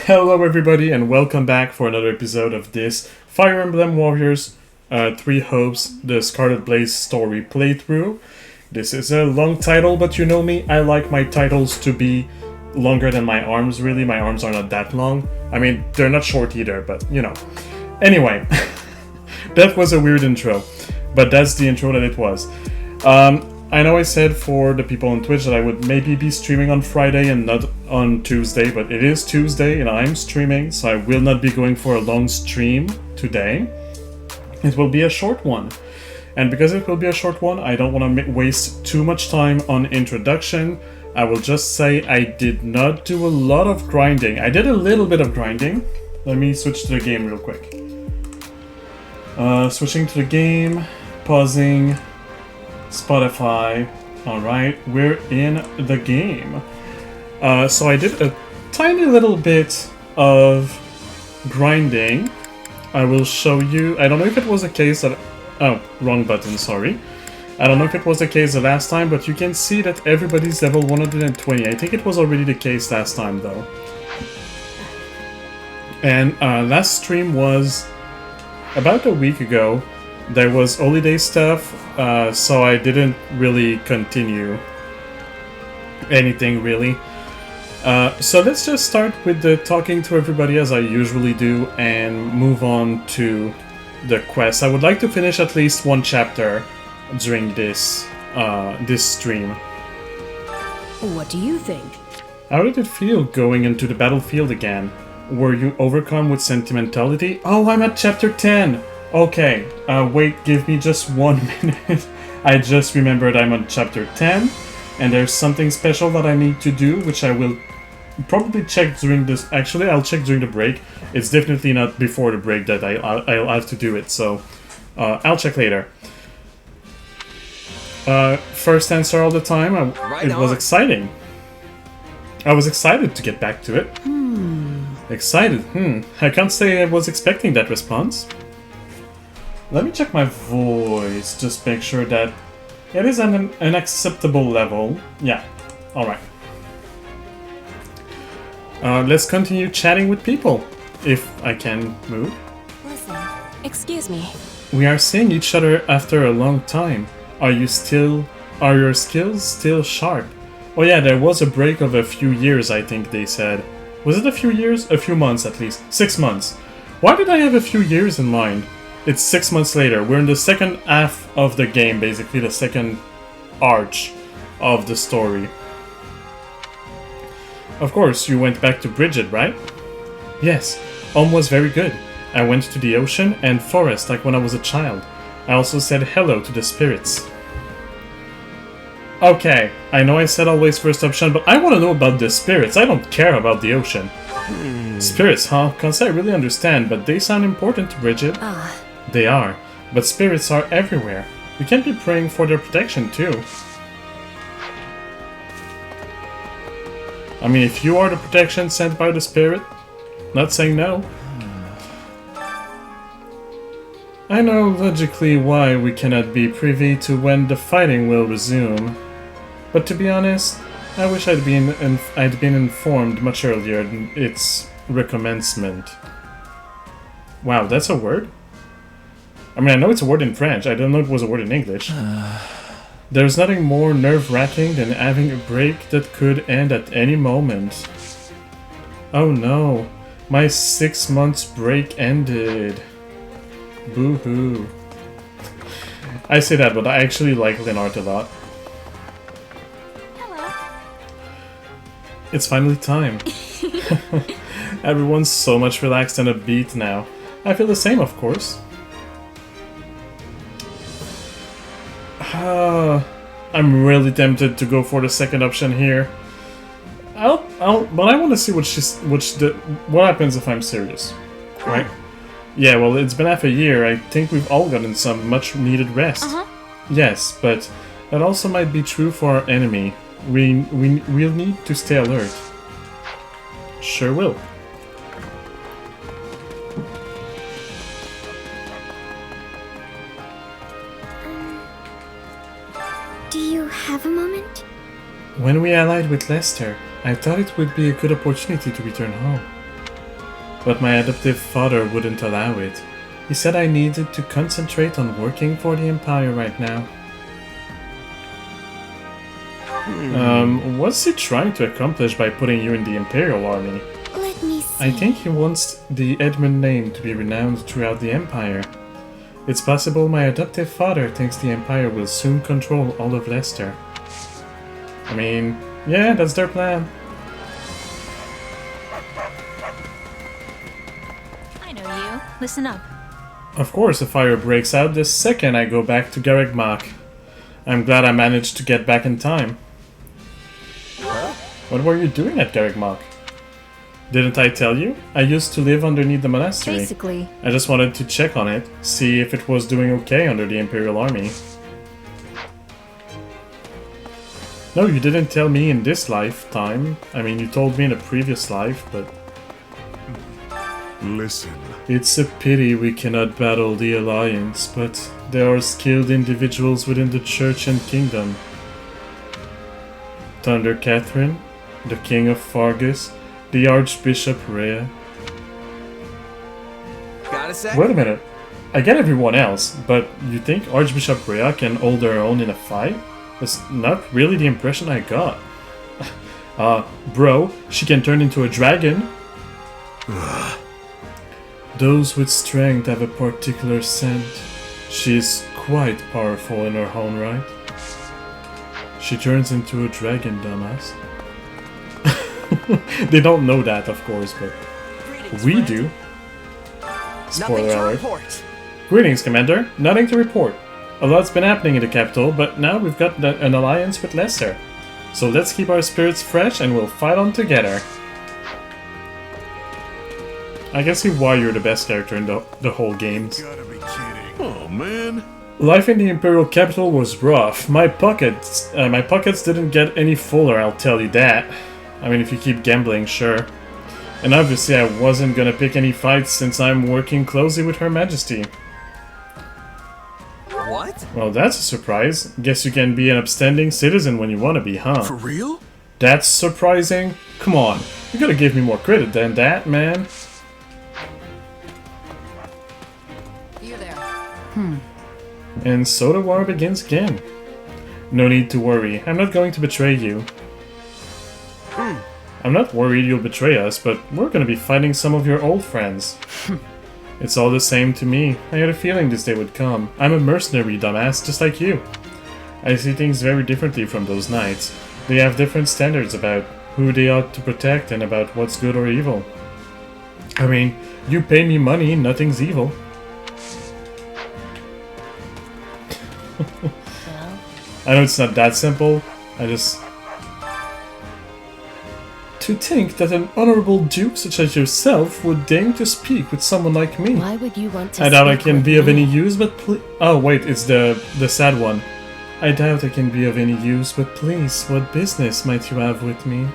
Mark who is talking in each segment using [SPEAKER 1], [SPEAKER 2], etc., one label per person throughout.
[SPEAKER 1] Hello everybody and welcome back for another episode of this Fire Emblem Warriors 3 Hopes, the Scarlet Blaze story playthrough. This is a long title, but you know me, I like my titles to be longer than my arms, really. My arms are not that long. I mean, they're not short either, but you know. Anyway, that was a weird intro, but that's the intro that it was. I know I said for the people on Twitch that I would maybe be streaming on Friday and not on Tuesday, but it is Tuesday and I'm streaming, so I will not be going for a long stream today. It will be a short one. And because it will be a short one, I don't want to waste too much time on introduction. I will just say I did not do a lot of grinding. I did a little bit of grinding. Let me switch to the game real quick. Switching to the game, pausing. Spotify. Alright, we're in the game. So I did a tiny little bit of grinding. I will show you. I don't know if it was the case that... Oh, wrong button, sorry. I don't know if it was the case the last time, but you can see that everybody's level 120. I think it was already the case last time, though. And last stream was about a week ago. There was holiday stuff, so I didn't really continue anything, really. So let's just start with the talking to everybody as I usually do and move on to the quest. I would like to finish at least one chapter during this stream.
[SPEAKER 2] What do you think?
[SPEAKER 1] How did it feel going into the battlefield again? Were you overcome with sentimentality? Oh, I'm at chapter 10! Okay, wait, give me just 1 minute. I just remembered I'm on chapter 10, and there's something special that I need to do, which I will probably check during this. Actually, I'll check during the break. It's definitely not before the break that I'll have to do it, so I'll check later. First answer all the time. It was exciting. I was excited to get back to it. Excited? I can't say I was expecting that response. Let me check my voice, just make sure that it is at an acceptable level. Yeah, alright. Let's continue chatting with people, if I can move.
[SPEAKER 2] Listen, excuse me.
[SPEAKER 1] We are seeing each other after a long time. Are your skills still sharp? Oh yeah, there was a break of a few years, I think they said. Was it a few years? A few months at least. 6 months. Why did I have a few years in mind? It's 6 months later. We're in the second half of the game, basically the second arch of the story. Of course, you went back to Bridget, right? Yes, home was very good. I went to the ocean and forest like when I was a child. I also said hello to the spirits. Okay, I know I said always first option, but I want to know about the spirits. I don't care about the ocean. Spirits, huh? Can't say I really understand, but they sound important to Bridget. They are, but spirits are everywhere. We can be praying for their protection too. I mean, if you are the protection sent by the spirit, not saying no. I know logically why we cannot be privy to when the fighting will resume, but to be honest, I wish I'd been informed much earlier than its recommencement. Wow, that's a word? I mean, I know it's a word in French, I don't know it was a word in English. There's nothing more nerve-wracking than having a break that could end at any moment. Oh no, my 6 months break ended. Boo-hoo. I say that, but I actually like Lennart a lot.
[SPEAKER 2] Hello.
[SPEAKER 1] It's finally time. Everyone's so much relaxed and upbeat now. I feel the same, of course. I'm really tempted to go for the second option here. But I want to see what happens if I'm serious, right? Yeah, well, it's been half a year. I think we've all gotten some much-needed rest. Yes, but that also might be true for our enemy. We'll need to stay alert. Sure will.
[SPEAKER 2] Do you have a moment?
[SPEAKER 1] When we allied with Lester, I thought it would be a good opportunity to return home. but my adoptive father wouldn't allow it. He said I needed to concentrate on working for the Empire right now. What's he trying to accomplish by putting you in the Imperial Army?
[SPEAKER 2] Let me see.
[SPEAKER 1] I think he wants the Edmund name to be renowned throughout the Empire. It's possible my adoptive father thinks the Empire will soon control all of Leicester. I mean, yeah, that's their plan.
[SPEAKER 2] I know you. Listen up.
[SPEAKER 1] Of course, a fire breaks out the second I go back to Garreg Mach. I'm glad I managed to get back in time. What were you doing at Garreg Mach? Didn't I tell you? I used to live underneath the monastery.
[SPEAKER 2] Basically.
[SPEAKER 1] I just wanted to check on it, see if it was doing okay under the Imperial Army. No, you didn't tell me in this lifetime. I mean, you told me in a previous life, but...
[SPEAKER 3] Listen.
[SPEAKER 1] It's a pity we cannot battle the Alliance, but there are skilled individuals within the Church and Kingdom. Thunder Catherine, the King of Fargus, the Archbishop Rhea.
[SPEAKER 4] Got a sec?
[SPEAKER 1] Wait a minute. I get everyone else, but you think Archbishop Rhea can hold her own in a fight? That's not really the impression I got. Bro, she can turn into a dragon. Those with strength have a particular scent. She is quite powerful in her own right. She turns into a dragon, dumbass. They don't know that, of course, but we do. Spoiler alert. Greetings, Commander. Nothing to report. A lot's been happening in the capital, but now we've got an alliance with Leicester. So let's keep our spirits fresh and we'll fight on together. I can see why you're the best character in the whole games.
[SPEAKER 3] You gotta be kidding. Oh, man.
[SPEAKER 1] Life in the Imperial capital was rough. My pockets didn't get any fuller, I'll tell you that. I mean, if you keep gambling, sure. And obviously I wasn't gonna pick any fights since I'm working closely with Her Majesty.
[SPEAKER 4] What?
[SPEAKER 1] Well, that's a surprise. Guess you can be an upstanding citizen when you want to be, huh?
[SPEAKER 3] For real?
[SPEAKER 1] That's surprising? Come on, you gotta give me more credit than that, man.
[SPEAKER 2] You there.
[SPEAKER 1] And so the war begins again. No need to worry, I'm not going to betray you. I'm not worried you'll betray us, but we're gonna be fighting some of your old friends. It's all the same to me. I had a feeling this day would come. I'm a mercenary, dumbass, just like you. I see things very differently from those knights. They have different standards about who they ought to protect and about what's good or evil. I mean, you pay me money, nothing's evil. I know it's not that simple. To think that an honorable duke such as yourself would deign to speak with someone like me.
[SPEAKER 2] Why would you want to
[SPEAKER 1] I doubt I
[SPEAKER 2] speak
[SPEAKER 1] can
[SPEAKER 2] with
[SPEAKER 1] be of
[SPEAKER 2] me?
[SPEAKER 1] any use, but oh wait, it's the sad one. I doubt I can be of any use, but please, what business might you have with me?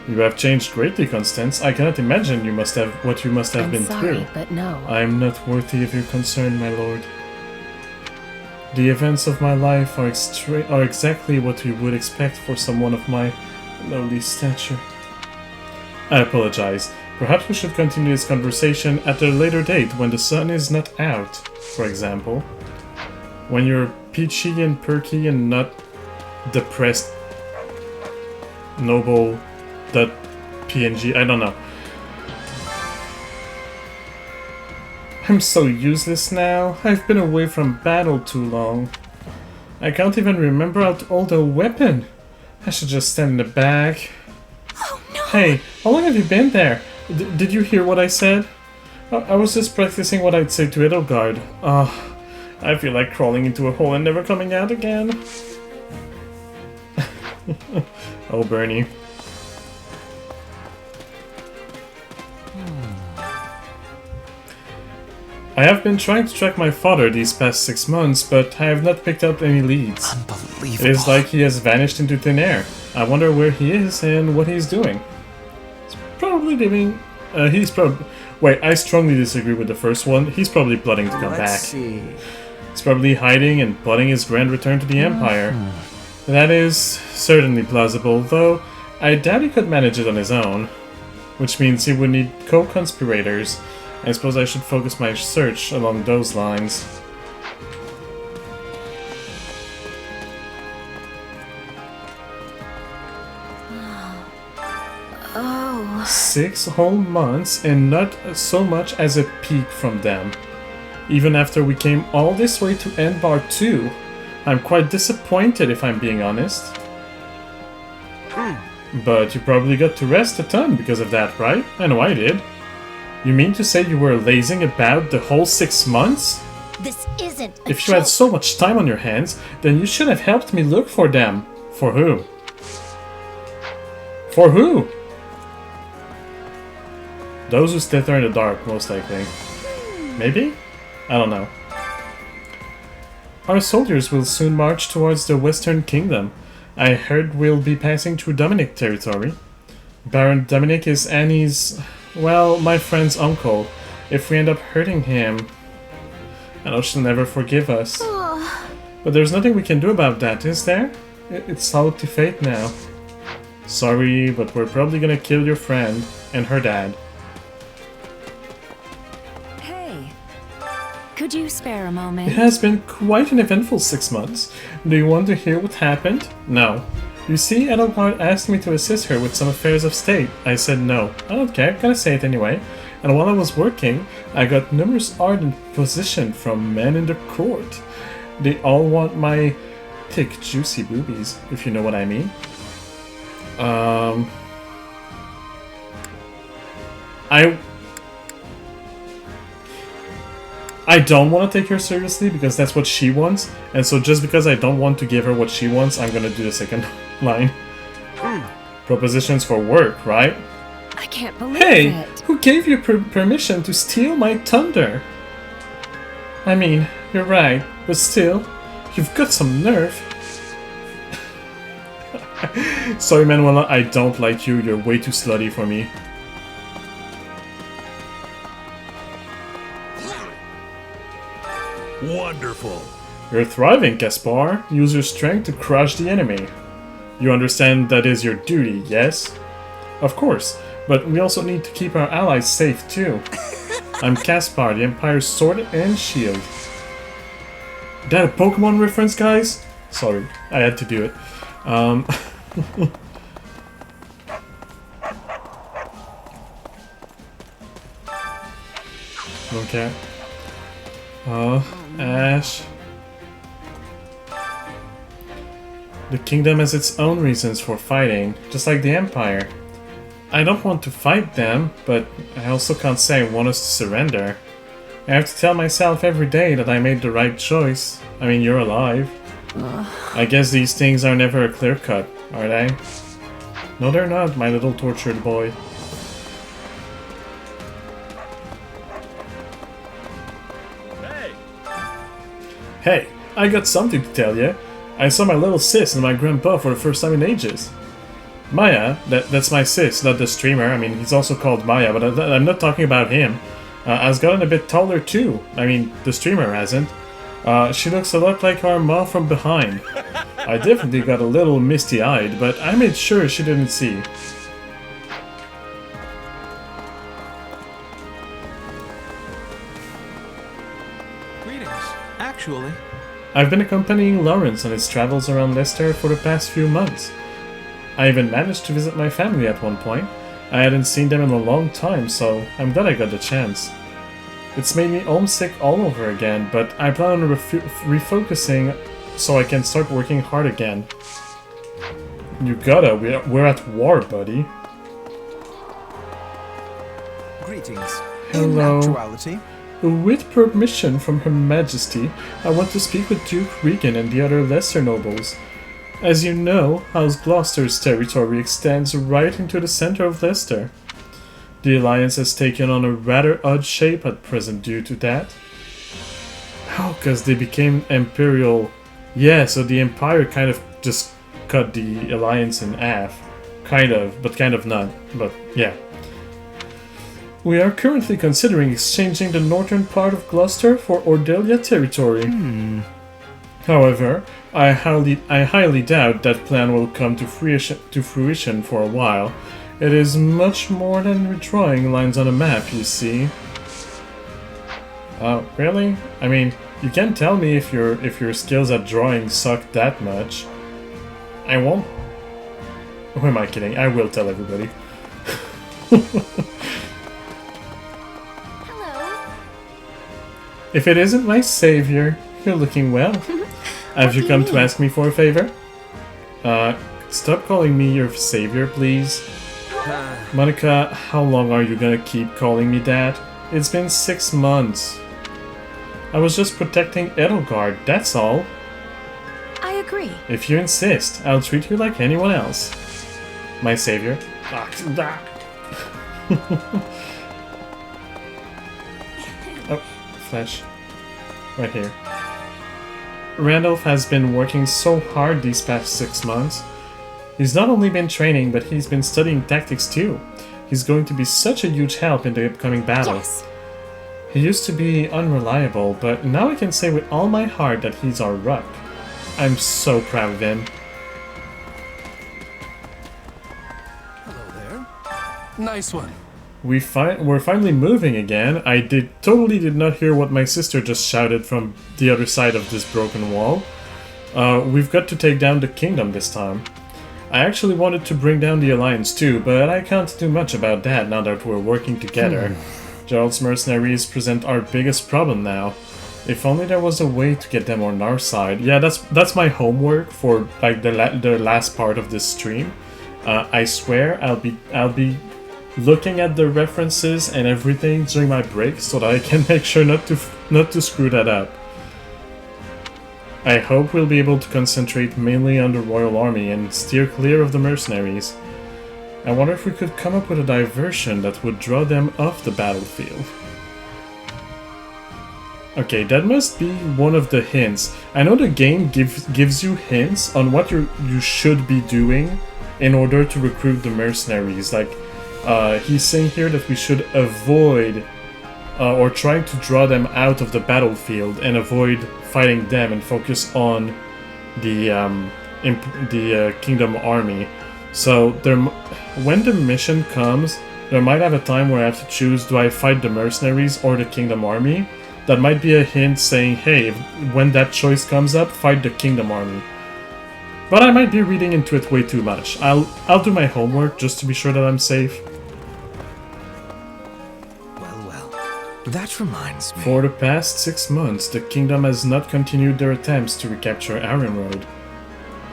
[SPEAKER 1] You have changed greatly, Constance. I cannot imagine what you must have
[SPEAKER 2] I'm
[SPEAKER 1] been
[SPEAKER 2] sorry,
[SPEAKER 1] through.
[SPEAKER 2] but no.
[SPEAKER 1] I am not worthy of your concern, my lord. The events of my life are exactly what we would expect for someone of my lowly stature. I apologize. Perhaps we should continue this conversation at a later date when the sun is not out, for example. When you're peachy and perky and not depressed noble.png, I don't know. I'm so useless now. I've been away from battle too long. I can't even remember how to hold a weapon. I should just stand in the back.
[SPEAKER 2] Oh no!
[SPEAKER 1] Hey, how long have you been there? Did you hear what I said? I was just practicing what I'd say to Edelgard. I feel like crawling into a hole and never coming out again. Oh, Bernie. I have been trying to track my father these past 6 months, but I have not picked up any leads.
[SPEAKER 4] Unbelievable.
[SPEAKER 1] It is like he has vanished into thin air. I wonder where he is and what he's doing. He's probably living... Wait, I strongly disagree with the first one. He's probably plotting to come back.
[SPEAKER 4] Let's see.
[SPEAKER 1] He's probably hiding and plotting his grand return to the Empire. That is certainly plausible, though I doubt he could manage it on his own. which means he would need co-conspirators. I suppose I should focus my search along those lines.
[SPEAKER 2] Oh.
[SPEAKER 1] 6 whole months and not so much as a peek from them. Even after we came all this way to end bar 2, I'm quite disappointed if I'm being honest. But you probably got to rest a ton because of that, right? I know I did. You mean to say you were lazing about the whole 6 months?
[SPEAKER 2] This isn't a
[SPEAKER 1] If you had so much time on your hands, then you should have helped me look for them. For who? For who? Those who stay there in the dark, most likely. Maybe? I don't know. Our soldiers will soon march towards the Western Kingdom. I heard we'll be passing through Dominic territory. Baron Dominic is Annie's, well, my friend's uncle. If we end up hurting him, I know she'll never forgive us. But there's nothing we can do about that, is there? It's all up to fate now. Sorry, but we're probably gonna kill your friend and her dad.
[SPEAKER 4] Hey, could you spare a moment?
[SPEAKER 1] It has been quite an eventful 6 months. Do you want to hear what happened? No. You see, Edelgard asked me to assist her with some affairs of state. I said no. I don't care, gotta say it anyway. And while I was working, I got numerous ardent opposition from men in the court. They all want my thick, juicy boobies, if you know what I mean. I don't want to take her seriously because that's what she wants, and so just because I don't want to give her what she wants, I'm gonna do the second line. Propositions for work, right?
[SPEAKER 4] I can't believe
[SPEAKER 1] Hey,
[SPEAKER 4] it.
[SPEAKER 1] who gave you permission to steal my thunder? I mean, you're right, but still, you've got some nerve. Sorry, Manuela, I don't like you. You're way too slutty for me.
[SPEAKER 3] Wonderful.
[SPEAKER 1] You're thriving, Gaspar. Use your strength to crush the enemy. You understand that is your duty, yes? Of course, but we also need to keep our allies safe too. I'm Caspar, the Empire's sword and shield. That a Pokemon reference, guys? Sorry, I had to do it. Okay. Ash. The kingdom has its own reasons for fighting, just like the Empire. I don't want to fight them, but I also can't say I want us to surrender. I have to tell myself every day that I made the right choice. I mean, you're alive. I guess these things are never a clear cut, are they? No, they're not, my little tortured boy. Hey, I got something to tell you. I saw my little sis and my grandpa for the first time in ages. Maya, that's my sis, not the streamer. I mean, he's also called Maya, but I'm not talking about him. Has gotten a bit taller too. I mean, the streamer hasn't. She looks a lot like our mom from behind. I definitely got a little misty-eyed, but I made sure she didn't see.
[SPEAKER 5] Greetings. Actually,
[SPEAKER 1] I've been accompanying Lawrence on his travels around Leicester for the past few months. I even managed to visit my family at one point. I hadn't seen them in a long time, so I'm glad I got the chance. It's made me homesick all over again, but I plan on refocusing so I can start working hard again. You gotta, we're at war, buddy.
[SPEAKER 5] greetings.
[SPEAKER 1] Hello.
[SPEAKER 5] In actuality,
[SPEAKER 1] With permission from Her Majesty, I want to speak with Duke Regan and the other lesser nobles. As you know, House Gloucester's territory extends right into the center of Leicester. The alliance has taken on a rather odd shape at present due to that. How? Because they became imperial. Yeah, so the Empire kind of just cut the alliance in half. Kind of, but kind of not. But yeah. We are currently considering exchanging the northern part of Gloucester for Ordelia territory. However, I highly doubt that plan will come to fruition for a while. It is much more than drawing lines on a map, you see. Really? I mean, you can't tell me if your skills at drawing suck that much. I won't. Who am I kidding? I will tell everybody.
[SPEAKER 2] Hello.
[SPEAKER 1] If it isn't my savior, you're looking well. Have you come to ask me for a favor? Stop calling me your savior, please. Monica, how long are you gonna keep calling me that? It's been 6 months. I was just protecting Edelgard, that's all.
[SPEAKER 4] I agree.
[SPEAKER 1] If you insist, I'll treat you like anyone else. My savior. Oh, flesh. Right here. Randolph has been working so hard these past 6 months. He's not only been training, but he's been studying tactics too. He's going to be such a huge help in the upcoming battle.
[SPEAKER 4] Yes.
[SPEAKER 1] He used to be unreliable, but now I can say with all my heart that he's our rock. I'm so proud of him.
[SPEAKER 5] Hello there. Nice one.
[SPEAKER 1] We're finally moving again. I totally did not hear what my sister just shouted from the other side of this broken wall. We've got to take down the kingdom this time. I actually wanted to bring down the Alliance too, but I can't do much about that now that we're working together. Gerald's mercenaries present our biggest problem now. If only there was a way to get them on our side. Yeah, that's my homework for like the last part of this stream. I swear I'll be looking at the references and everything during my break so that I can make sure not to screw that up. I hope we'll be able to concentrate mainly on the Royal Army and steer clear of the mercenaries. I wonder if we could come up with a diversion that would draw them off the battlefield. Okay, that must be one of the hints. I know the game gives you hints on what you should be doing in order to recruit the mercenaries. Like, he's saying here that we should avoid or try to draw them out of the battlefield and avoid fighting them and focus on the Kingdom Army. So when the mission comes, there might have a time where I have to choose, do I fight the mercenaries or the Kingdom Army? That might be a hint saying, hey, when that choice comes up, fight the Kingdom Army. But I might be reading into it way too much. I'll do my homework just to be sure that I'm safe.
[SPEAKER 5] Well. That reminds me.
[SPEAKER 1] For the past 6 months, the kingdom has not continued their attempts to recapture Iron Road.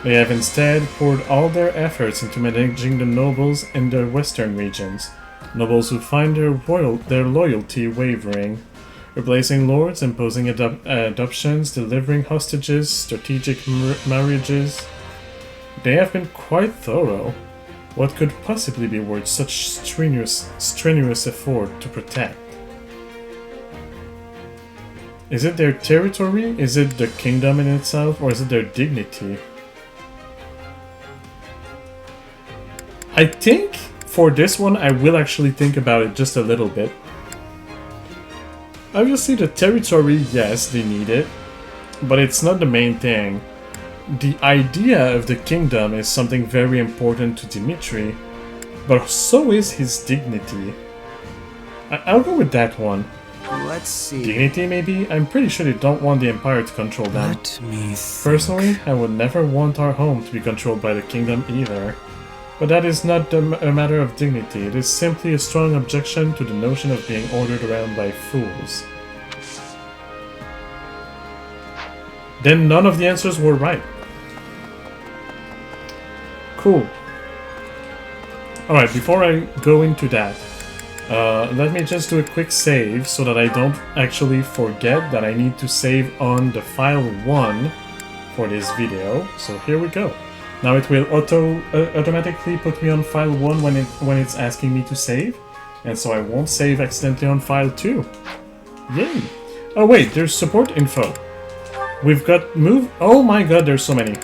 [SPEAKER 1] They have instead poured all their efforts into managing the nobles in the western regions, nobles who find their loyalty wavering, replacing lords, imposing adoptions, delivering hostages, strategic marriages. They have been quite thorough. What could possibly be worth such strenuous effort to protect? Is it their territory? Is it the kingdom in itself? Or is it their dignity? I think for this one I will actually think about it just a little bit. Obviously the territory, yes, they need it, but it's not the main thing. The idea of the kingdom is something very important to Dimitri, but so is his dignity. I'll go with that one.
[SPEAKER 5] Let's see.
[SPEAKER 1] Dignity, maybe? I'm pretty sure they don't want the Empire to control them.
[SPEAKER 5] Let me think.
[SPEAKER 1] Personally, I would never want our home to be controlled by the kingdom either. But that is not a matter of dignity, it is simply a strong objection to the notion of being ordered around by fools. Then none of the answers were right. Cool. Alright, before I go into that, let me just do a quick save so that I don't actually forget that I need to save on the file 1 for this video. So here we go. Now it will automatically put me on file 1 when it's asking me to save, and so I won't save accidentally on file 2. Yay! Oh wait, there's support info. We've got move. Oh my god, there's so many.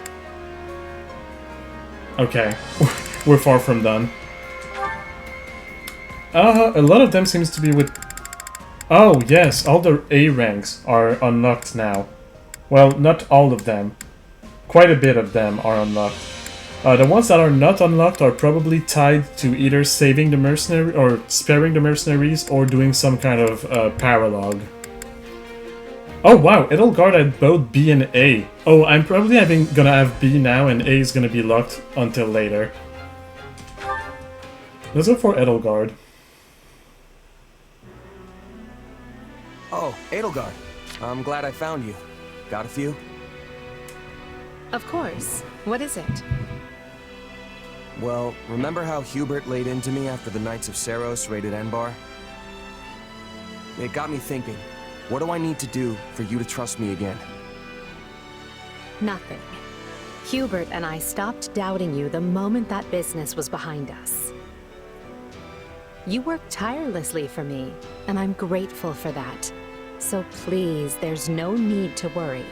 [SPEAKER 1] Okay, we're far from done. A lot of them seems to be with... Oh yes, all the A ranks are unlocked now. Well, not all of them. Quite a bit of them are unlocked. The ones that are not unlocked are probably tied to either saving the mercenary or sparing the mercenaries or doing some kind of paralogue. Oh wow, Edelgard had both B and A. Oh, I'm probably gonna have B now and A is gonna be locked until later. Let's go for Edelgard.
[SPEAKER 5] Oh, Edelgard. I'm glad I found you. Got a few?
[SPEAKER 4] Of course. What is it?
[SPEAKER 5] Well, remember how Hubert laid into me after the Knights of Seros raided Enbar? It got me thinking, what do I need to do for you to trust me again?
[SPEAKER 4] Nothing. Hubert and I stopped doubting you the moment that business was behind us. You worked tirelessly for me, and I'm grateful for that. So please, there's no need to worry.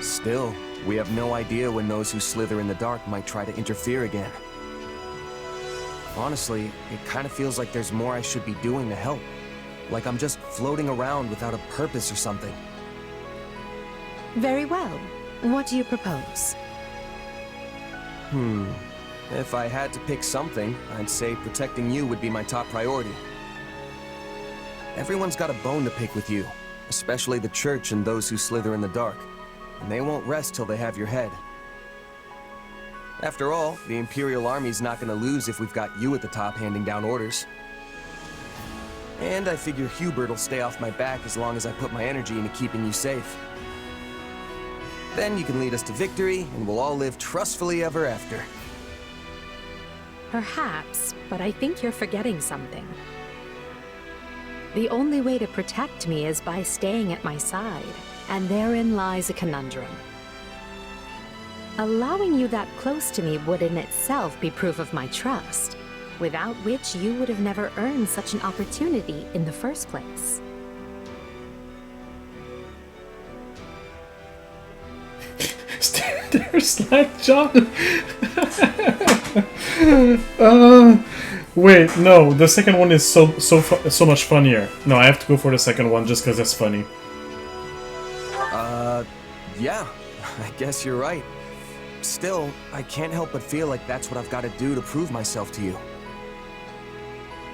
[SPEAKER 5] Still, we have no idea when those who slither in the dark might try to interfere again. Honestly, it kind of feels like there's more I should be doing to help. Like I'm just floating around without a purpose or something.
[SPEAKER 4] Very well. What do you propose?
[SPEAKER 5] If I had to pick something, I'd say protecting you would be my top priority. Everyone's got a bone to pick with you, especially the Church and those who slither in the dark. And they won't rest till they have your head. After all, the Imperial Army's not gonna lose if we've got you at the top handing down orders. And I figure Hubert will stay off my back as long as I put my energy into keeping you safe. Then you can lead us to victory, and we'll all live trustfully ever after.
[SPEAKER 4] Perhaps, but I think you're forgetting something. The only way to protect me is by staying at my side. And therein lies a conundrum. Allowing you that close to me would in itself be proof of my trust, without which you would have never earned such an opportunity in the first place.
[SPEAKER 1] There's like John. Wait, no, the second one is so much funnier. No, I have to go for the second one just because it's funny.
[SPEAKER 5] Yeah, I guess you're right. Still, I can't help but feel like that's what I've got to do to prove myself to you.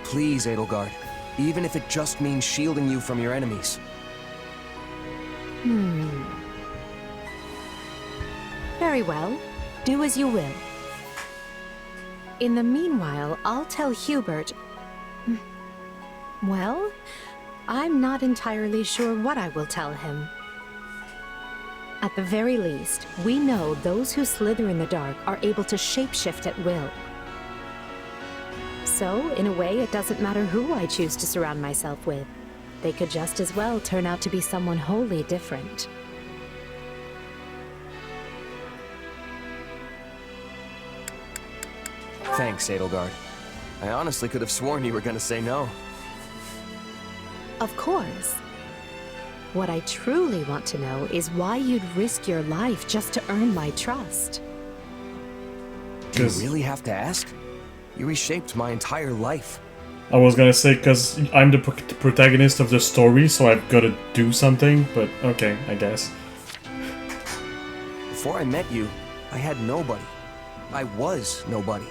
[SPEAKER 5] Please, Edelgard, even if it just means shielding you from your enemies.
[SPEAKER 4] Very well. Do as you will. In the meanwhile, I'll tell Hubert... Well, I'm not entirely sure what I will tell him. At the very least, we know those who slither in the dark are able to shapeshift at will. So, in a way, it doesn't matter who I choose to surround myself with. They could just as well turn out to be someone wholly different.
[SPEAKER 5] Thanks, Edelgard. I honestly could have sworn you were gonna say no.
[SPEAKER 4] Of course. What I truly want to know is why you'd risk your life just to earn my trust.
[SPEAKER 5] Do you really have to ask? You reshaped my entire life.
[SPEAKER 1] I was gonna say, because I'm the protagonist of the story, so I've gotta do something, but okay, I guess.
[SPEAKER 5] Before I met you, I had nobody. I was nobody.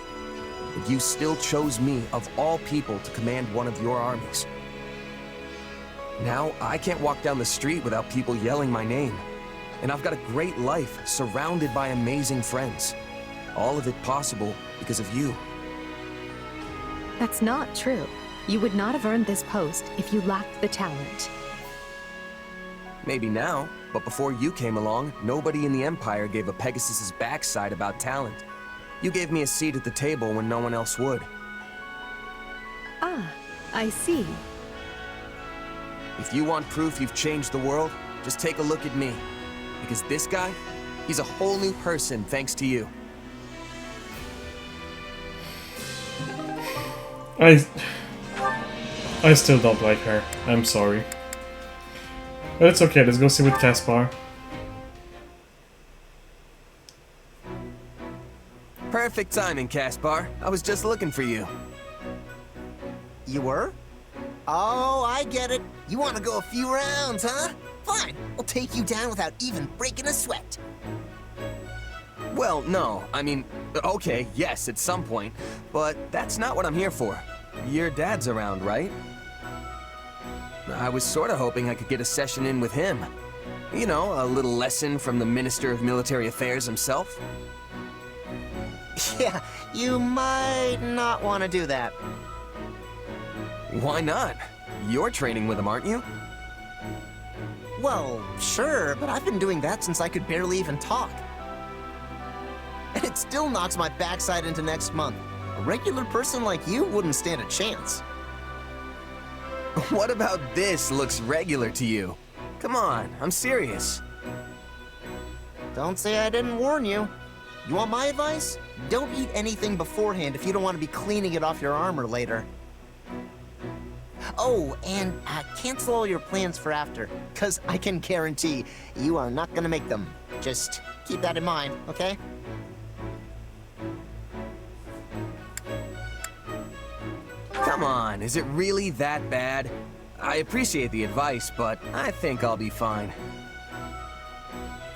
[SPEAKER 5] But you still chose me, of all people, to command one of your armies. Now, I can't walk down the street without people yelling my name. And I've got a great life, surrounded by amazing friends. All of it possible because of you.
[SPEAKER 4] That's not true. You would not have earned this post if you lacked the talent.
[SPEAKER 5] Maybe now, but before you came along, nobody in the Empire gave a Pegasus's backside about talent. You gave me a seat at the table when no one else would.
[SPEAKER 4] Ah, I see.
[SPEAKER 5] If you want proof you've changed the world, just take a look at me. Because this guy, he's a whole new person thanks to you.
[SPEAKER 1] I still don't like her. I'm sorry. But it's okay, let's go see with Caspar.
[SPEAKER 5] Perfect timing, Caspar. I was just looking for you.
[SPEAKER 6] You were? Oh, I get it. You want to go a few rounds, huh? Fine, I'll take you down without even breaking a sweat.
[SPEAKER 5] Well, no, I mean, okay, yes, at some point, but that's not what I'm here for. Your dad's around, right? I was sort of hoping I could get a session in with him. You know, a little lesson from the Minister of Military Affairs himself.
[SPEAKER 6] Yeah, you might not want to do that.
[SPEAKER 5] Why not? You're training with him, aren't you?
[SPEAKER 6] Well, sure, but I've been doing that since I could barely even talk. And it still knocks my backside into next month. A regular person like you wouldn't stand a chance.
[SPEAKER 5] What about this looks regular to you? Come on, I'm serious.
[SPEAKER 6] Don't say I didn't warn you. You want my advice? Don't eat anything beforehand if you don't want to be cleaning it off your armor later. Oh, and cancel all your plans for after, because I can guarantee you are not going to make them. Just keep that in mind, okay?
[SPEAKER 5] Come on, is it really that bad? I appreciate the advice, but I think I'll be fine.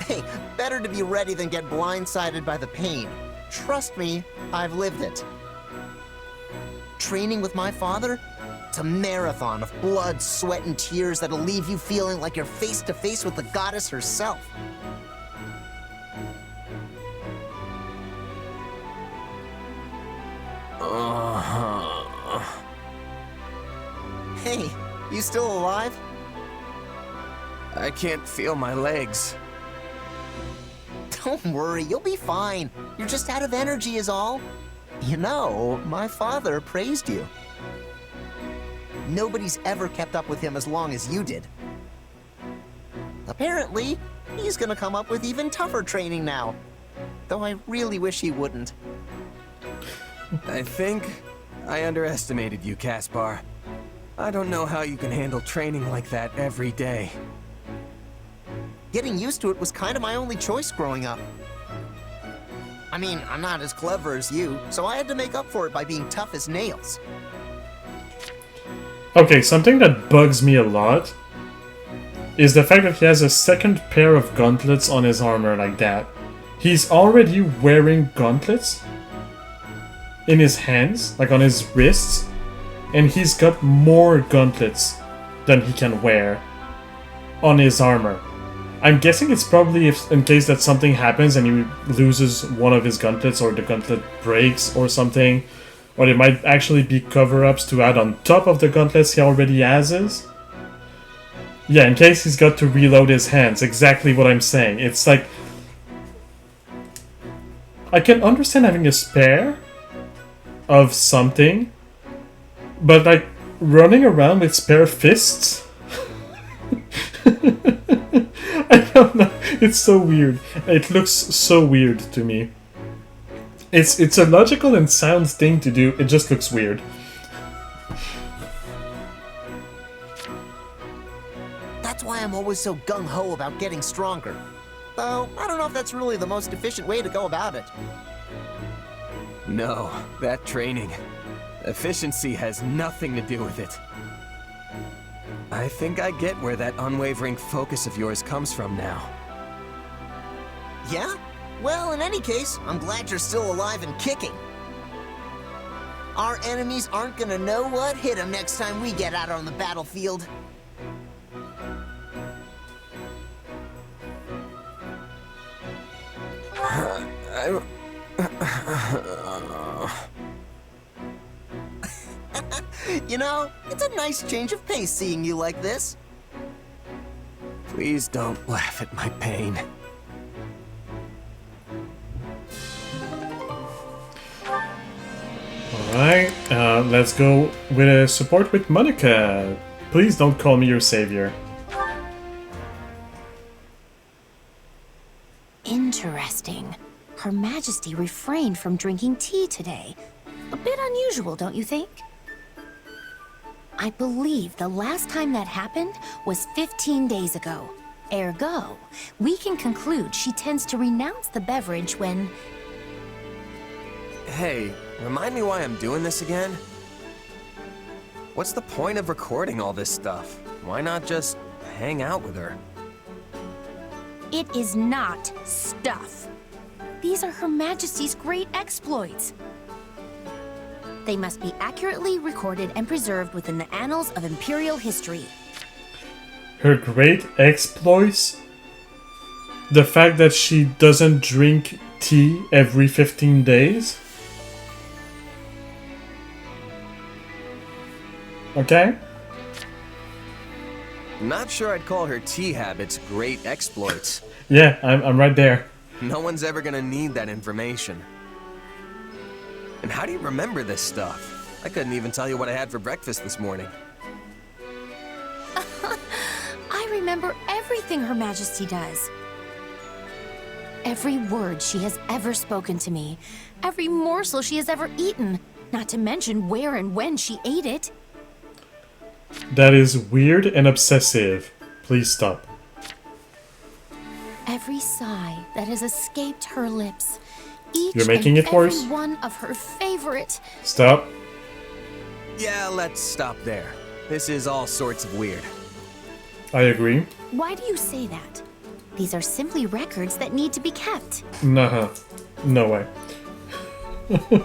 [SPEAKER 6] Hey, better to be ready than get blindsided by the pain. Trust me, I've lived it. Training with my father? It's a marathon of blood, sweat, and tears that'll leave you feeling like you're face to face with the goddess herself. Hey, you still alive?
[SPEAKER 5] I can't feel my legs.
[SPEAKER 6] Don't worry, you'll be fine. You're just out of energy is all. You know, my father praised you. Nobody's ever kept up with him as long as you did. Apparently, he's gonna come up with even tougher training now. Though I really wish he wouldn't.
[SPEAKER 5] I think I underestimated you, Caspar. I don't know how you can handle training like that every day.
[SPEAKER 6] Getting used to it was kind of my only choice growing up. I mean, I'm not as clever as you, so I had to make up for it by being tough as nails.
[SPEAKER 1] Okay, something that bugs me a lot is the fact that he has a second pair of gauntlets on his armor like that. He's already wearing gauntlets in his hands, like on his wrists, and he's got more gauntlets than he can wear on his armor. I'm guessing it's probably if, in case that something happens and he loses one of his gauntlets or the gauntlet breaks or something, or there might actually be cover-ups to add on top of the gauntlets he already has. Yeah, in case he's got to reload his hands, exactly what I'm saying. It's like, I can understand having a spare of something, but like running around with spare fists? I don't know. It's so weird. It looks so weird to me. It's a logical and sound thing to do. It just looks weird.
[SPEAKER 6] That's why I'm always so gung-ho about getting stronger. Though, I don't know if that's really the most efficient way to go about it.
[SPEAKER 5] No, that training. Efficiency has nothing to do with it. I think I get where that unwavering focus of yours comes from now.
[SPEAKER 6] Yeah? Well, in any case, I'm glad you're still alive and kicking. Our enemies aren't gonna know what hit them next time we get out on the battlefield. You know, it's a nice change of pace seeing you like this.
[SPEAKER 5] Please don't laugh at my pain.
[SPEAKER 1] Alright, let's go with a support with Monica. Please don't call me your savior.
[SPEAKER 2] Interesting. Her Majesty refrained from drinking tea today. A bit unusual, don't you think? I believe the last time that happened was 15 days ago. Ergo, we can conclude she tends to renounce the beverage when...
[SPEAKER 5] Hey, remind me why I'm doing this again? What's the point of recording all this stuff? Why not just hang out with her?
[SPEAKER 2] It is not stuff. These are Her Majesty's great exploits. They must be accurately recorded and preserved within the annals of Imperial history.
[SPEAKER 1] Her great exploits? The fact that she doesn't drink tea every 15 days? Okay?
[SPEAKER 5] Not sure I'd call her tea habits great exploits.
[SPEAKER 1] Yeah, I'm right there.
[SPEAKER 5] No one's ever gonna need that information. And how do you remember this stuff? I couldn't even tell you what I had for breakfast this morning.
[SPEAKER 2] I remember everything Her Majesty does. Every word she has ever spoken to me. Every morsel she has ever eaten. Not to mention where and when she ate it.
[SPEAKER 1] That is weird and obsessive. Please stop.
[SPEAKER 2] Every sigh that has escaped her lips. Each
[SPEAKER 1] You're making
[SPEAKER 2] and
[SPEAKER 1] it worse.
[SPEAKER 2] every one of her favorite.
[SPEAKER 1] Stop.
[SPEAKER 5] Yeah, let's stop there. This is all sorts of weird.
[SPEAKER 1] I agree.
[SPEAKER 2] Why do you say that? These are simply records that need to be kept.
[SPEAKER 1] Nah. No way.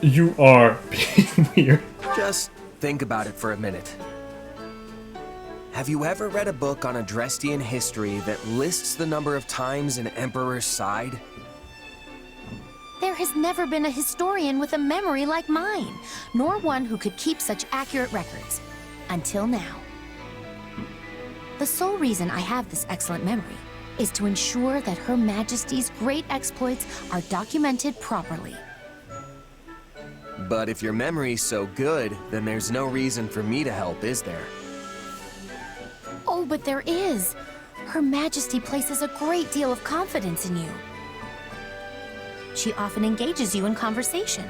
[SPEAKER 1] You are being weird.
[SPEAKER 5] Just think about it for a minute. Have you ever read a book on Adrestian history that lists the number of times an emperor sighed?
[SPEAKER 2] There has never been a historian with a memory like mine, nor one who could keep such accurate records. Until now. The sole reason I have this excellent memory is to ensure that Her Majesty's great exploits are documented properly.
[SPEAKER 5] But if your memory's so good, then there's no reason for me to help, is there?
[SPEAKER 2] Oh, but there is. Her Majesty places a great deal of confidence in you. She often engages you in conversation,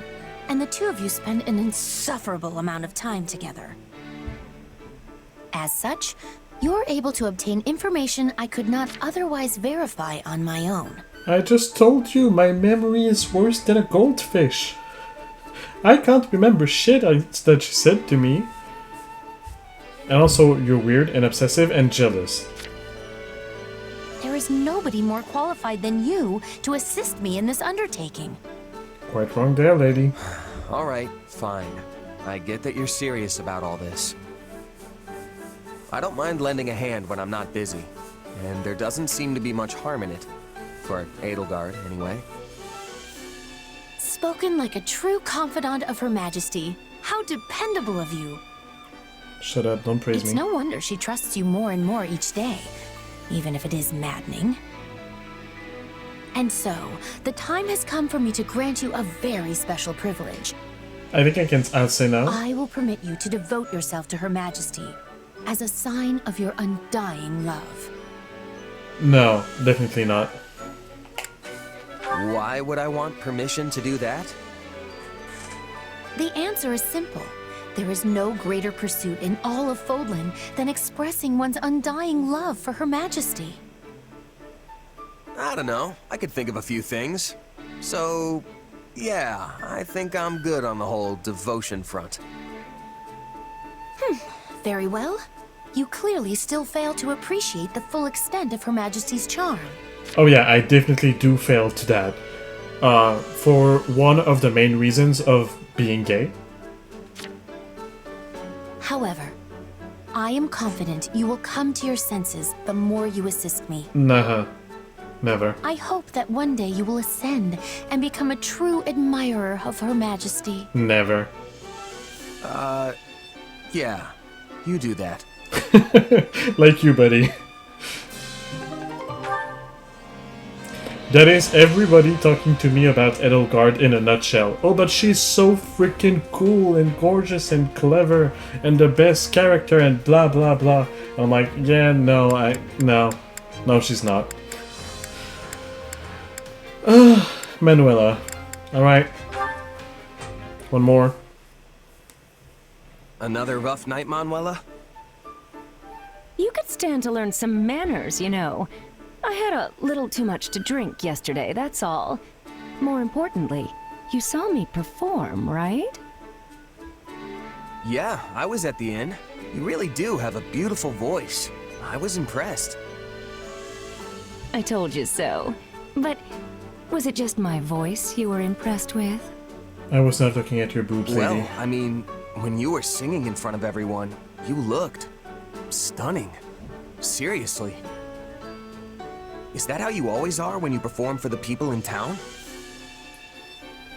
[SPEAKER 2] and the two of you spend an insufferable amount of time together. As such, you're able to obtain information I could not otherwise verify on my own.
[SPEAKER 1] I just told you my memory is worse than a goldfish. I can't remember shit that she said to me. And also, you're weird and obsessive and jealous.
[SPEAKER 2] There is nobody more qualified than you to assist me in this undertaking.
[SPEAKER 1] Quite wrong there, lady.
[SPEAKER 5] All right, fine. I get that you're serious about all this. I don't mind lending a hand when I'm not busy, and there doesn't seem to be much harm in it. For Edelgard, anyway.
[SPEAKER 2] Spoken like a true confidant of Her Majesty. How dependable of you.
[SPEAKER 1] Shut up, don't praise
[SPEAKER 2] It's
[SPEAKER 1] me.
[SPEAKER 2] no wonder she trusts you more and more each day, even if it is maddening. And so, the time has come for me to grant you a very special privilege.
[SPEAKER 1] I think I'll say no.
[SPEAKER 2] I will permit you to devote yourself to Her Majesty as a sign of your undying love.
[SPEAKER 1] No, definitely not.
[SPEAKER 5] Why would I want permission to do that?
[SPEAKER 2] The answer is simple. There is no greater pursuit in all of Fodlan than expressing one's undying love for Her Majesty.
[SPEAKER 5] I don't know. I could think of a few things. So, yeah, I think I'm good on the whole devotion front.
[SPEAKER 2] Very well. You clearly still fail to appreciate the full extent of Her Majesty's charm.
[SPEAKER 1] Oh yeah, I definitely do fail to that. For one of the main reasons of being gay.
[SPEAKER 2] However, I am confident you will come to your senses the more you assist me.
[SPEAKER 1] Nah, never.
[SPEAKER 2] I hope that one day you will ascend and become a true admirer of Her Majesty.
[SPEAKER 1] Never.
[SPEAKER 5] Yeah, you do that.
[SPEAKER 1] Like you, buddy. That is everybody talking to me about Edelgard in a nutshell. Oh, but she's so freaking cool and gorgeous and clever and the best character and blah blah blah. I'm like, yeah, no, no, she's not. Manuela. Alright. One more.
[SPEAKER 5] Another rough night, Manuela?
[SPEAKER 7] You could stand to learn some manners, you know. I had a little too much to drink yesterday, that's all. More importantly, you saw me perform, right?
[SPEAKER 5] Yeah, I was at the inn. You really do have a beautiful voice. I was impressed.
[SPEAKER 7] I told you so. But Was it just my voice you were impressed with?
[SPEAKER 1] I was not looking at your boobs, lady.
[SPEAKER 5] Well, I mean, when you were singing in front of everyone, you looked stunning. Seriously. Is that how you always are when you perform for the people in town?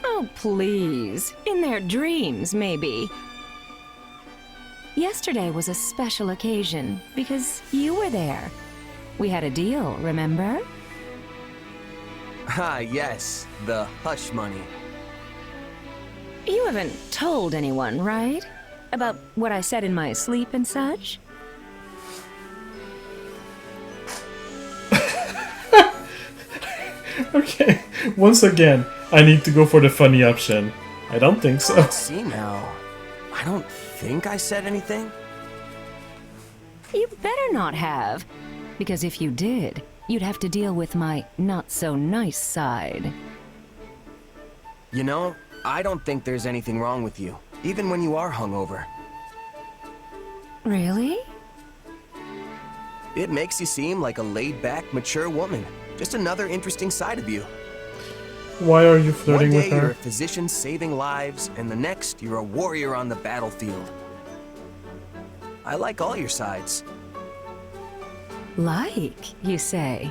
[SPEAKER 7] Oh, please. In their dreams, maybe. Yesterday was a special occasion because you were there. We had a deal, remember?
[SPEAKER 5] Ah, yes, the hush money.
[SPEAKER 7] You haven't told anyone, right? About what I said in my sleep and such?
[SPEAKER 1] Okay, once again, I need to go for the funny option. I don't think so.
[SPEAKER 5] Let's see now. I don't think I said anything.
[SPEAKER 7] You better not have. Because if you did, you'd have to deal with my not-so-nice side.
[SPEAKER 5] You know, I don't think there's anything wrong with you, even when you are hungover.
[SPEAKER 7] Really?
[SPEAKER 5] It makes you seem like a laid-back, mature woman. Just another interesting side of you.
[SPEAKER 1] Why are you flirting
[SPEAKER 5] One
[SPEAKER 1] with
[SPEAKER 5] day you're
[SPEAKER 1] her?
[SPEAKER 5] a physician saving lives, and the next you're a warrior on the battlefield. I like all your sides.
[SPEAKER 7] Like, you say?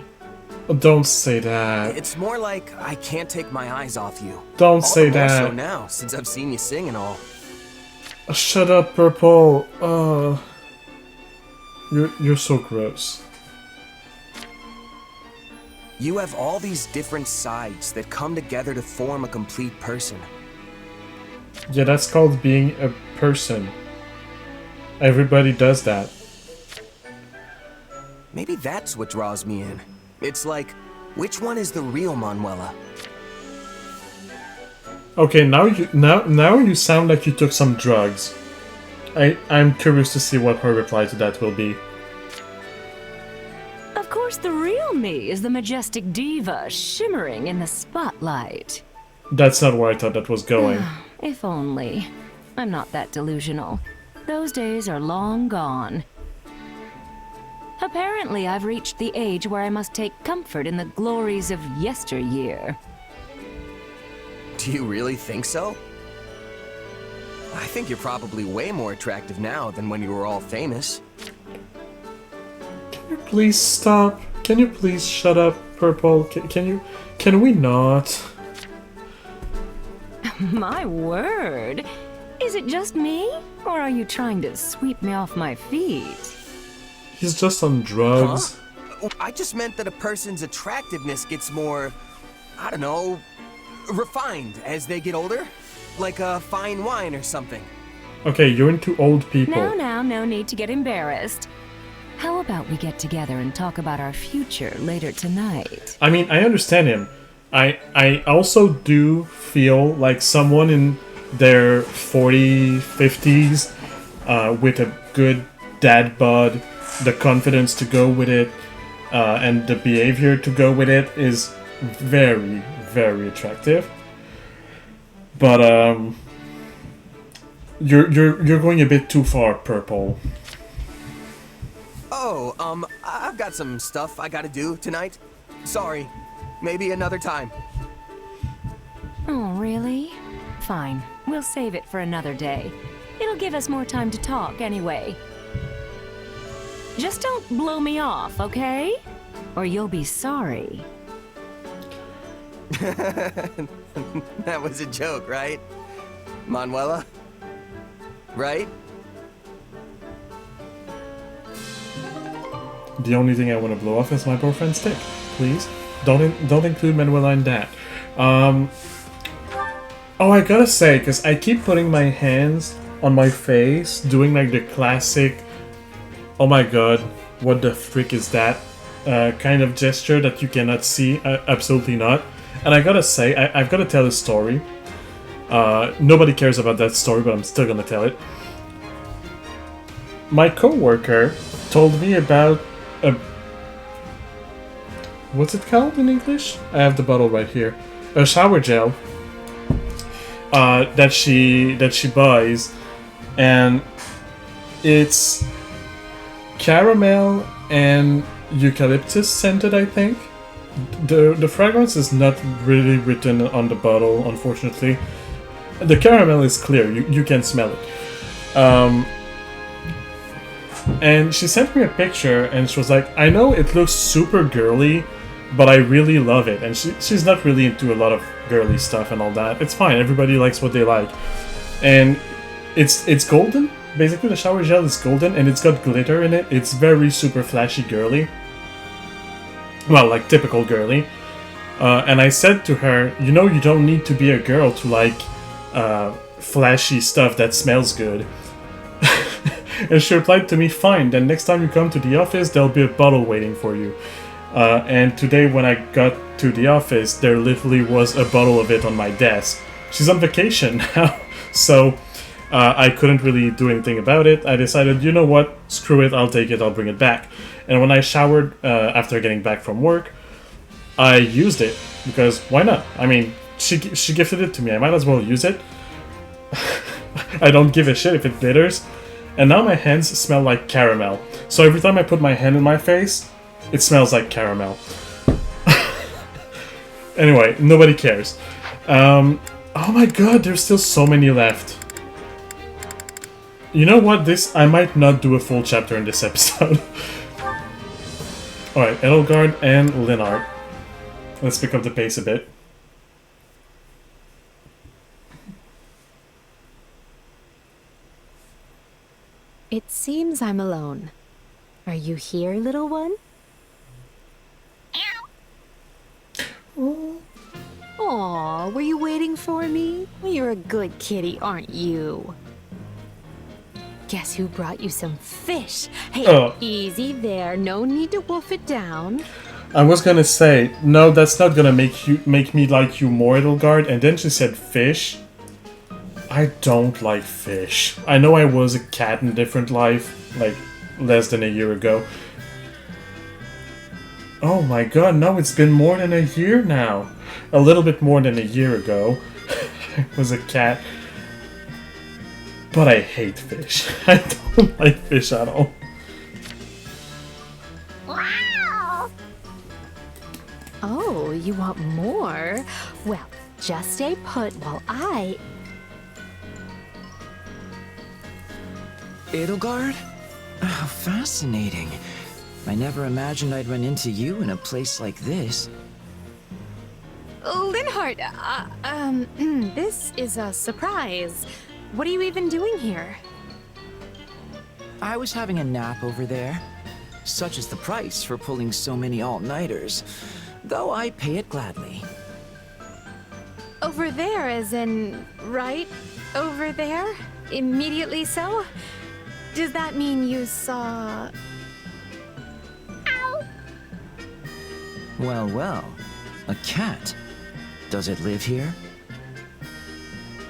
[SPEAKER 1] Don't say that.
[SPEAKER 5] It's more like I can't take my eyes off you.
[SPEAKER 1] Don't
[SPEAKER 5] All
[SPEAKER 1] say
[SPEAKER 5] the more so
[SPEAKER 1] that.
[SPEAKER 5] now, since I've seen you sing and all.
[SPEAKER 1] Shut up, Purple. You're so gross.
[SPEAKER 5] You have all these different sides that come together to form a complete person.
[SPEAKER 1] Yeah, that's called being a person. Everybody does that.
[SPEAKER 5] Maybe that's what draws me in. It's like, which one is the real Manuela?
[SPEAKER 1] Okay, now you sound like you took some drugs. I'm curious to see what her reply to that will be.
[SPEAKER 7] Of course, the real me is the majestic diva shimmering in the spotlight.
[SPEAKER 1] That's not where I thought that was going.
[SPEAKER 7] If only. I'm not that delusional. Those days are long gone. Apparently, I've reached the age where I must take comfort in the glories of yesteryear.
[SPEAKER 5] Do you really think so? I think you're probably way more attractive now than when you were all famous.
[SPEAKER 1] Can you please stop? Can you please shut up, Purple? Can we not?
[SPEAKER 7] My word! Is it just me? Or are you trying to sweep me off my feet?
[SPEAKER 1] He's just on drugs.
[SPEAKER 5] Huh? I just meant that a person's attractiveness gets more, I don't know, refined as they get older. Like a fine wine or something.
[SPEAKER 1] Okay, you're into old people.
[SPEAKER 7] Now, no need to get embarrassed. How about we get together and talk about our future later tonight?
[SPEAKER 1] I mean, I understand him. I also do feel like someone in their 40s, 50s with a good dad bod, the confidence to go with it, and the behavior to go with it is very, very attractive. But you're going a bit too far, Purple.
[SPEAKER 5] Oh, I've got some stuff I gotta do tonight. Sorry, maybe another time.
[SPEAKER 7] Oh, really? Fine. We'll save it for another day. It'll give us more time to talk anyway. Just don't blow me off, okay? Or you'll be sorry.
[SPEAKER 5] That was a joke, right? Manuela? Right?
[SPEAKER 1] The only thing I want to blow off is my boyfriend's dick. Please, don't include Manuela in that. Oh, I gotta say, because I keep putting my hands on my face, doing like the classic, oh my god, what the frick is that? Kind of gesture that you cannot see. Absolutely not. And I gotta say, I've gotta tell a story. Nobody cares about that story, but I'm still gonna tell it. My coworker told me about a... What's it called in English? I have the bottle right here. A shower gel that she buys, and it's caramel and eucalyptus scented, I think. The fragrance is not really written on the bottle, unfortunately. The caramel is clear, you can smell it. And she sent me a picture and she was like, I know it looks super girly, but I really love it. And she's not really into a lot of girly stuff and all that. It's fine, everybody likes what they like. And it's golden. Basically the shower gel is golden and it's got glitter in it. It's very super flashy girly. Well, like typical girly. And I said to her, you know, you don't need to be a girl to like flashy stuff that smells good. And she replied to me, fine, then next time you come to the office, there'll be a bottle waiting for you. And today when I got to the office, there literally was a bottle of it on my desk. She's on vacation now, so I couldn't really do anything about it. I decided, you know what, screw it, I'll take it, I'll bring it back. And when I showered after getting back from work, I used it, because why not? I mean, she gifted it to me, I might as well use it. I don't give a shit if it glitters. And now my hands smell like caramel. So every time I put my hand in my face, it smells like caramel. Anyway, nobody cares. Oh my god, there's still so many left. You know what? I might not do a full chapter in this episode. Alright, Edelgard and Linhardt. Let's pick up the pace a bit.
[SPEAKER 4] It seems I'm alone. Are you here, little one? Aw, were you waiting for me? Well, you're a good kitty, aren't you? Guess who brought you some fish? Hey, easy there. No need to wolf it down.
[SPEAKER 1] I was gonna say, no, that's not gonna make me like you more, Edelgard. And then she said fish. I don't like fish. I know I was a cat in a different life, like less than a year ago. Oh my god, no, it's been more than a year now. A little bit more than a year ago. I was a cat. But I hate fish. I don't like fish at all.
[SPEAKER 4] Oh, you want more? Well, just stay put while I...
[SPEAKER 8] Edelgard? How fascinating. I never imagined I'd run into you in a place like this.
[SPEAKER 4] Linhardt, this is a surprise. What are you even doing here?
[SPEAKER 8] I was having a nap over there. Such is the price for pulling so many all-nighters, though I pay it gladly.
[SPEAKER 4] Over there, as in, right over there? Immediately so? Does that mean you saw... Ow!
[SPEAKER 8] Well, well. A cat. Does it live here?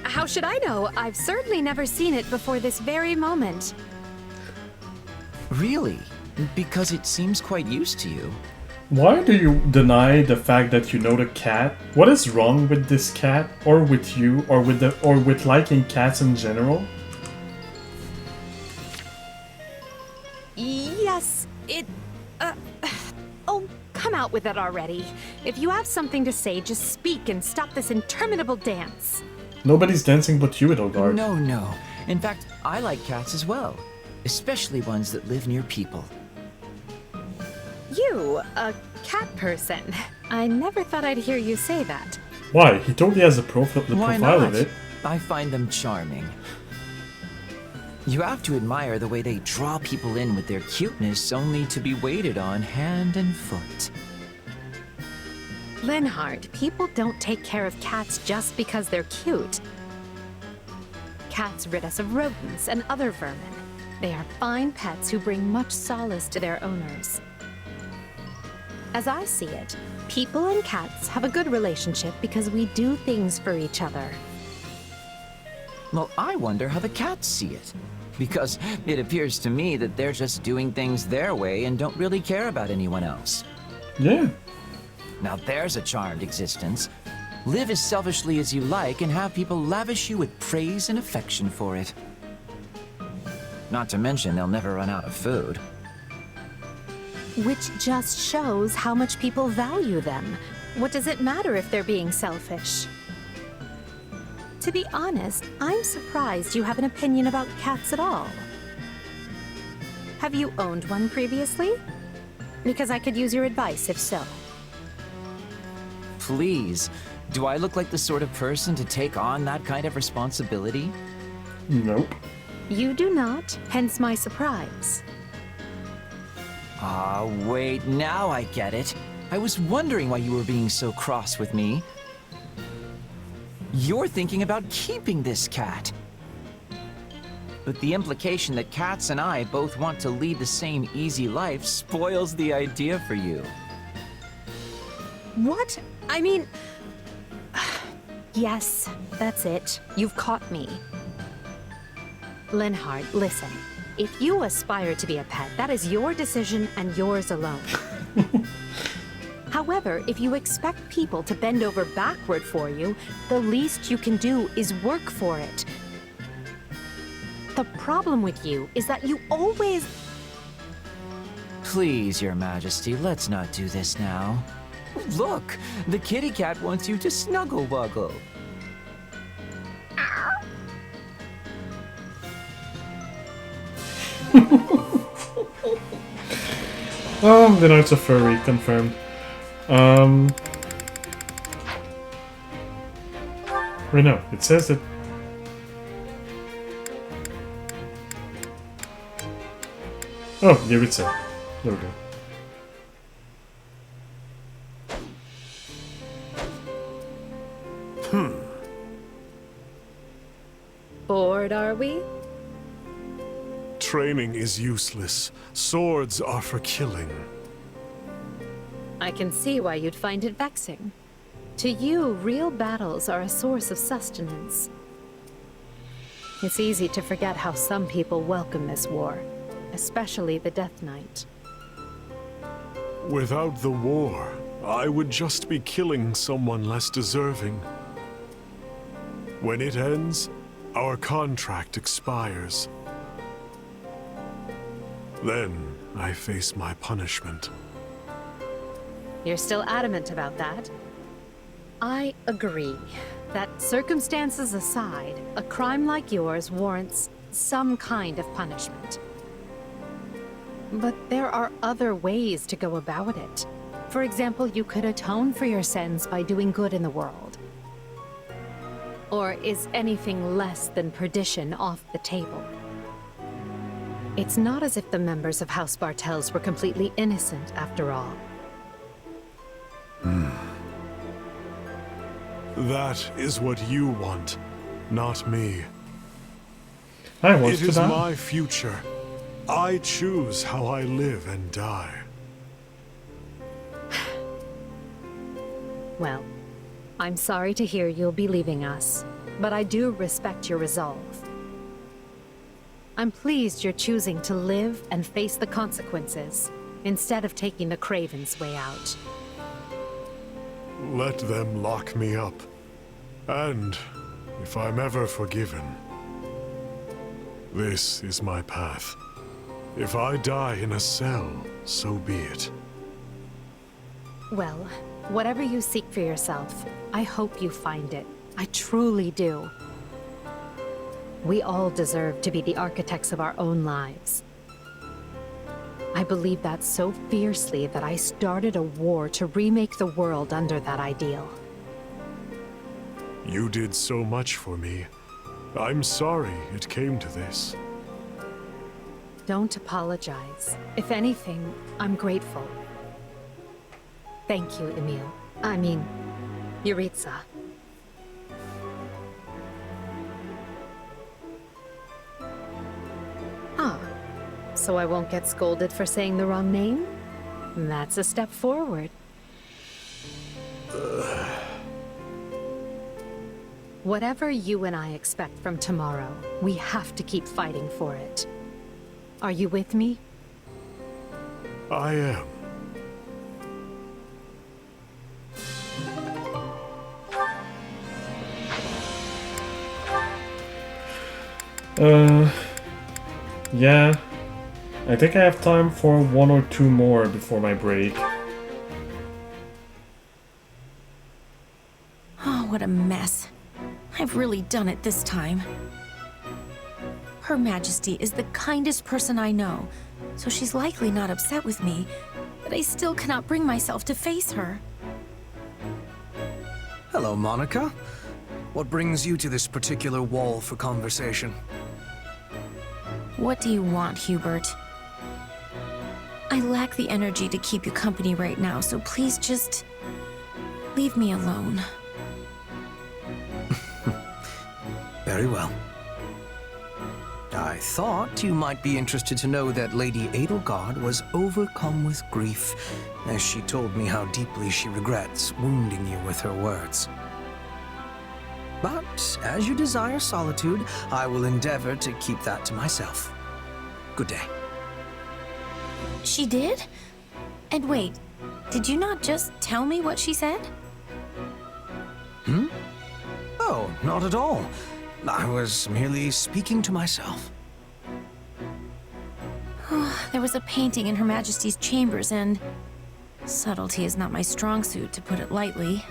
[SPEAKER 4] How should I know? I've certainly never seen it before this very moment.
[SPEAKER 8] Really? Because it seems quite used to you.
[SPEAKER 1] Why do you deny the fact that you know the cat? What is wrong with this cat, or with you, or with liking cats in general?
[SPEAKER 4] Yes, oh, come out with it already. If you have something to say, just speak and stop this interminable dance.
[SPEAKER 1] Nobody's dancing but you, Edelgard.
[SPEAKER 8] No, no. In fact, I like cats as well. Especially ones that live near people.
[SPEAKER 4] You, a cat person. I never thought I'd hear you say that.
[SPEAKER 1] Why? He totally has the profile of it.
[SPEAKER 8] I find them charming. You have to admire the way they draw people in with their cuteness, only to be waited on hand and foot.
[SPEAKER 4] Linhardt, people don't take care of cats just because they're cute. Cats rid us of rodents and other vermin. They are fine pets who bring much solace to their owners. As I see it, people and cats have a good relationship because we do things for each other.
[SPEAKER 8] Well, I wonder how the cats see it. Because it appears to me that they're just doing things their way and don't really care about anyone else.
[SPEAKER 1] Yeah.
[SPEAKER 8] Now there's a charmed existence. Live as selfishly as you like and have people lavish you with praise and affection for it. Not to mention they'll never run out of food.
[SPEAKER 4] Which just shows how much people value them. What does it matter if they're being selfish? To be honest, I'm surprised you have an opinion about cats at all. Have you owned one previously? Because I could use your advice if so.
[SPEAKER 8] Please, do I look like the sort of person to take on that kind of responsibility?
[SPEAKER 1] Nope.
[SPEAKER 4] You do not, hence my surprise.
[SPEAKER 8] Ah, wait, now I get it. I was wondering why you were being so cross with me. You're thinking about keeping this cat. But the implication that cats and I both want to lead the same easy life spoils the idea for you.
[SPEAKER 4] What? I mean... Yes, that's it. You've caught me. Linhard, listen. If you aspire to be a pet, that is your decision and yours alone. However, if you expect people to bend over backward for you, the least you can do is work for it. The problem with you is that you always...
[SPEAKER 8] Please, Your Majesty, let's not do this now. Look, the kitty cat wants you to snuggle-buggle.
[SPEAKER 1] Oh, the Knights of Furry, confirmed. Wait, no, it says that... Oh, Yuritsa. There we go.
[SPEAKER 4] Bored, are we?
[SPEAKER 3] Training is useless. Swords are for killing.
[SPEAKER 4] I can see why you'd find it vexing. To you, real battles are a source of sustenance. It's easy to forget how some people welcome this war, especially the Death Knight.
[SPEAKER 3] Without the war, I would just be killing someone less deserving. When it ends, our contract expires. Then I face my punishment.
[SPEAKER 4] You're still adamant about that? I agree that, circumstances aside, a crime like yours warrants some kind of punishment. But there are other ways to go about it. For example, you could atone for your sins by doing good in the world. Or is anything less than perdition off the table? It's not as if the members of House Bartels were completely innocent, after all.
[SPEAKER 3] That is what you want, not me.
[SPEAKER 1] I want
[SPEAKER 3] It
[SPEAKER 1] to
[SPEAKER 3] is
[SPEAKER 1] die.
[SPEAKER 3] my future. I choose how I live and die.
[SPEAKER 4] Well, I'm sorry to hear you'll be leaving us, but I do respect your resolve. I'm pleased you're choosing to live and face the consequences, instead of taking the Craven's way out.
[SPEAKER 3] Let them lock me up. And if I'm ever forgiven, this is my path. If I die in a cell, so be it.
[SPEAKER 4] Well, whatever you seek for yourself, I hope you find it. I truly do. We all deserve to be the architects of our own lives. I believe that so fiercely that I started a war to remake the world under that ideal.
[SPEAKER 3] You did so much for me. I'm sorry it came to this.
[SPEAKER 4] Don't apologize. If anything, I'm grateful. Thank you, Emil. I mean, Yuritsa. Ah, so I won't get scolded for saying the wrong name? That's a step forward. Whatever you and I expect from tomorrow, we have to keep fighting for it. Are you with me?
[SPEAKER 3] I am.
[SPEAKER 1] Yeah. I think I have time for 1 or 2 more before my break.
[SPEAKER 2] Oh, what a mess. I've really done it this time. Her Majesty is the kindest person I know, so she's likely not upset with me, but I still cannot bring myself to face her.
[SPEAKER 9] Hello, Monica. What brings you to this particular wall for conversation?
[SPEAKER 2] What do you want, Hubert? I lack the energy to keep you company right now, so please just leave me alone.
[SPEAKER 9] Very well. I thought you might be interested to know that Lady Edelgard was overcome with grief, as she told me how deeply she regrets wounding you with her words. But, as you desire solitude, I will endeavor to keep that to myself. Good day.
[SPEAKER 2] She did? And wait, did you not just tell me what she said?
[SPEAKER 9] Oh, not at all. I was merely speaking to myself.
[SPEAKER 2] There was a painting in Her Majesty's chambers, and subtlety is not my strong suit, to put it lightly.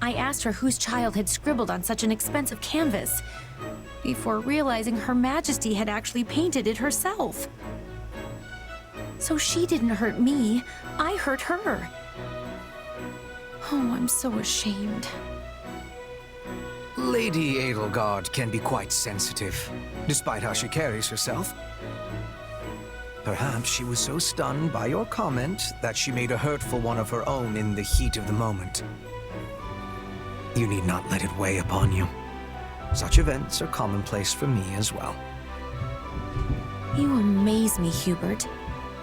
[SPEAKER 2] I asked her whose child had scribbled on such an expensive canvas, before realizing Her Majesty had actually painted it herself. So she didn't hurt me, I hurt her. Oh, I'm so ashamed.
[SPEAKER 9] Lady Edelgard can be quite sensitive, despite how she carries herself. Perhaps she was so stunned by your comment that she made a hurtful one of her own in the heat of the moment. You need not let it weigh upon you. Such events are commonplace for me as well.
[SPEAKER 2] You amaze me, Hubert.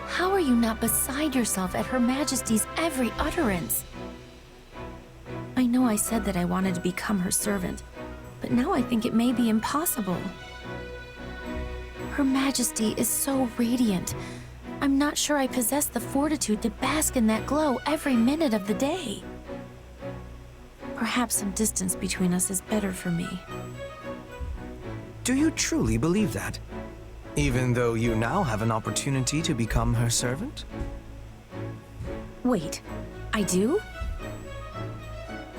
[SPEAKER 2] How are you not beside yourself at Her Majesty's every utterance? I know I said that I wanted to become her servant, but now I think it may be impossible. Her Majesty is so radiant. I'm not sure I possess the fortitude to bask in that glow every minute of the day. Perhaps some distance between us is better for me.
[SPEAKER 9] Do you truly believe that? Even though you now have an opportunity to become her servant?
[SPEAKER 2] Wait, I do?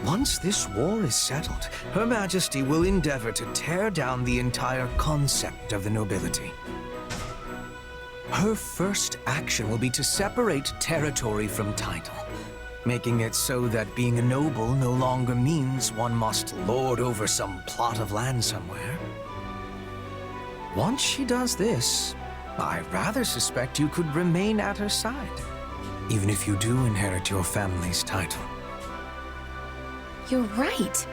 [SPEAKER 9] Once this war is settled, Her Majesty will endeavor to tear down the entire concept of the nobility. Her first action will be to separate territory from title, making it so that being a noble no longer means one must lord over some plot of land somewhere. Once she does this, I rather suspect you could remain at her side, even if you do inherit your family's title.
[SPEAKER 2] You're right.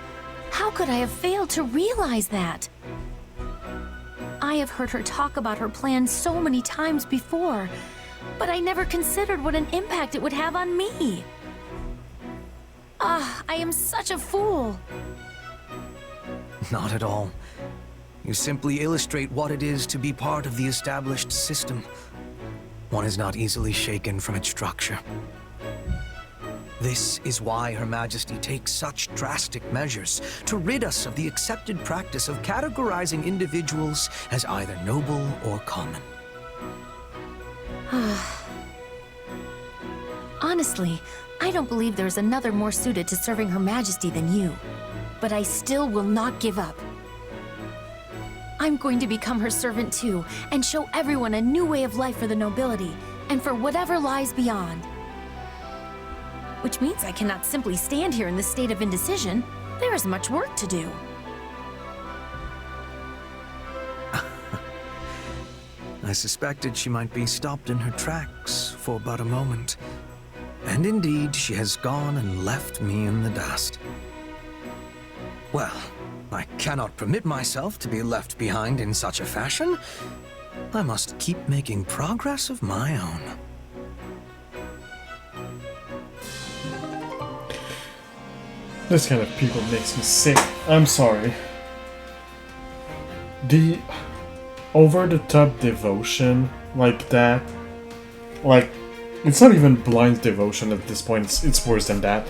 [SPEAKER 2] How could I have failed to realize that? I have heard her talk about her plans so many times before, but I never considered what an impact it would have on me. I am such a fool.
[SPEAKER 9] Not at all. You simply illustrate what it is to be part of the established system. One is not easily shaken from its structure. This is why Her Majesty takes such drastic measures to rid us of the accepted practice of categorizing individuals as either noble or common.
[SPEAKER 2] Honestly, I don't believe there's another more suited to serving Her Majesty than you. But I still will not give up. I'm going to become her servant too, and show everyone a new way of life for the nobility, and for whatever lies beyond. Which means I cannot simply stand here in this state of indecision. There is much work to do.
[SPEAKER 9] I suspected she might be stopped in her tracks for but a moment. And indeed, she has gone and left me in the dust. Well, I cannot permit myself to be left behind in such a fashion. I must keep making progress of my own.
[SPEAKER 1] This kind of people makes me sick. I'm sorry. The over-the-top devotion like that, like, it's not even blind devotion at this point, it's worse than that.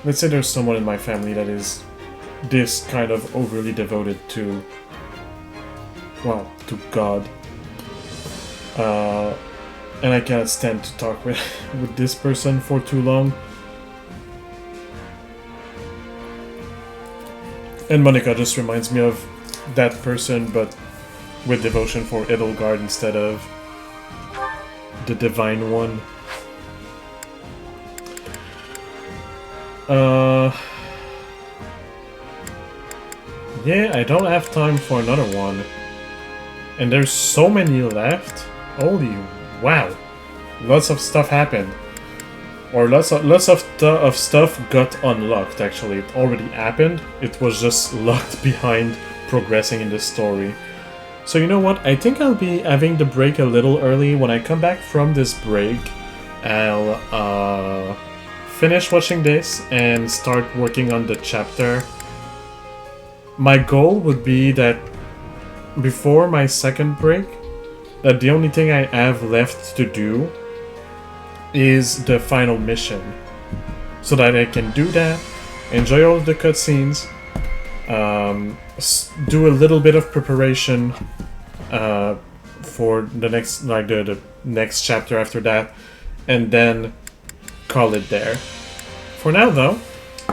[SPEAKER 1] Let's say there's someone in my family that is this kind of overly devoted to, well, to God. And I cannot stand to talk with this person for too long. And Monica just reminds me of that person, but with devotion for Edelgard instead of the Divine One. Yeah, I don't have time for another one. And there's so many left. Holy wow. Lots of stuff happened. Or lots of stuff got unlocked, actually. It already happened. It was just locked behind progressing in the story. So you know what? I think I'll be having the break a little early. When I come back from this break, I'll finish watching this and start working on the chapter. My goal would be that before my second break, that the only thing I have left to do is the final mission. So that I can do that, enjoy all of the cutscenes, do a little bit of preparation for the next, like the next chapter after that, and then call it there. For now though,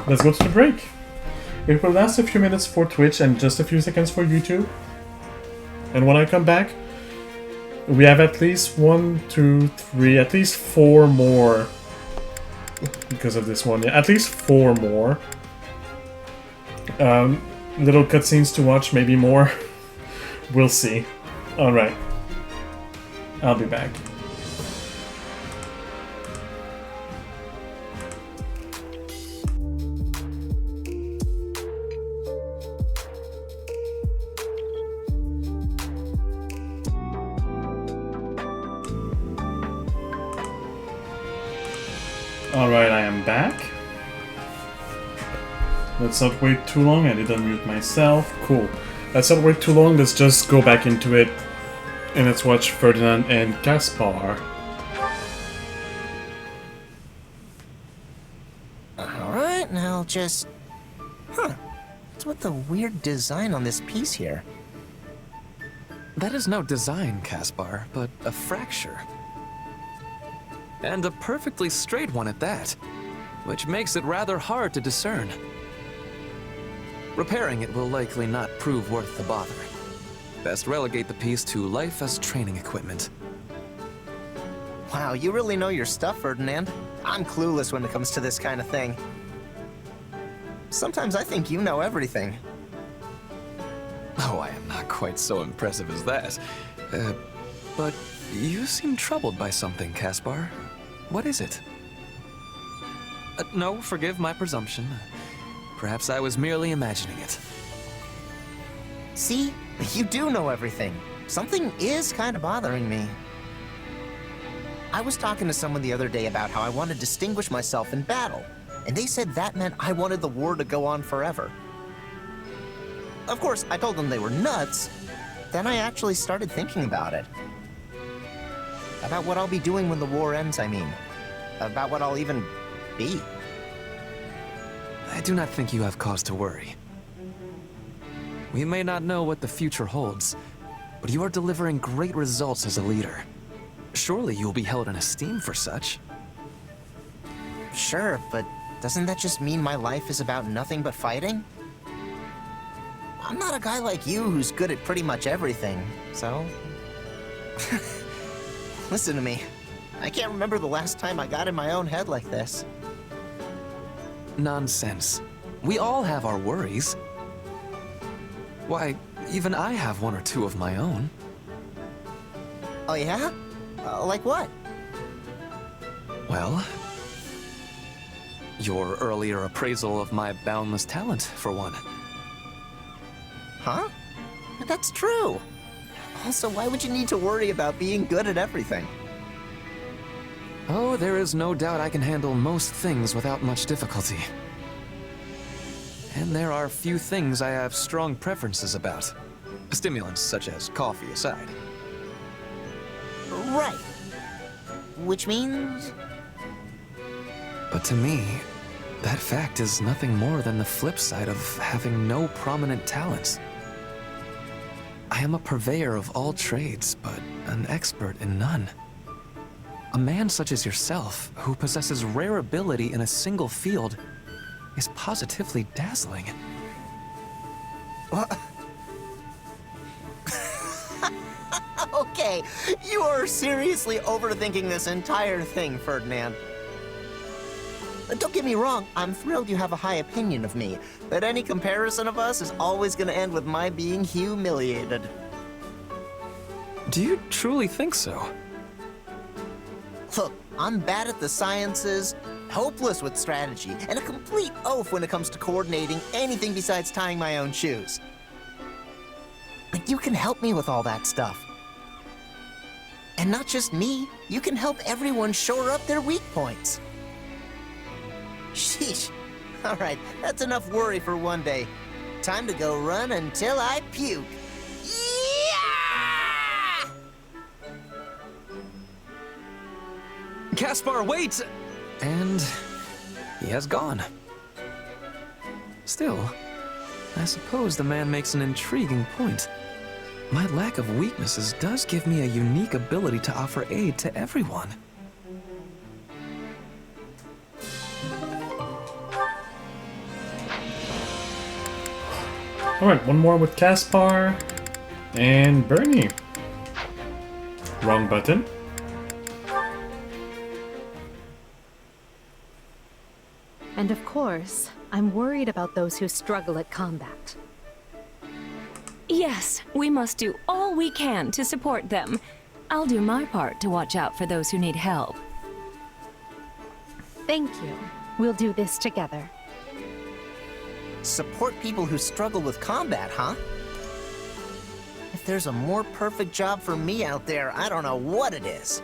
[SPEAKER 1] let's go to the break. It will last a few minutes for Twitch and just a few seconds for YouTube. And when I come back, we have at least 1, 2, 3, at least 4 more. Because of this one, yeah, at least 4 more. Little cutscenes to watch, maybe more. We'll see. Alright. I'll be back. Alright, I am back. Let's not wait too long. I did unmute myself. Cool. Let's not wait too long. Let's just go back into it. And let's watch Ferdinand and Caspar.
[SPEAKER 6] Alright, now just... What's with the weird design on this piece here?
[SPEAKER 5] That is no design, Caspar, but a fracture. And a perfectly straight one at that, which makes it rather hard to discern. Repairing it will likely not prove worth the bother. Best relegate the piece to life as training equipment.
[SPEAKER 6] Wow, you really know your stuff, Ferdinand. I'm clueless when it comes to this kind of thing. Sometimes I think you know everything.
[SPEAKER 5] Oh, I am not quite so impressive as that. But you seem troubled by something, Caspar. What is it? No, forgive my presumption. Perhaps I was merely imagining it.
[SPEAKER 6] See? You do know everything. Something is kind of bothering me. I was talking to someone the other day about how I want to distinguish myself in battle, and they said that meant I wanted the war to go on forever. Of course, I told them they were nuts. Then I actually started thinking about it. About what I'll be doing when the war ends, I mean. About what I'll even be.
[SPEAKER 5] I do not think you have cause to worry. We may not know what the future holds, but you are delivering great results as a leader. Surely you'll be held in esteem for such.
[SPEAKER 6] Sure, but doesn't that just mean my life is about nothing but fighting? I'm not a guy like you who's good at pretty much everything, so... Listen to me. I can't remember the last time I got in my own head like this.
[SPEAKER 5] Nonsense. We all have our worries. Why, even I have 1 or 2 of my own.
[SPEAKER 6] Oh yeah? Like what?
[SPEAKER 5] Well, your earlier appraisal of my boundless talent, for one.
[SPEAKER 6] Huh? That's true. Also, why would you need to worry about being good at everything?
[SPEAKER 5] Oh, there is no doubt I can handle most things without much difficulty. And there are few things I have strong preferences about. Stimulants such as coffee aside.
[SPEAKER 6] Right. Which means...
[SPEAKER 5] But to me, That fact is nothing more than the flip side of having no prominent talents. I am a purveyor of all trades, but an expert in none. A man such as yourself, who possesses rare ability in a single field, is positively dazzling.
[SPEAKER 6] What? Okay, you are seriously overthinking this entire thing, Ferdinand. Don't get me wrong, I'm thrilled you have a high opinion of me, but any comparison of us is always gonna end with my being humiliated.
[SPEAKER 5] Do you truly think so?
[SPEAKER 6] Look, I'm bad at the sciences, hopeless with strategy, and a complete oaf when it comes to coordinating anything besides tying my own shoes. But you can help me with all that stuff. And not just me, you can help everyone shore up their weak points. Sheesh. Alright, that's enough worry for one day. Time to go run until I puke. Yeah!
[SPEAKER 5] Caspar, wait! And he has gone. Still, I suppose the man makes an intriguing point. My lack of weaknesses does give me a unique ability to offer aid to everyone.
[SPEAKER 1] Alright, one more with Caspar and Bernie. Wrong button.
[SPEAKER 4] And of course, I'm worried about those who struggle at combat.
[SPEAKER 7] Yes, we must do all we can to support them. I'll do my part to watch out for those who need help.
[SPEAKER 4] Thank you. We'll do this together.
[SPEAKER 6] Support people who struggle with combat, huh? If there's a more perfect job for me out there, I don't know what it is.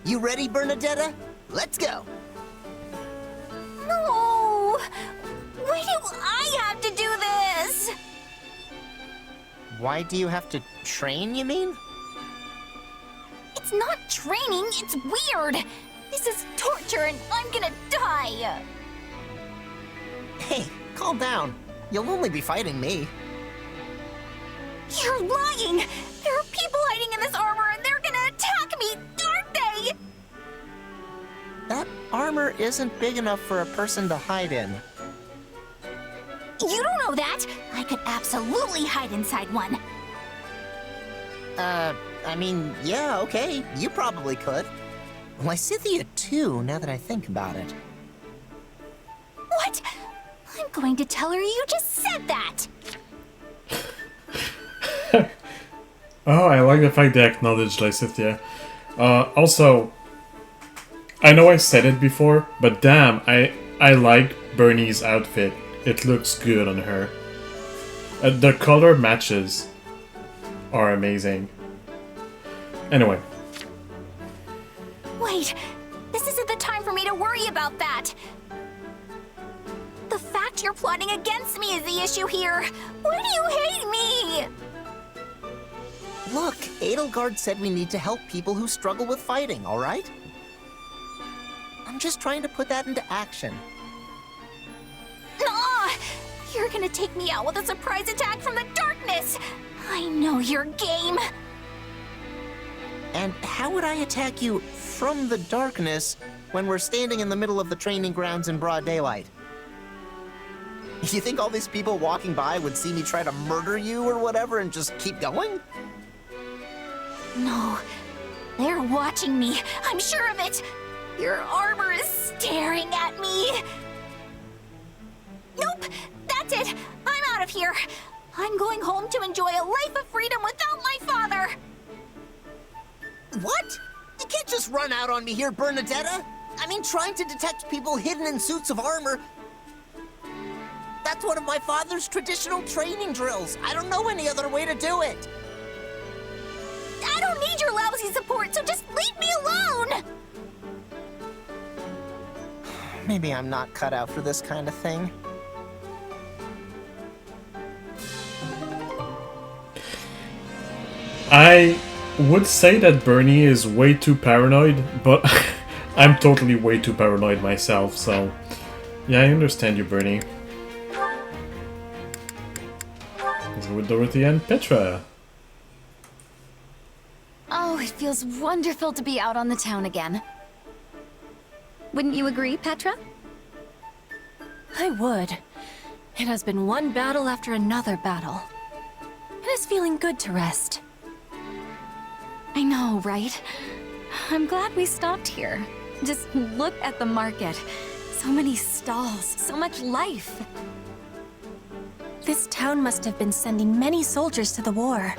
[SPEAKER 6] You ready, Bernadetta? Let's go!
[SPEAKER 2] No! Why do I have to do this?
[SPEAKER 6] Why do you have to train, you mean?
[SPEAKER 2] It's not training, it's weird. This is torture and I'm gonna die.
[SPEAKER 6] Hey, calm down. You'll only be fighting me.
[SPEAKER 2] You're lying! There are people hiding in this armor and they're gonna attack me, aren't they?
[SPEAKER 6] That armor isn't big enough for a person to hide in.
[SPEAKER 2] You don't know that! I could absolutely hide inside one.
[SPEAKER 6] I mean, yeah, okay, you probably could. Lysithea too, now that I think about it.
[SPEAKER 2] What? I'm going to tell her you just said that!
[SPEAKER 1] Oh, I like the fact they acknowledge Lysithea. Also, I know I said it before, but damn, I like Bernie's outfit. It looks good on her. The color matches are amazing. Anyway.
[SPEAKER 2] Wait, this isn't the time for me to worry about that. The fact you're plotting against me is the issue here. Why do you hate me?
[SPEAKER 6] Look, Edelgard said we need to help people who struggle with fighting, alright? I'm just trying to put that into action.
[SPEAKER 2] Nah! You're gonna take me out with a surprise attack from the darkness! I know your game!
[SPEAKER 6] And how would I attack you from the darkness when we're standing in the middle of the training grounds in broad daylight? You think all these people walking by would see me try to murder you or whatever and just keep going?
[SPEAKER 2] No, they're watching me. I'm sure of it. Your armor is staring at me. Nope, that's it. I'm out of here. I'm going home to enjoy a life of freedom without my father.
[SPEAKER 6] What? You can't just run out on me here, Bernadetta. I mean, trying to detect people hidden in suits of armor. That's one of my father's traditional training drills. I don't know any other way to do it.
[SPEAKER 2] I don't need your lousy support, so just leave me alone!
[SPEAKER 6] Maybe I'm not cut out for this kind of thing.
[SPEAKER 1] I would say that Bernie is way too paranoid, but I'm totally way too paranoid myself, so yeah, I understand you, Bernie. Let's go with Dorothy and Petra.
[SPEAKER 2] Oh, it feels wonderful to be out on the town again. Wouldn't you agree, Petra?
[SPEAKER 10] I would. It has been one battle after another battle. It is feeling good to rest.
[SPEAKER 2] I know, right? I'm glad we stopped here. Just look at the market. So many stalls, so much life.
[SPEAKER 10] This town must have been sending many soldiers to the war.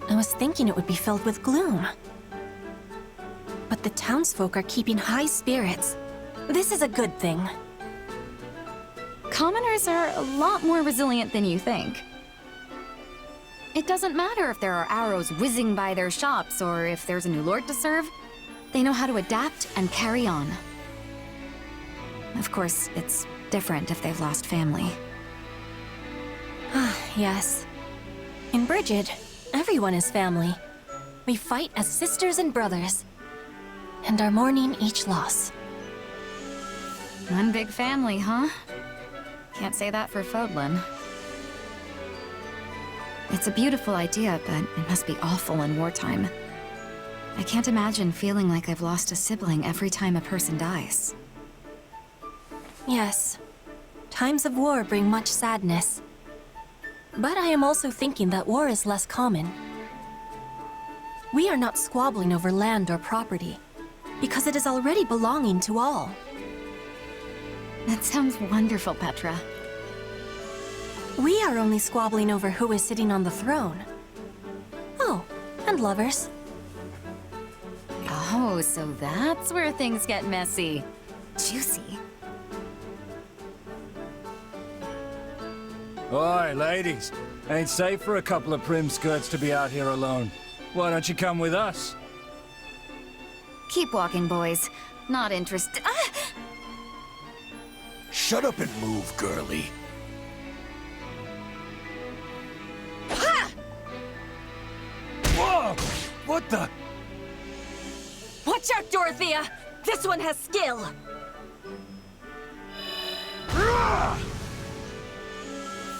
[SPEAKER 10] I was thinking it would be filled with gloom. But the townsfolk are keeping high spirits. This is a good thing.
[SPEAKER 2] Commoners are a lot more resilient than you think. It doesn't matter if there are arrows whizzing by their shops or if there's a new lord to serve. They know how to adapt and carry on. Of course, it's different if they've lost family.
[SPEAKER 10] Yes. In Brigid, everyone is family. We fight as sisters and brothers, and are mourning each loss.
[SPEAKER 2] One big family, huh? Can't say that for Fodlan. It's a beautiful idea, but it must be awful in wartime. I can't imagine feeling like I've lost a sibling every time a person dies.
[SPEAKER 10] Yes. Times of war bring much sadness. But I am also thinking that war is less common. We are not squabbling over land or property, because it is already belonging to all.
[SPEAKER 2] That sounds wonderful, Petra.
[SPEAKER 10] We are only squabbling over who is sitting on the throne. Oh, and lovers.
[SPEAKER 2] Oh, so that's where things get messy. Juicy.
[SPEAKER 11] Oi, ladies. Ain't safe for a couple of prim skirts to be out here alone. Why don't you come with us?
[SPEAKER 2] Keep walking, boys. Not interested. Ah!
[SPEAKER 3] Shut up and move, girlie.
[SPEAKER 11] Whoa! What the?
[SPEAKER 10] Watch out, Dorothea! This one has skill!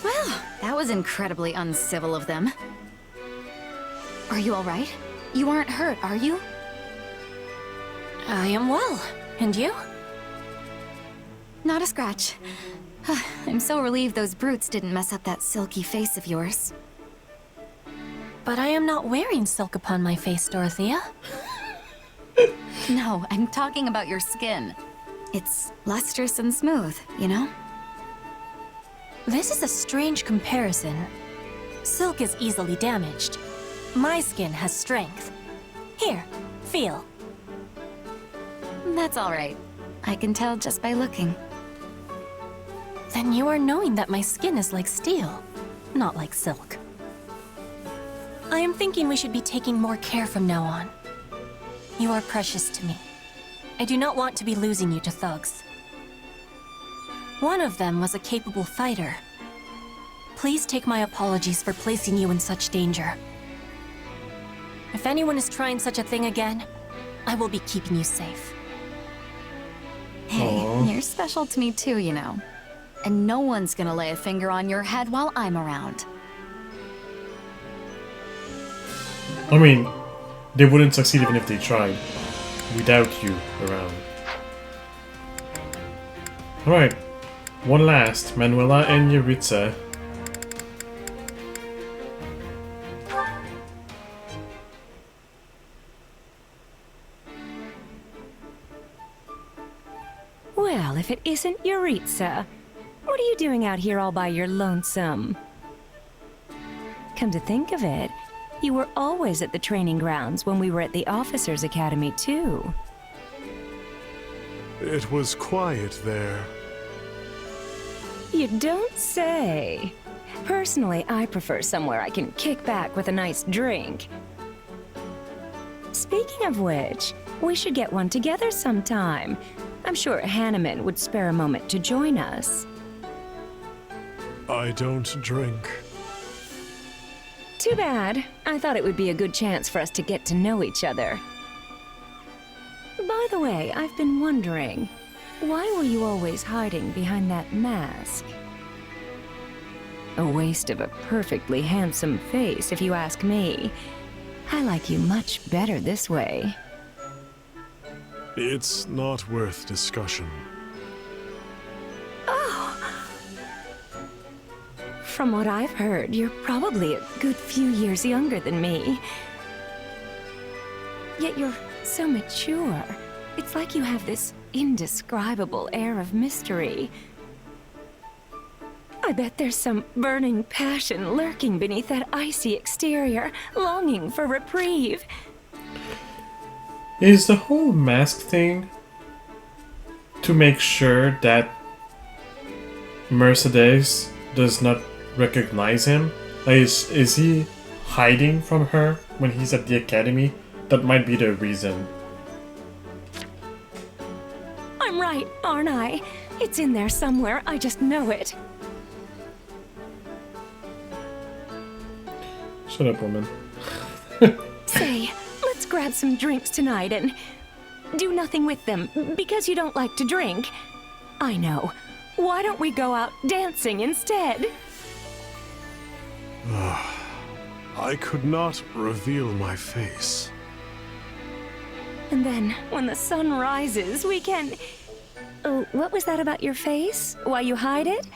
[SPEAKER 2] Well, that was incredibly uncivil of them. Are you all right? You aren't hurt, are you?
[SPEAKER 10] I am well. And you?
[SPEAKER 2] Not a scratch. I'm so relieved those brutes didn't mess up that silky face of yours.
[SPEAKER 10] But I am not wearing silk upon my face, Dorothea.
[SPEAKER 2] No, I'm talking about your skin. It's lustrous and smooth, you know?
[SPEAKER 10] This is a strange comparison. Silk is easily damaged. My skin has strength. Here, feel.
[SPEAKER 2] That's all right. I can tell just by looking.
[SPEAKER 10] Then you are knowing that my skin is like steel, not like silk. I am thinking we should be taking more care from now on. You are precious to me. I do not want to be losing you to thugs. One of them was a capable fighter. Please take my apologies for placing you in such danger. If anyone is trying such a thing again, I will be keeping you safe.
[SPEAKER 2] Hey,
[SPEAKER 1] Aww.
[SPEAKER 2] you're special to me too, you know. And no one's gonna lay a finger on your head while I'm around.
[SPEAKER 1] I mean, they wouldn't succeed even if they tried. Without you around. Alright. One last. Manuela and Yuritsa.
[SPEAKER 7] Well, if it isn't Yuritsa, what are you doing out here all by your lonesome? Come to think of it, you were always at the training grounds when we were at the Officers' Academy, too.
[SPEAKER 3] It was quiet there.
[SPEAKER 7] You don't say. Personally, I prefer somewhere I can kick back with a nice drink. Speaking of which, we should get one together sometime. I'm sure Hanneman would spare a moment to join us.
[SPEAKER 3] I don't drink.
[SPEAKER 7] Too bad. I thought it would be a good chance for us to get to know each other. By the way, I've been wondering, why were you always hiding behind that mask? A waste of a perfectly handsome face, if you ask me. I like you much better this way.
[SPEAKER 3] It's not worth discussion.
[SPEAKER 7] From what I've heard, you're probably a good few years younger than me. Yet you're so mature. It's like you have this indescribable air of mystery. I bet there's some burning passion lurking beneath that icy exterior, longing for reprieve.
[SPEAKER 1] Is the whole mask thing to make sure that Mercedes does not recognize him? Like, is he hiding from her when he's at the academy? That might be the reason.
[SPEAKER 7] I'm right, aren't I? It's in there somewhere, I just know it.
[SPEAKER 1] Shut up, woman.
[SPEAKER 7] Say, let's grab some drinks tonight and do nothing with them, because you don't like to drink. I know. Why don't we go out dancing instead?
[SPEAKER 3] I could not reveal my face.
[SPEAKER 7] And then, when the sun rises, we can... Oh, what was that about your face? Why you hide it?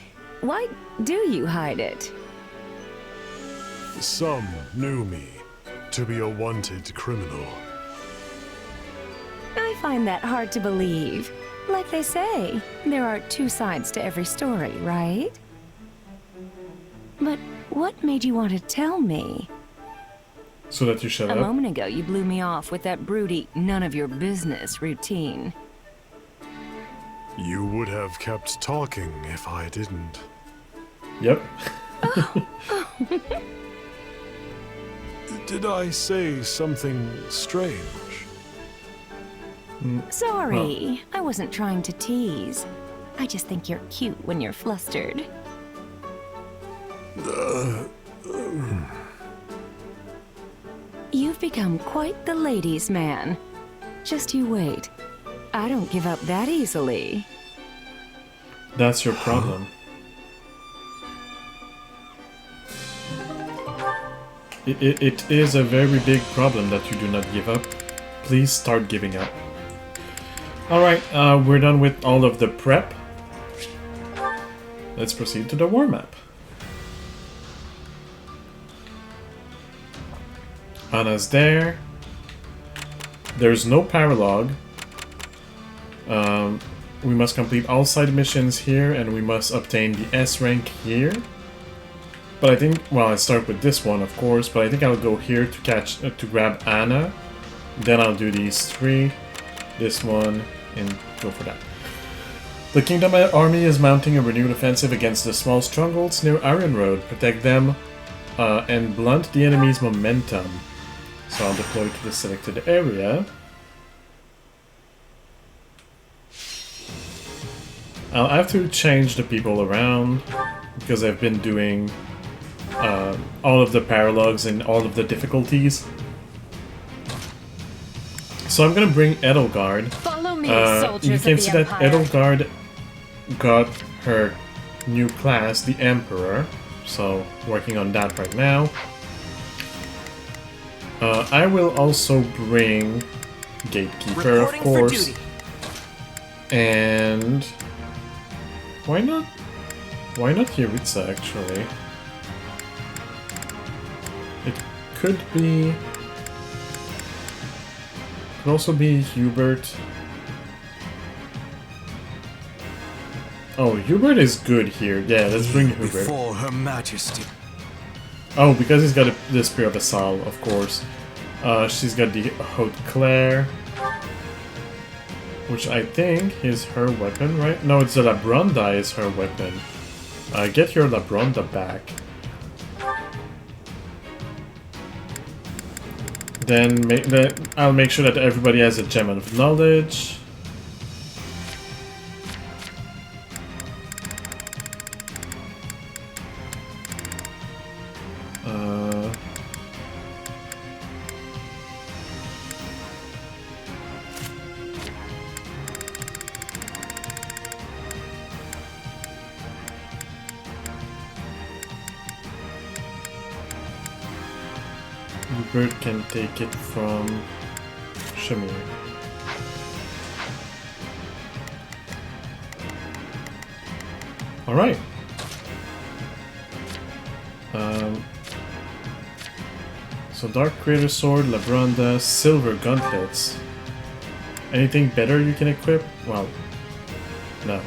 [SPEAKER 7] Why do you hide it?
[SPEAKER 3] Some knew me to be a wanted criminal.
[SPEAKER 7] I find that hard to believe. Like they say, there are two sides to every story, right? But what made you want to tell me?
[SPEAKER 1] So that you shut
[SPEAKER 7] A
[SPEAKER 1] up?
[SPEAKER 7] moment ago, you blew me off with that broody, none of your business routine.
[SPEAKER 3] You would have kept talking if I didn't.
[SPEAKER 1] Yep.
[SPEAKER 3] Did I say something strange?
[SPEAKER 7] Sorry, I wasn't trying to tease. I just think you're cute when you're flustered. You've become quite the ladies' man. Just you wait. I don't give up that easily.
[SPEAKER 1] That's your problem. It is a very big problem that you do not give up. Please start giving up. Alright, we're done with all of the prep. Let's proceed to the warm-up. Anna's there. There's no paralog. We must complete all side missions here, and we must obtain the S rank here. But I think, well, I start with this one, of course, but I think I'll go here to grab Anna. Then I'll do these three, this one, and go for that. The Kingdom Army is mounting a renewed offensive against the small strongholds near Iron Road. Protect them and blunt the enemy's momentum. So I'll deploy to the selected area. I'll have to change the people around because I've been doing all of the paralogs and all of the difficulties. So I'm gonna bring Edelgard.
[SPEAKER 7] Follow me,
[SPEAKER 1] You can see that Edelgard got her new class, the Emperor. So working on that right now. I will also bring Gatekeeper, of course. And why not Yaritza, actually? It could also be Hubert. Oh, Hubert is good here. Yeah, let's bring Hubert.
[SPEAKER 9] Before Her Majesty.
[SPEAKER 1] Oh, because he's got the Spear of Asal, of course. She's got the Haute Claire, which I think is her weapon, right? No, it's the Labronda is her weapon. Get your Labronda back. Then I'll make sure that everybody has a Gem of Knowledge. bird can take it from Shamir. Alright. So Dark Crater Sword, Labronda, Silver Gauntlets. Anything better you can equip? Well, no.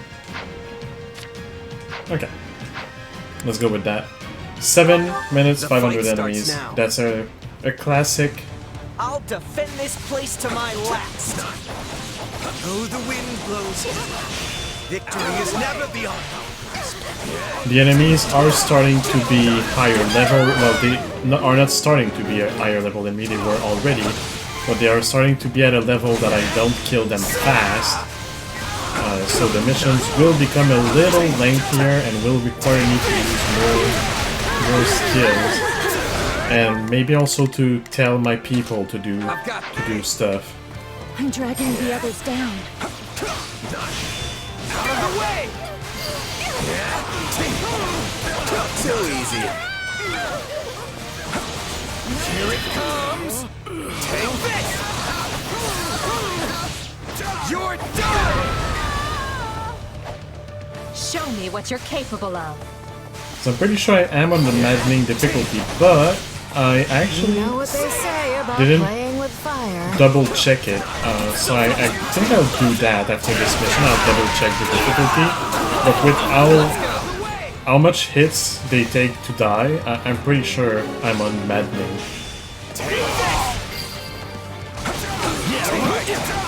[SPEAKER 1] Okay. Let's go with that. 7 minutes,
[SPEAKER 5] The
[SPEAKER 1] 500
[SPEAKER 5] fight starts
[SPEAKER 1] enemies.
[SPEAKER 5] now.
[SPEAKER 1] That's a classic.
[SPEAKER 5] I'll defend this place to my last.
[SPEAKER 9] Though the wind blows, victory is never beyond.
[SPEAKER 1] The enemies are starting to be higher level. Well, they are not starting to be a higher level than me. They were already. But they are starting to be at a level that I don't kill them fast. So the missions will become a little lengthier and will require me to use more skills. And maybe also to tell my people to do stuff.
[SPEAKER 7] I'm dragging the others down.
[SPEAKER 5] Out of the way! Too easy. Here it comes! Take this! You're done!
[SPEAKER 4] Show me what you're capable of.
[SPEAKER 1] So I'm pretty sure I am on the maddening difficulty, but I actually
[SPEAKER 7] You know what they say about
[SPEAKER 1] didn't
[SPEAKER 7] playing with fire.
[SPEAKER 1] double check it. So I think I'll do that after this mission. I'll double check the difficulty. But with how much hits they take to die, I'm pretty sure I'm on maddening.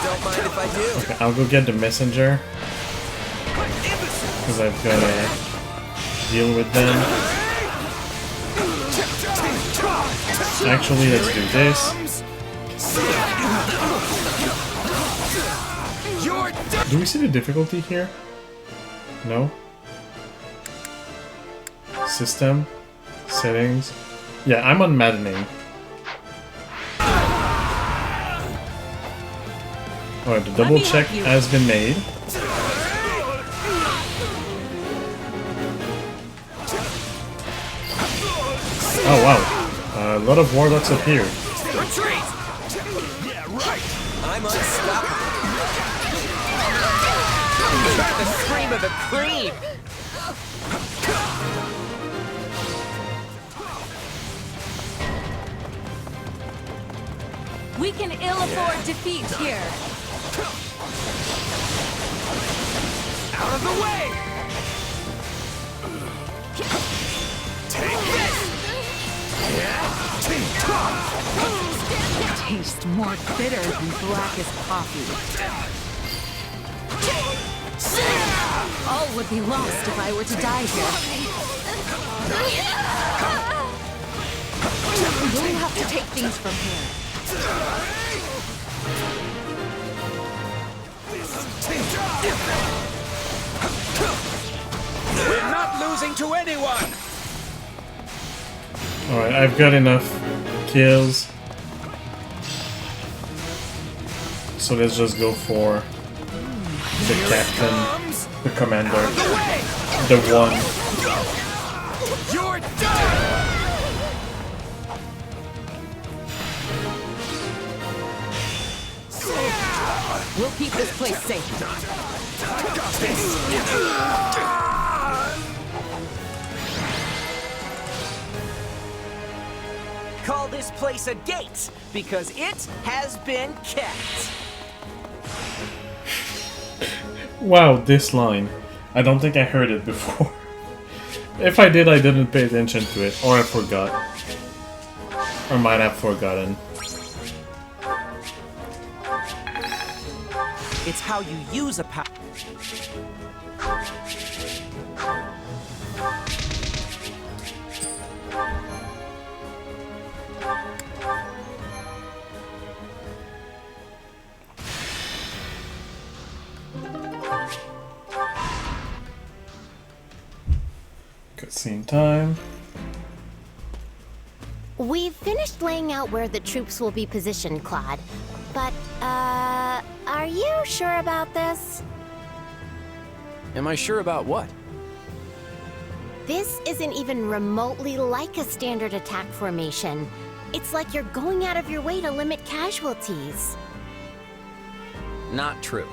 [SPEAKER 5] Don't mind if I do.
[SPEAKER 1] Okay, I'll go get the messenger. Because I've gotta deal with them. Actually, let's do this. Do we see the difficulty here? No? System? Settings? Yeah, I'm on maddening. Alright, the double check has been made. Oh wow, a lot of warlocks appeared.
[SPEAKER 5] Retreat! Yeah, right! I'm unstoppable. The scream of the cream!
[SPEAKER 7] We can ill afford defeat here.
[SPEAKER 5] Out of the way! Take this!
[SPEAKER 4] Taste more bitter than blackest coffee. All would be lost if I were to die here. We'll have to take things from here.
[SPEAKER 9] We're not losing to anyone!
[SPEAKER 1] Alright, I've got enough kills. So let's just go for the captain, the commander, the one.
[SPEAKER 5] You're done!
[SPEAKER 4] We'll keep this place safe.
[SPEAKER 5] Call this place a gate, because it has been kept.
[SPEAKER 1] Wow, this line. I don't think I heard it before. If I did, I didn't pay attention to it, or I forgot. Or might have forgotten.
[SPEAKER 5] It's how you use a power.
[SPEAKER 1] Cutscene time.
[SPEAKER 2] We've finished laying out where the troops will be positioned, Claude. But, are you sure about this?
[SPEAKER 5] Am I sure about what?
[SPEAKER 2] This isn't even remotely like a standard attack formation. It's like you're going out of your way to limit casualties.
[SPEAKER 5] Not true.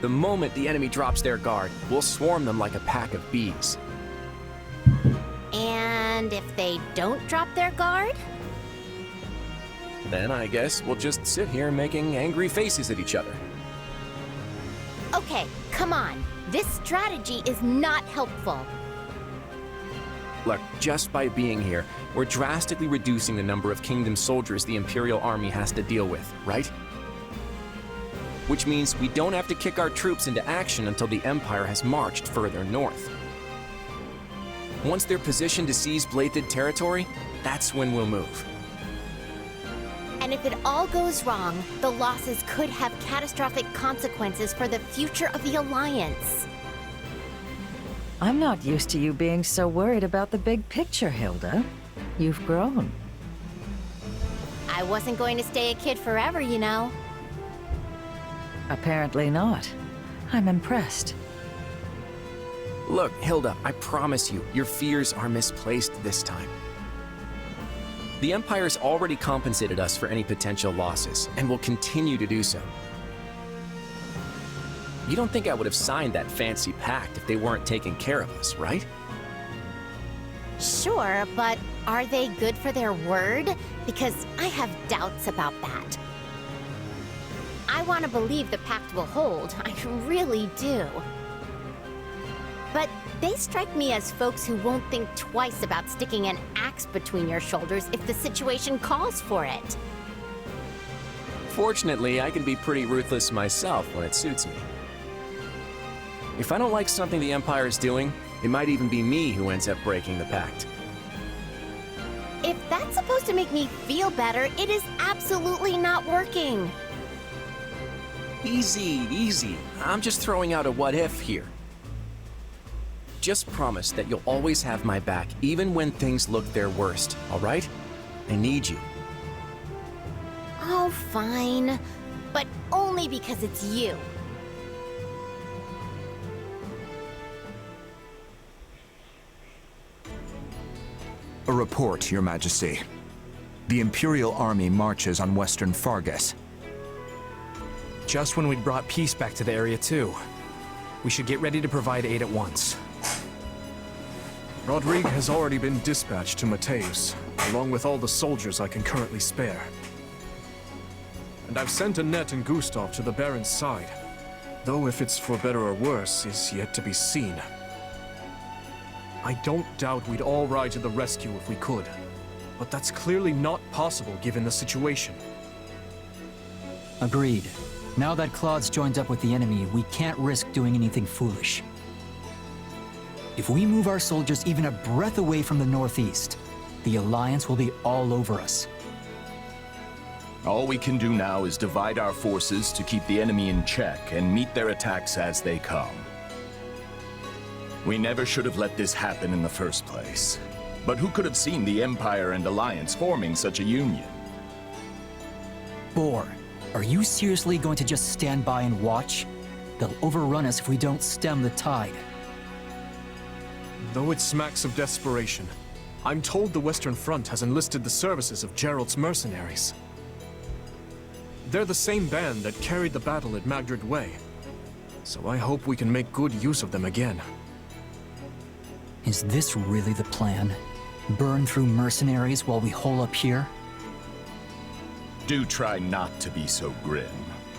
[SPEAKER 5] The moment the enemy drops their guard, we'll swarm them like a pack of bees.
[SPEAKER 2] And if they don't drop their guard?
[SPEAKER 5] Then I guess we'll just sit here making angry faces at each other.
[SPEAKER 2] Okay, come on. This strategy is not helpful.
[SPEAKER 5] Look, just by being here, we're drastically reducing the number of Kingdom soldiers the Imperial Army has to deal with, right? Which means we don't have to kick our troops into action until the Empire has marched further north. Once they're positioned to seize Bladed territory, that's when we'll move.
[SPEAKER 2] And if it all goes wrong, the losses could have catastrophic consequences for the future of the Alliance.
[SPEAKER 12] I'm not used to you being so worried about the big picture, Hilda. You've grown.
[SPEAKER 2] I wasn't going to stay a kid forever, you know.
[SPEAKER 12] Apparently not. I'm impressed.
[SPEAKER 5] Look, Hilda, I promise you, your fears are misplaced this time. The Empire's already compensated us for any potential losses, and will continue to do so. You don't think I would have signed that fancy pact if they weren't taking care of us, right?
[SPEAKER 2] Sure, but are they good for their word? Because I have doubts about that. I want to believe the pact will hold, I really do. But they strike me as folks who won't think twice about sticking an axe between your shoulders if the situation calls for it.
[SPEAKER 5] Fortunately, I can be pretty ruthless myself when it suits me. If I don't like something the Empire is doing, it might even be me who ends up breaking the pact.
[SPEAKER 2] If that's supposed to make me feel better, it is absolutely not working.
[SPEAKER 5] Easy, easy. I'm just throwing out a what-if here. Just promise that you'll always have my back, even when things look their worst, all right? I need you.
[SPEAKER 2] Oh, fine. But only because it's you.
[SPEAKER 13] A report, Your Majesty. The Imperial Army marches on Western Fargus.
[SPEAKER 14] Just when we'd brought peace back to the area, too. We should get ready to provide aid at once.
[SPEAKER 15] Rodrigue has already been dispatched to Mateus, along with all the soldiers I can currently spare. And I've sent Annette and Gustav to the Baron's side, though if it's for better or worse is yet to be seen. I don't doubt we'd all ride to the rescue if we could, but that's clearly not possible given the situation.
[SPEAKER 16] Agreed. Now that Claude's joined up with the enemy, we can't risk doing anything foolish. If we move our soldiers even a breath away from the northeast, the Alliance will be all over us.
[SPEAKER 17] All we can do now is divide our forces to keep the enemy in check and meet their attacks as they come. We never should have let this happen in the first place. But who could have seen the Empire and Alliance forming such a union?
[SPEAKER 16] Boar, are you seriously going to just stand by and watch? They'll overrun us if we don't stem the tide.
[SPEAKER 15] Though it smacks of desperation, I'm told the Western Front has enlisted the services of Gerald's mercenaries. They're the same band that carried the battle at Magdred Way, so I hope we can make good use of them again.
[SPEAKER 16] Is this really the plan? Burn through mercenaries while we hole up here?
[SPEAKER 17] Do try not to be so grim.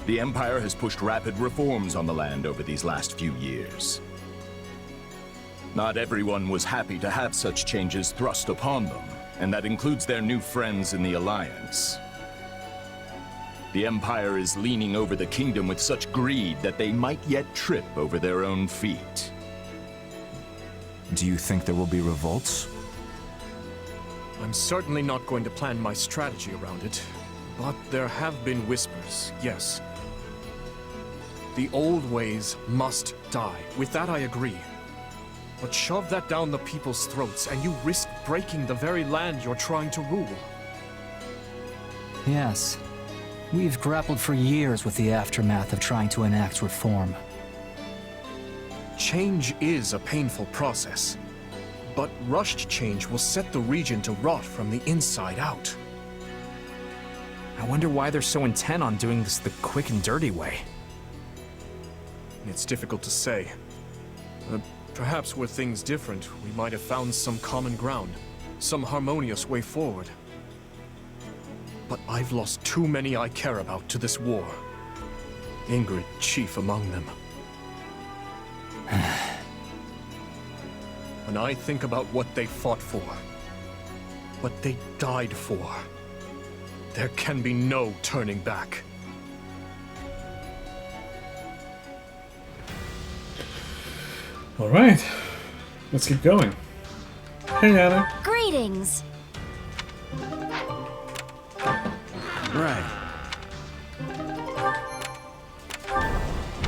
[SPEAKER 17] The Empire has pushed rapid reforms on the land over these last few years. Not everyone was happy to have such changes thrust upon them, and that includes their new friends in the Alliance. The Empire is leaning over the kingdom with such greed that they might yet trip over their own feet.
[SPEAKER 13] Do you think there will be revolts?
[SPEAKER 15] I'm certainly not going to plan my strategy around it, but there have been whispers, yes. The old ways must die. With that I agree. But shove that down the people's throats, and you risk breaking the very land you're trying to rule.
[SPEAKER 16] Yes. We've grappled for years with the aftermath of trying to enact reform.
[SPEAKER 15] Change is a painful process, but rushed change will set the region to rot from the inside out.
[SPEAKER 14] I wonder why they're so intent on doing this the quick and dirty way.
[SPEAKER 15] It's difficult to say. Perhaps were things different, we might have found some common ground, some harmonious way forward. But I've lost too many I care about to this war. Ingrid chief among them. When I think about what they fought for, what they died for, there can be no turning back.
[SPEAKER 1] Alright, let's keep going. Hey, Anna.
[SPEAKER 2] Greetings.
[SPEAKER 18] Right.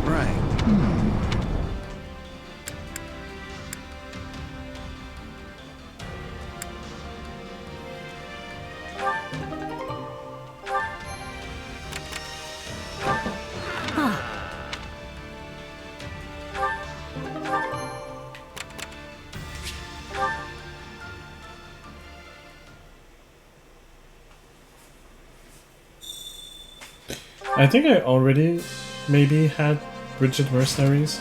[SPEAKER 18] Right.
[SPEAKER 1] I think I already maybe had Rigid Mercenaries.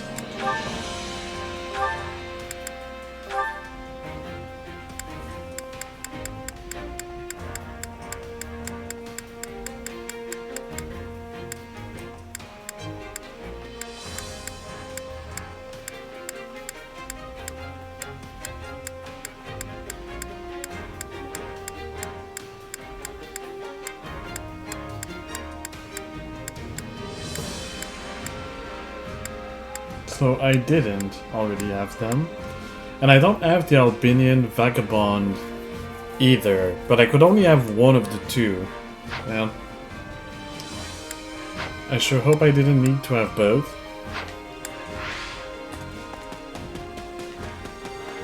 [SPEAKER 1] So I didn't already have them. And I don't have the Albanian Vagabond either, but I could only have one of the two. Well, I sure hope I didn't need to have both.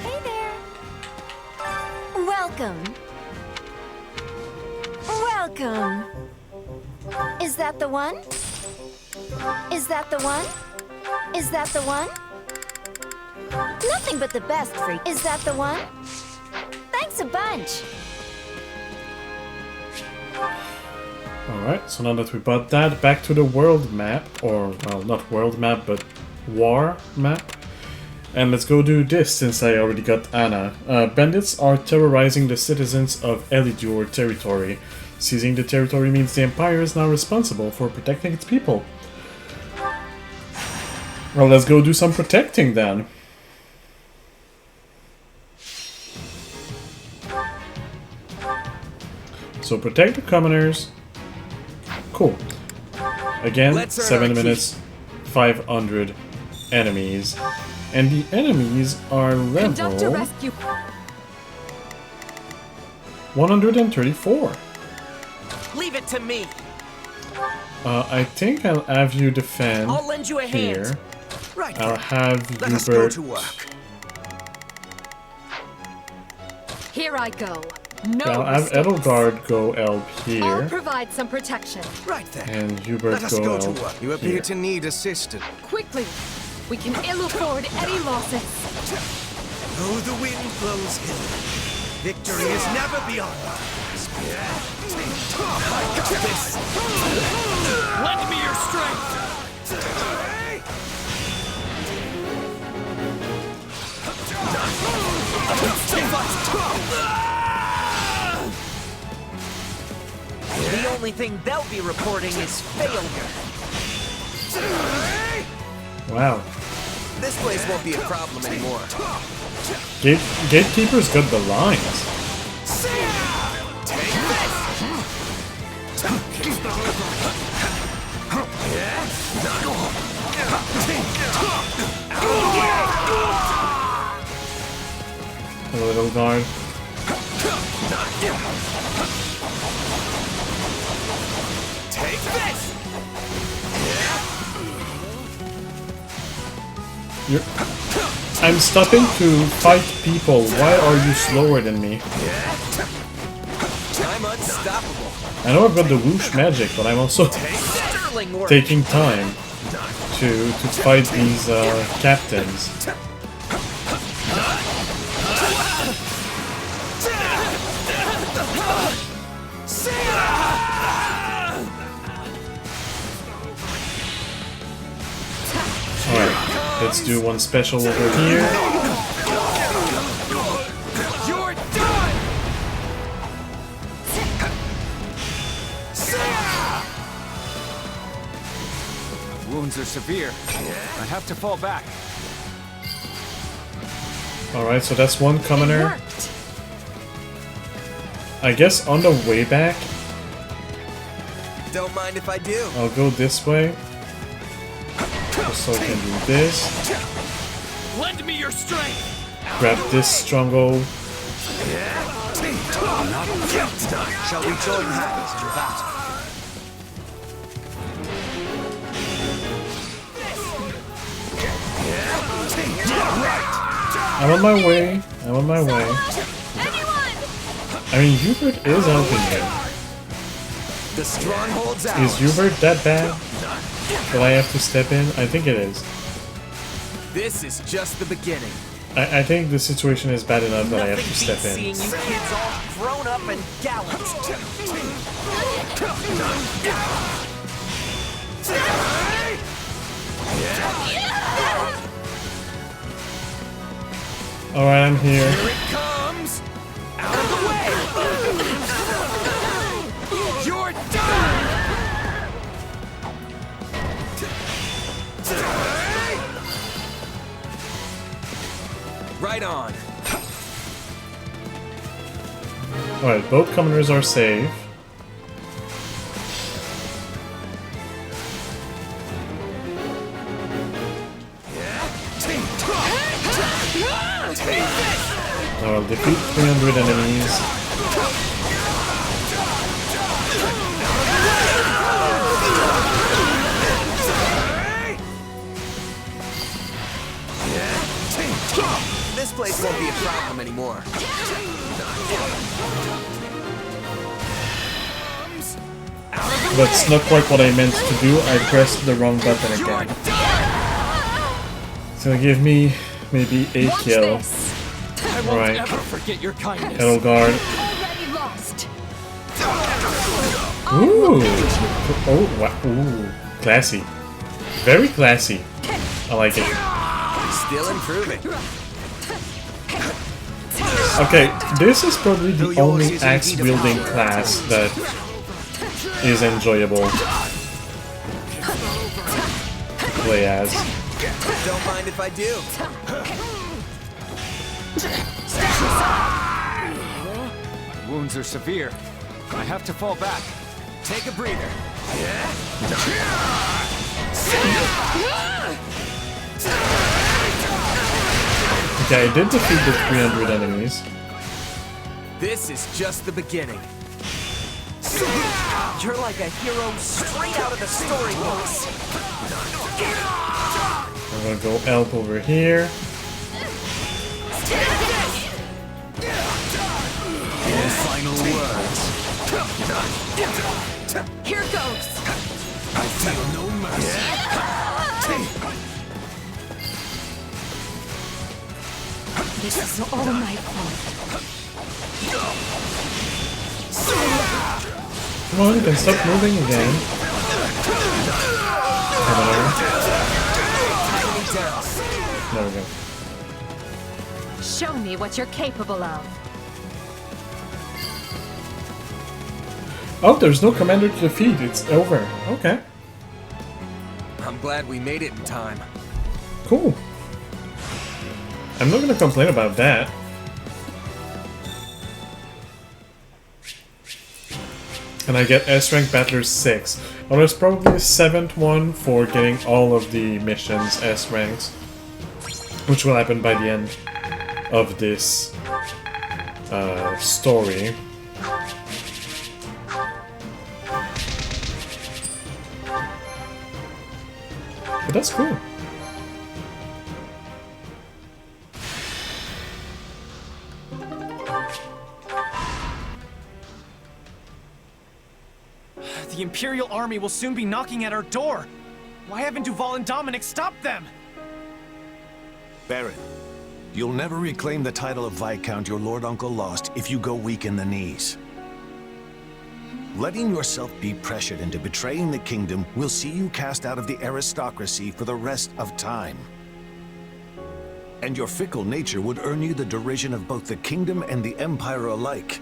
[SPEAKER 2] Hey there. Welcome. Welcome. Is that the one? Is that the one? Is that the one? Nothing but the best for you. Is that the one? Thanks a bunch.
[SPEAKER 1] Alright, so now that we bought that, back to the world map, or, well, not world map, but war map. And let's go do this, since I already got Anna. Bandits are terrorizing the citizens of Elidur territory. Seizing the territory means the Empire is now responsible for protecting its people. Well, let's go do some protecting then. So protect the commoners. Cool. Again, 7 minutes, 500 enemies. And the enemies are level 134.
[SPEAKER 19] Leave it to me.
[SPEAKER 1] I think I'll have you defend
[SPEAKER 19] I'll lend you a
[SPEAKER 1] here.
[SPEAKER 19] hand. Right.
[SPEAKER 1] I'll have
[SPEAKER 19] Let us go
[SPEAKER 1] Hubert.
[SPEAKER 19] to work.
[SPEAKER 4] Here I go. No
[SPEAKER 1] I'll have
[SPEAKER 4] mistakes.
[SPEAKER 1] Edelgard go help
[SPEAKER 4] I'll
[SPEAKER 1] here.
[SPEAKER 4] provide some protection.
[SPEAKER 9] Right there.
[SPEAKER 1] And Hubert
[SPEAKER 9] Let us
[SPEAKER 1] go
[SPEAKER 9] go to
[SPEAKER 1] help
[SPEAKER 9] work. You appear
[SPEAKER 1] here.
[SPEAKER 9] to need assistance.
[SPEAKER 4] Quickly, we can ill afford any losses.
[SPEAKER 9] Though the wind blows hill, victory is never beyond us.
[SPEAKER 19] I got this. Lend me your strength. The only thing they'll be reporting is failure.
[SPEAKER 1] Wow.
[SPEAKER 5] This place won't be a problem anymore.
[SPEAKER 1] Gatekeeper's got the lines. A little guard.
[SPEAKER 19] Take this.
[SPEAKER 1] I'm stopping to fight people. Why are you slower than me?
[SPEAKER 5] I'm unstoppable.
[SPEAKER 1] I know I've got the whoosh magic, but I'm also taking time to fight these captains. Let's do one special over here.
[SPEAKER 9] You're done!
[SPEAKER 11] Wounds are severe. I have to fall back.
[SPEAKER 1] Alright, so that's one commoner. I guess on the way back,
[SPEAKER 5] Don't mind if I do.
[SPEAKER 1] I'll go this way. Just so I can do this.
[SPEAKER 9] Lend me your strength!
[SPEAKER 1] Grab this stronghold.
[SPEAKER 19] Shall we join hands in battle?
[SPEAKER 1] I'm on my way. I'm on my way. I mean, Hubert is helping me.
[SPEAKER 5] The stronghold's out.
[SPEAKER 1] Is Hubert that bad? Will I have to step in? I think it is.
[SPEAKER 5] This is just the beginning.
[SPEAKER 1] I think the situation is bad enough that I have to step in.
[SPEAKER 19] Seeing you kids all grown up and gallant.
[SPEAKER 1] Alright, I'm here.
[SPEAKER 9] Here it comes! Out of the way! You're done!
[SPEAKER 5] Right on.
[SPEAKER 1] Alright, both commoners are safe. I'll defeat 300 enemies.
[SPEAKER 5] This place won't be a problem anymore.
[SPEAKER 1] That's not quite what I meant to do. I pressed the wrong button again. So give me maybe a kill. Right.
[SPEAKER 11] Forget your kindness.
[SPEAKER 1] Edelgard.
[SPEAKER 7] Already lost.
[SPEAKER 1] Ooh. Oh, wow. Ooh. Classy. Very classy. I like it.
[SPEAKER 5] Still improving.
[SPEAKER 1] Okay, this is probably the only axe-wielding class that is enjoyable to play as.
[SPEAKER 5] Don't mind if I do.
[SPEAKER 11] Wounds are severe. I have to fall back.
[SPEAKER 5] Take a breather.
[SPEAKER 1] Okay, I did defeat the 300 enemies.
[SPEAKER 5] This is just the beginning.
[SPEAKER 19] You're like a hero straight out of the storybooks.
[SPEAKER 1] I'm gonna go help over here.
[SPEAKER 9] Any final words?
[SPEAKER 7] Here goes.
[SPEAKER 9] I feel no mercy.
[SPEAKER 7] This is all my fault.
[SPEAKER 1] Come on, you can stop moving again. Come on over. There we go.
[SPEAKER 4] Show me what you're capable of.
[SPEAKER 1] Oh, there's no commander to defeat. It's over. Okay.
[SPEAKER 5] I'm glad we made it in time.
[SPEAKER 1] Cool. I'm not gonna complain about that. And I get S-Rank Battler 6. Well, there's probably a 7th one for getting all of the missions S-Ranks. Which will happen by the end of this story. But that's cool.
[SPEAKER 14] The Imperial army will soon be knocking at our door. Why haven't Duval and Dominic stopped them?
[SPEAKER 20] Baron, you'll never reclaim the title of Viscount your Lord Uncle lost if you go weak in the knees. Letting yourself be pressured into betraying the kingdom will see you cast out of the aristocracy for the rest of time. And your fickle nature would earn you the derision of both the kingdom and the Empire alike.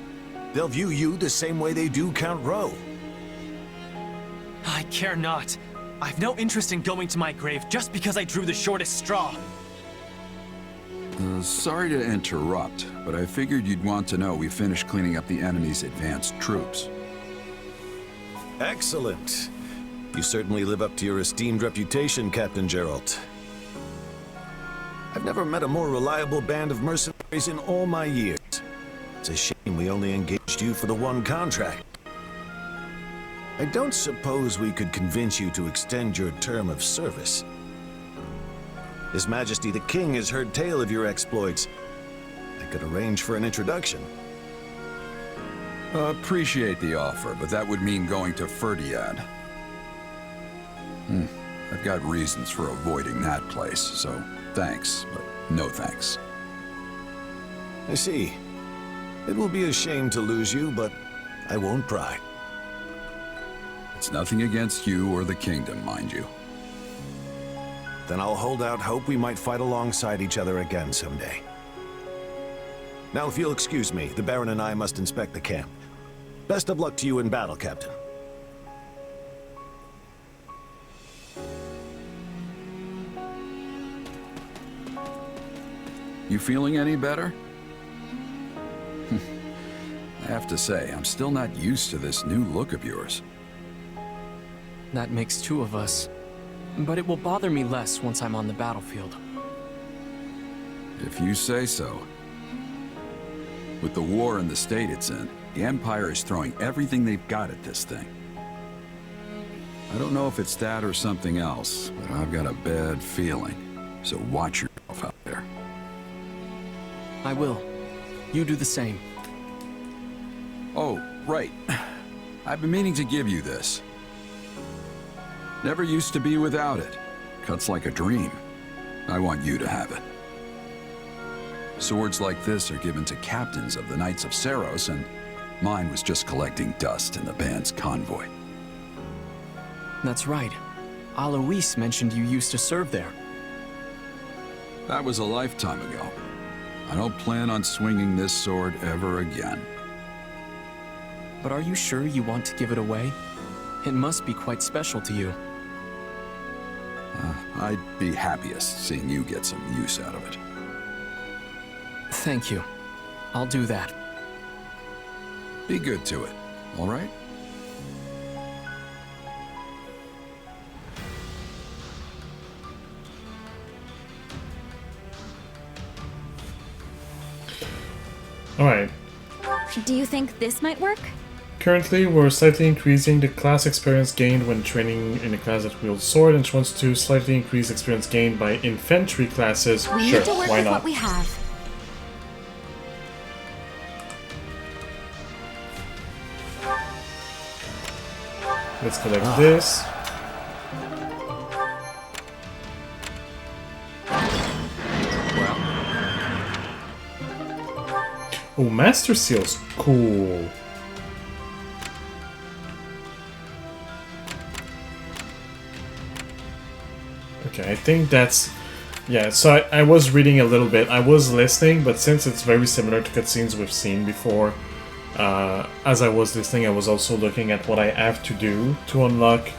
[SPEAKER 20] They'll view you the same way they do Count Rowe.
[SPEAKER 14] I care not. I've no interest in going to my grave just because I drew the shortest straw.
[SPEAKER 21] Sorry to interrupt, but I figured you'd want to know we finished cleaning up the enemy's advanced troops.
[SPEAKER 20] Excellent. You certainly live up to your esteemed reputation, Captain Geralt. I've never met a more reliable band of mercenaries in all my years. It's a shame we only engaged you for the one contract. I don't suppose we could convince you to extend your term of service. His Majesty the King has heard tale of your exploits. I could arrange for an introduction.
[SPEAKER 21] Appreciate the offer, but that would mean going to Ferdiad. I've got reasons for avoiding that place, so thanks, but no thanks.
[SPEAKER 20] I see. It will be a shame to lose you, but I won't pry.
[SPEAKER 21] It's nothing against you or the kingdom, mind you.
[SPEAKER 20] Then I'll hold out hope we might fight alongside each other again someday. Now, if you'll excuse me, the Baron and I must inspect the camp. Best of luck to you in battle, Captain.
[SPEAKER 21] You feeling any better? I have to say, I'm still not used to this new look of yours.
[SPEAKER 14] That makes two of us. But it will bother me less once I'm on the battlefield.
[SPEAKER 21] If you say so. With the war and the state it's in, the Empire is throwing everything they've got at this thing. I don't know if it's that or something else, but I've got a bad feeling. So watch yourself out there.
[SPEAKER 14] I will. You do the same.
[SPEAKER 21] Oh, right. I've been meaning to give you this. Never used to be without it. Cuts like a dream. I want you to have it. Swords like this are given to captains of the Knights of Seiros, and mine was just collecting dust in the band's convoy.
[SPEAKER 14] That's right. Alois mentioned you used to serve there.
[SPEAKER 21] That was a lifetime ago. I don't plan on swinging this sword ever again.
[SPEAKER 14] But are you sure you want to give it away? It must be quite special to you.
[SPEAKER 21] I'd be happiest seeing you get some use out of it.
[SPEAKER 14] Thank you. I'll do that.
[SPEAKER 21] Be good to it, all right?
[SPEAKER 1] Alright.
[SPEAKER 22] Do you think this might work?
[SPEAKER 1] Currently, we're slightly increasing the class experience gained when training in a class that wields sword, and she wants to slightly increase experience gained by infantry classes.
[SPEAKER 22] We
[SPEAKER 1] Sure,
[SPEAKER 22] need to work
[SPEAKER 1] why
[SPEAKER 22] with
[SPEAKER 1] not?
[SPEAKER 22] what we have.
[SPEAKER 1] Let's collect this. Oh, Master Seal's cool. Okay, I think that's... Yeah, so I was reading a little bit. I was listening, but since it's very similar to cutscenes we've seen before, as I was listening, I was also looking at what I have to do to unlock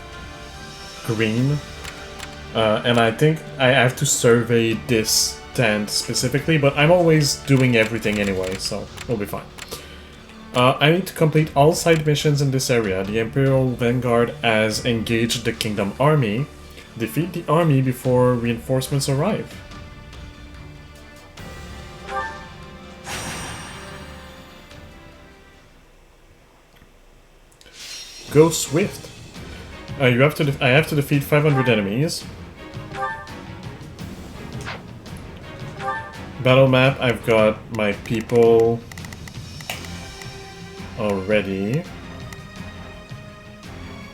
[SPEAKER 1] green. And I think I have to survey this tent specifically, but I'm always doing everything anyway, so we'll be fine. I need to complete all side missions in this area. The Imperial Vanguard has engaged the Kingdom Army. Defeat the army before reinforcements arrive. Go swift. I have to defeat 500 enemies. Battle map, I've got my people already.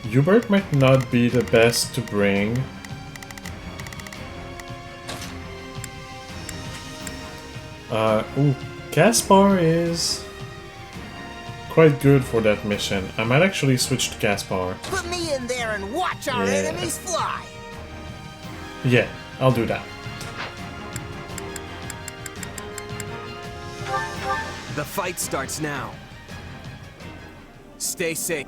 [SPEAKER 1] Hubert might not be the best to bring. Ooh, Caspar is quite good for that mission. I might actually switch to Caspar.
[SPEAKER 19] Put me in there and watch our
[SPEAKER 1] Yeah.
[SPEAKER 19] enemies fly.
[SPEAKER 1] Yeah, I'll do that.
[SPEAKER 5] The fight starts now. Stay safe.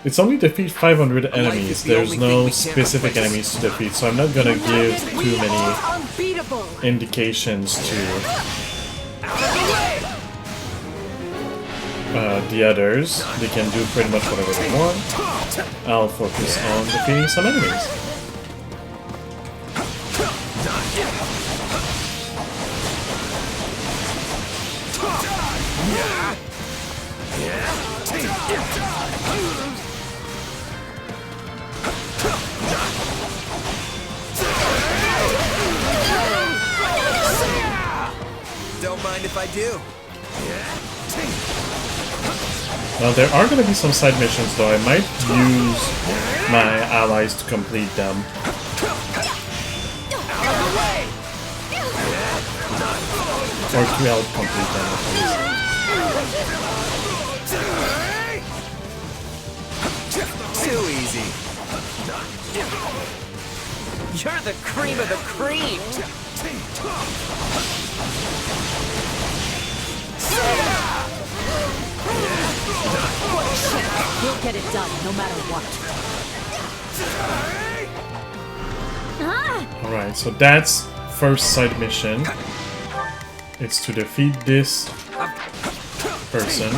[SPEAKER 1] It's only defeat 500 enemies. There's no specific enemies to defeat, so I'm not gonna give too many indications to the others. They can do pretty much whatever they want. I'll focus on defeating some enemies.
[SPEAKER 5] Don't mind if I do.
[SPEAKER 1] Now there are going to be some side missions though. I might use my allies to complete them. Or to help complete them at least.
[SPEAKER 5] Too easy.
[SPEAKER 19] You're the cream of the cream!
[SPEAKER 4] We'll get it done, no matter what.
[SPEAKER 1] Alright, so that's first side mission. It's to defeat this person.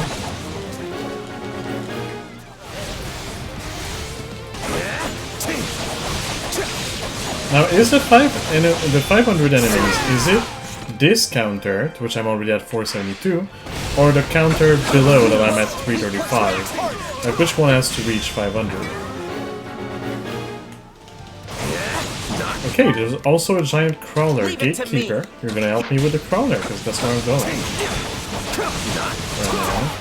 [SPEAKER 1] Now, is the 500 enemies, is it this counter, to which I'm already at 472, or the counter below that I'm at 335? Like, which one has to reach 500? Okay, there's also a giant crawler gatekeeper. You're gonna help me with the crawler, because that's where I'm going. Right now.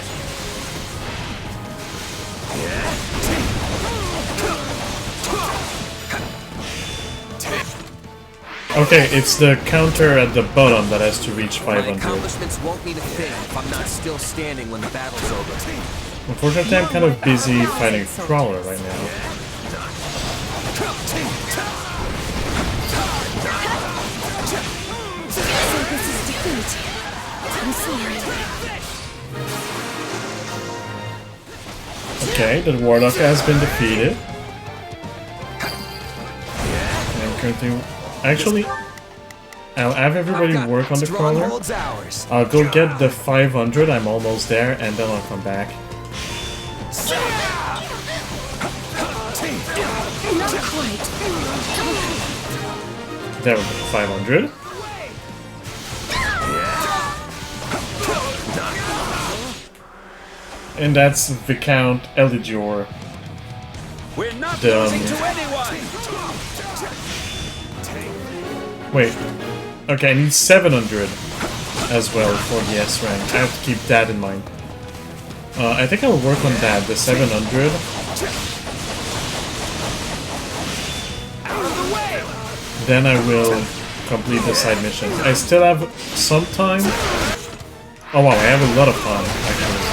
[SPEAKER 1] Okay, it's the counter at the bottom that has to reach 500.
[SPEAKER 5] My accomplishments won't mean a thing if I'm not still standing when the battle's over.
[SPEAKER 1] Unfortunately, I'm kind of busy fighting Crawler right now. Okay, the Warlock has been defeated. I'm currently... Actually, I'll have everybody work on the Crawler. I'll go get the 500, I'm almost there, and then I'll come back. There we go, 500. And that's Viscount Eligior.
[SPEAKER 11] We're not losing to anyone.
[SPEAKER 1] Wait. Okay, I need 700 as well for the S rank. I have to keep that in mind. I think I'll work on that, the 700. Then I will complete the side missions. I still have some time. Oh wow, I have a lot of time, actually.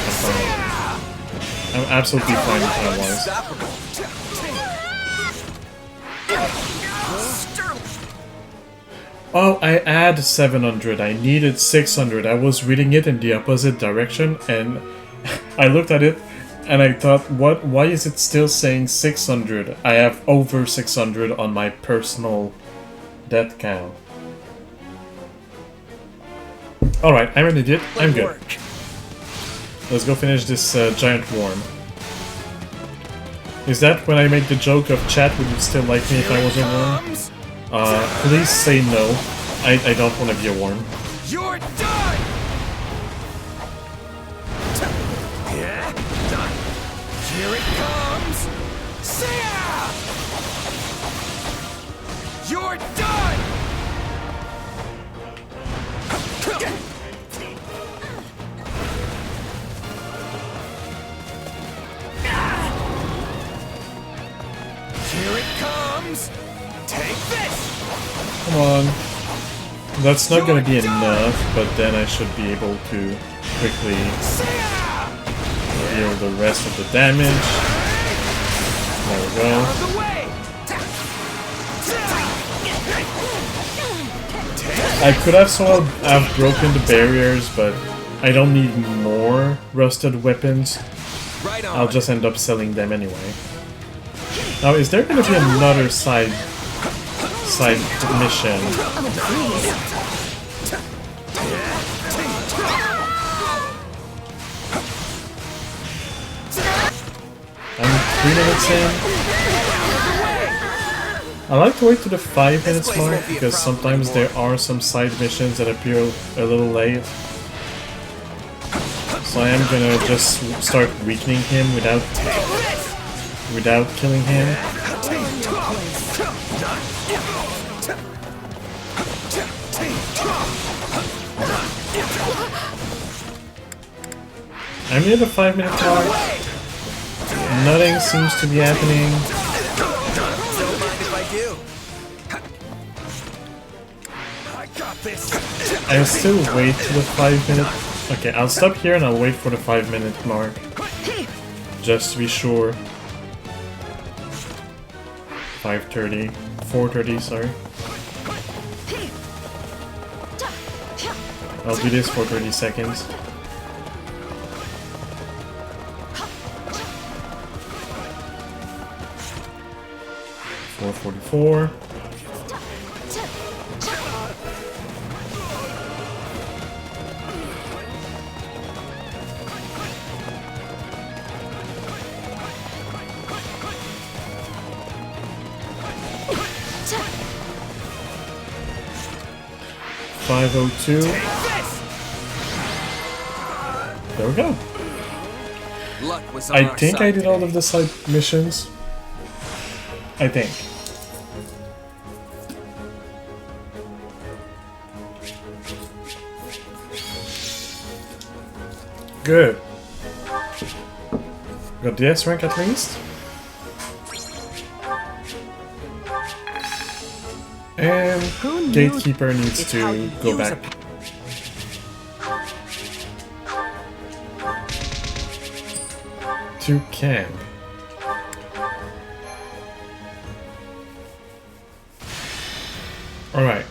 [SPEAKER 1] I'm absolutely fine time-wise. Oh, I add 700. I needed 600. I was reading it in the opposite direction, and I looked at it, and I thought, what? Why is it still saying 600? I have over 600 on my personal death count. Alright, I'm an idiot. I'm good. Let's go finish this giant worm. Is that when I make the joke of chat, would you still like me if I was a worm? Please say no. I don't want to be a worm.
[SPEAKER 5] You're done! Here it comes! Sia! You're done! Here it comes! Take this!
[SPEAKER 1] Come on. That's not gonna be enough, but then I should be able to quickly deal the rest of the damage. There we go. I could have sort of have broken the barriers, but I don't need more rusted weapons. I'll just end up selling them anyway. Now, is there gonna be another side mission? I'm 3 minutes in. I like to wait to the 5 minutes mark because sometimes there are some side missions that appear a little late. So I am gonna just start weakening him without killing him. I'm near the 5-minute mark. Nothing seems to be happening. I'll still wait to the 5-minute. Okay, I'll stop here and I'll wait for the 5-minute mark. Just to be sure. 5:30. 4:30, sorry. I'll do this for 30 seconds. $4:44. $5:02. There we go. I think I did all of the side missions. I think. Good. Got the S rank at least. And Gatekeeper needs to go back. To camp. Alright.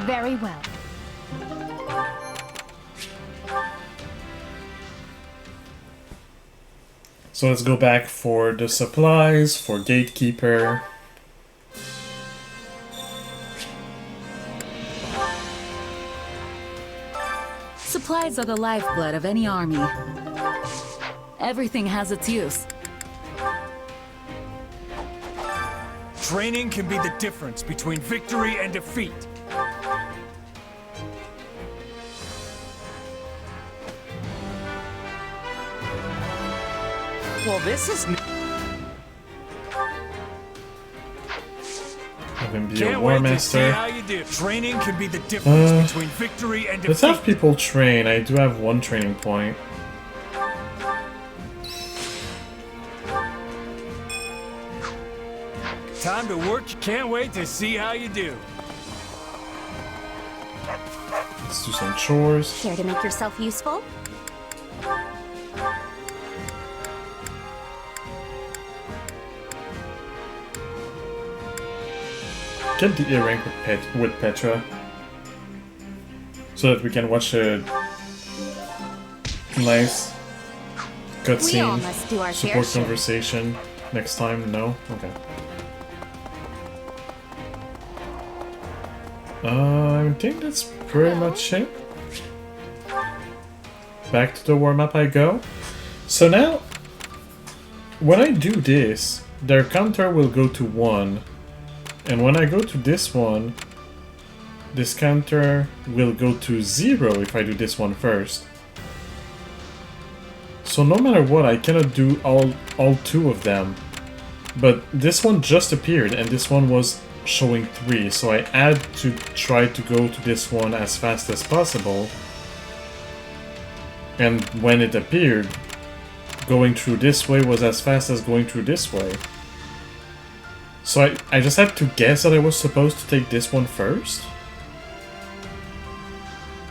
[SPEAKER 2] Very well.
[SPEAKER 1] So let's go back for the supplies, for Gatekeeper.
[SPEAKER 6] Supplies are the lifeblood of any army. Everything has its use.
[SPEAKER 11] Training can be the difference between victory and defeat.
[SPEAKER 19] Well, this is...
[SPEAKER 1] Have him be a
[SPEAKER 11] Can't
[SPEAKER 1] War
[SPEAKER 11] wait to
[SPEAKER 1] Master.
[SPEAKER 11] see how you do. Training can be the difference between victory and defeat.
[SPEAKER 1] Let's have people train. I do have one training point.
[SPEAKER 11] Time to work. Can't wait to see how you do.
[SPEAKER 1] Let's do some chores.
[SPEAKER 2] Care to make yourself useful?
[SPEAKER 1] Get the A rank with Petra, so that we can watch a nice cutscene support conversation next time. No? Okay. I think that's pretty much it. Back to the warm-up I go. So now, when I do this, their counter will go to 1. And when I go to this one, this counter will go to 0 if I do this one first. So no matter what, I cannot do all 2 of them. But this one just appeared and this one was showing 3, so I had to try to go to this one as fast as possible. And when it appeared, going through this way was as fast as going through this way. So I just had to guess that I was supposed to take this one first?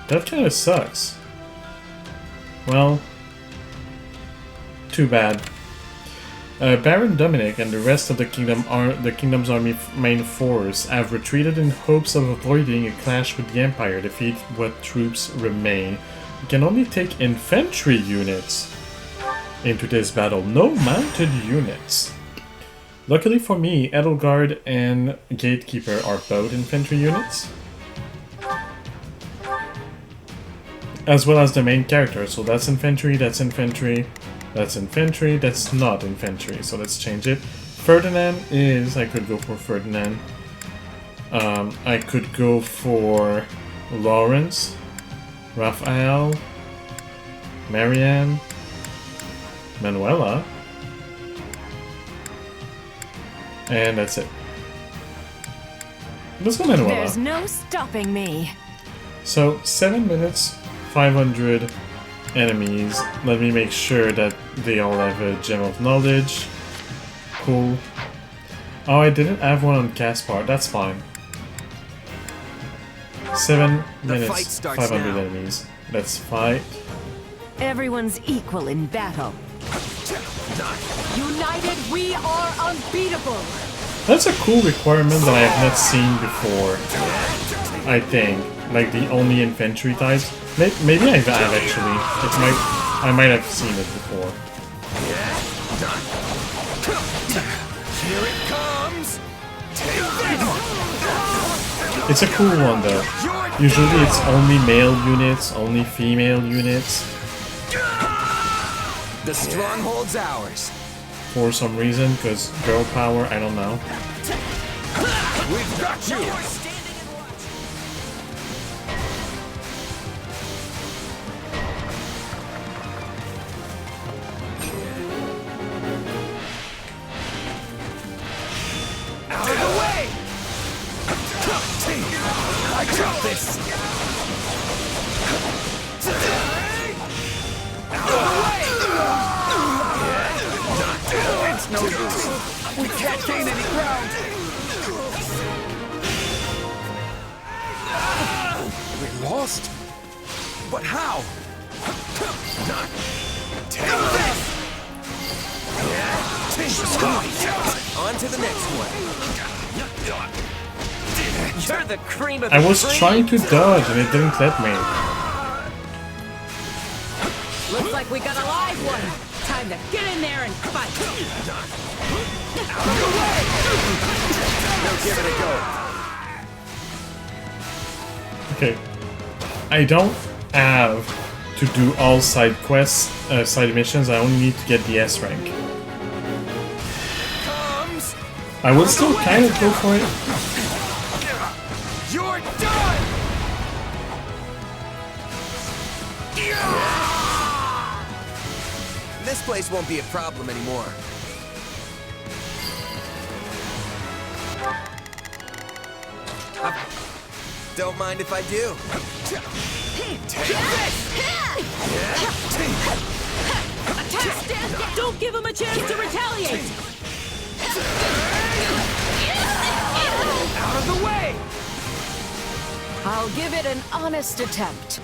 [SPEAKER 1] That kinda sucks. Well, too bad. Baron Dominic and the rest of the kingdom's army main force have retreated in hopes of avoiding a clash with the Empire. Defeat what troops remain. You can only take infantry units into this battle, no mounted units. Luckily for me, Edelgard and Gatekeeper are both infantry units, as well as the main character. So that's infantry, that's infantry, that's infantry, that's not infantry. So let's change it. Ferdinand is... I could go for Ferdinand. I could go for Lawrence, Raphael, Marianne, Manuela, and that's it. Let's go Manuela.
[SPEAKER 7] There's no stopping me.
[SPEAKER 1] So 7 minutes, 500 enemies. Let me make sure that they all have a gem of knowledge. Cool. Oh, I didn't have one on Caspar. That's fine. 7 minutes, 500 now. Enemies. Let's fight.
[SPEAKER 7] Everyone's equal in battle.
[SPEAKER 6] United, we are unbeatable.
[SPEAKER 1] That's a cool requirement that I have not seen before. I think, like the only infantry types. Maybe I have actually. I might have seen it before.
[SPEAKER 5] Here it comes.
[SPEAKER 1] It's a cool one though. Usually it's only male units, only female units.
[SPEAKER 5] The stronghold's ours.
[SPEAKER 1] For some reason, because girl power, I don't know.
[SPEAKER 5] We've got you. Out of the way! I got this! Out of the way! It's no use. We can't gain any ground. We lost? But how? Take this! On to the next one. You're the cream of the
[SPEAKER 1] I was
[SPEAKER 5] cream.
[SPEAKER 1] trying to dodge and it didn't let me.
[SPEAKER 6] Looks like we got a live one. Time to get in there and fight.
[SPEAKER 5] Out of the way! Now give it a go.
[SPEAKER 1] Okay. I don't have to do all side quests, side missions. I only need to get the S rank. I would still kind of go for it.
[SPEAKER 5] You're done! This place won't be a problem anymore. Don't mind if I do.
[SPEAKER 6] Attack! Don't give him a chance to retaliate!
[SPEAKER 5] Out of the way!
[SPEAKER 6] I'll give it an honest attempt.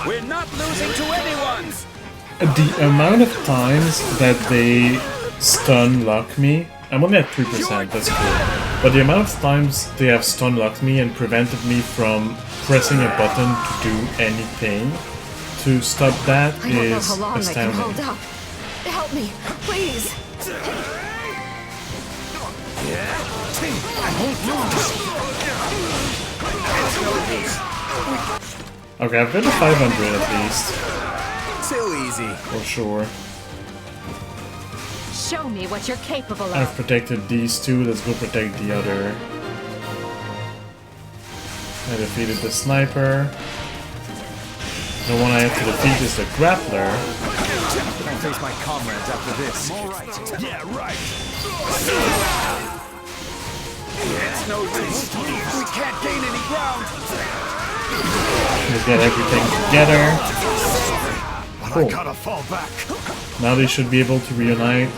[SPEAKER 11] We're not losing to anyone!
[SPEAKER 1] The amount of times that they stun lock me, I'm only at 3%, that's cool. But the amount of times they have stun locked me and prevented me from pressing a button to do anything to stop that is astounding.
[SPEAKER 6] Hold up. Help me, please.
[SPEAKER 1] Okay, I've got a 500 at least.
[SPEAKER 5] Too easy.
[SPEAKER 1] For sure.
[SPEAKER 6] Show me what you're capable of.
[SPEAKER 1] I've protected these two, let's go protect the other. I defeated the sniper. The one I have to defeat is the grappler.
[SPEAKER 11] Can't face my comrades after this. All right. Yeah, right. It's no use. We can't gain any ground.
[SPEAKER 1] We'll get everything together. Cool.
[SPEAKER 3] I gotta fall back.
[SPEAKER 1] Now they should be able to reunite,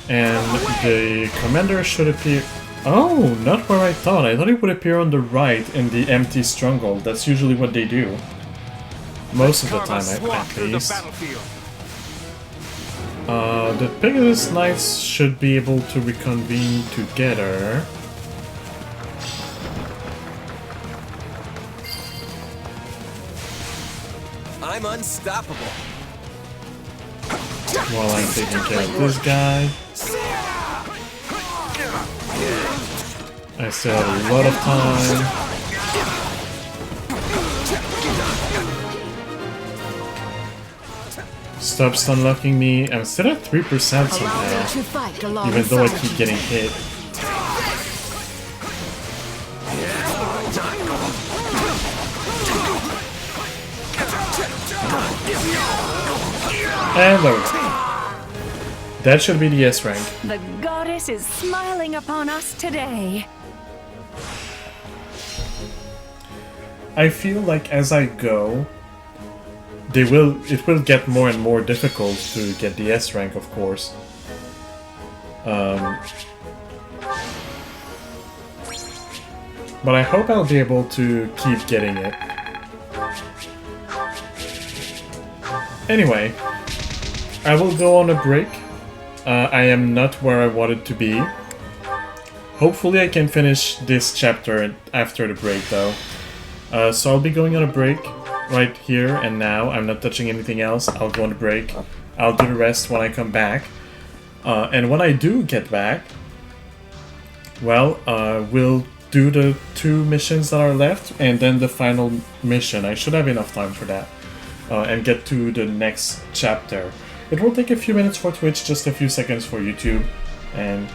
[SPEAKER 1] and the commander should appear. Oh, not where I thought. I thought it would appear on the right in the empty stronghold. That's usually what they do. Most of the time, at least. The Pegasus Knights should be able to reconvene together.
[SPEAKER 5] I'm unstoppable.
[SPEAKER 1] While I'm taking care of this guy. I still have a lot of time. Stop stun locking me. I'm still at 3% somehow. Even though I keep getting hit. And low. That should be the S rank.
[SPEAKER 7] The goddess is smiling upon us today.
[SPEAKER 1] I feel like as I go, it will get more and more difficult to get the S rank, of course. But I hope I'll be able to keep getting it. Anyway, I will go on a break. I am not where I wanted to be. Hopefully I can finish this chapter after the break though. So I'll be going on a break right here and now. I'm not touching anything else. I'll go on a break. I'll do the rest when I come back. And when I do get back, well, we'll do the 2 missions that are left and then the final mission. I should have enough time for that. And get to the next chapter. It will take a few minutes for Twitch, just a few seconds for YouTube, and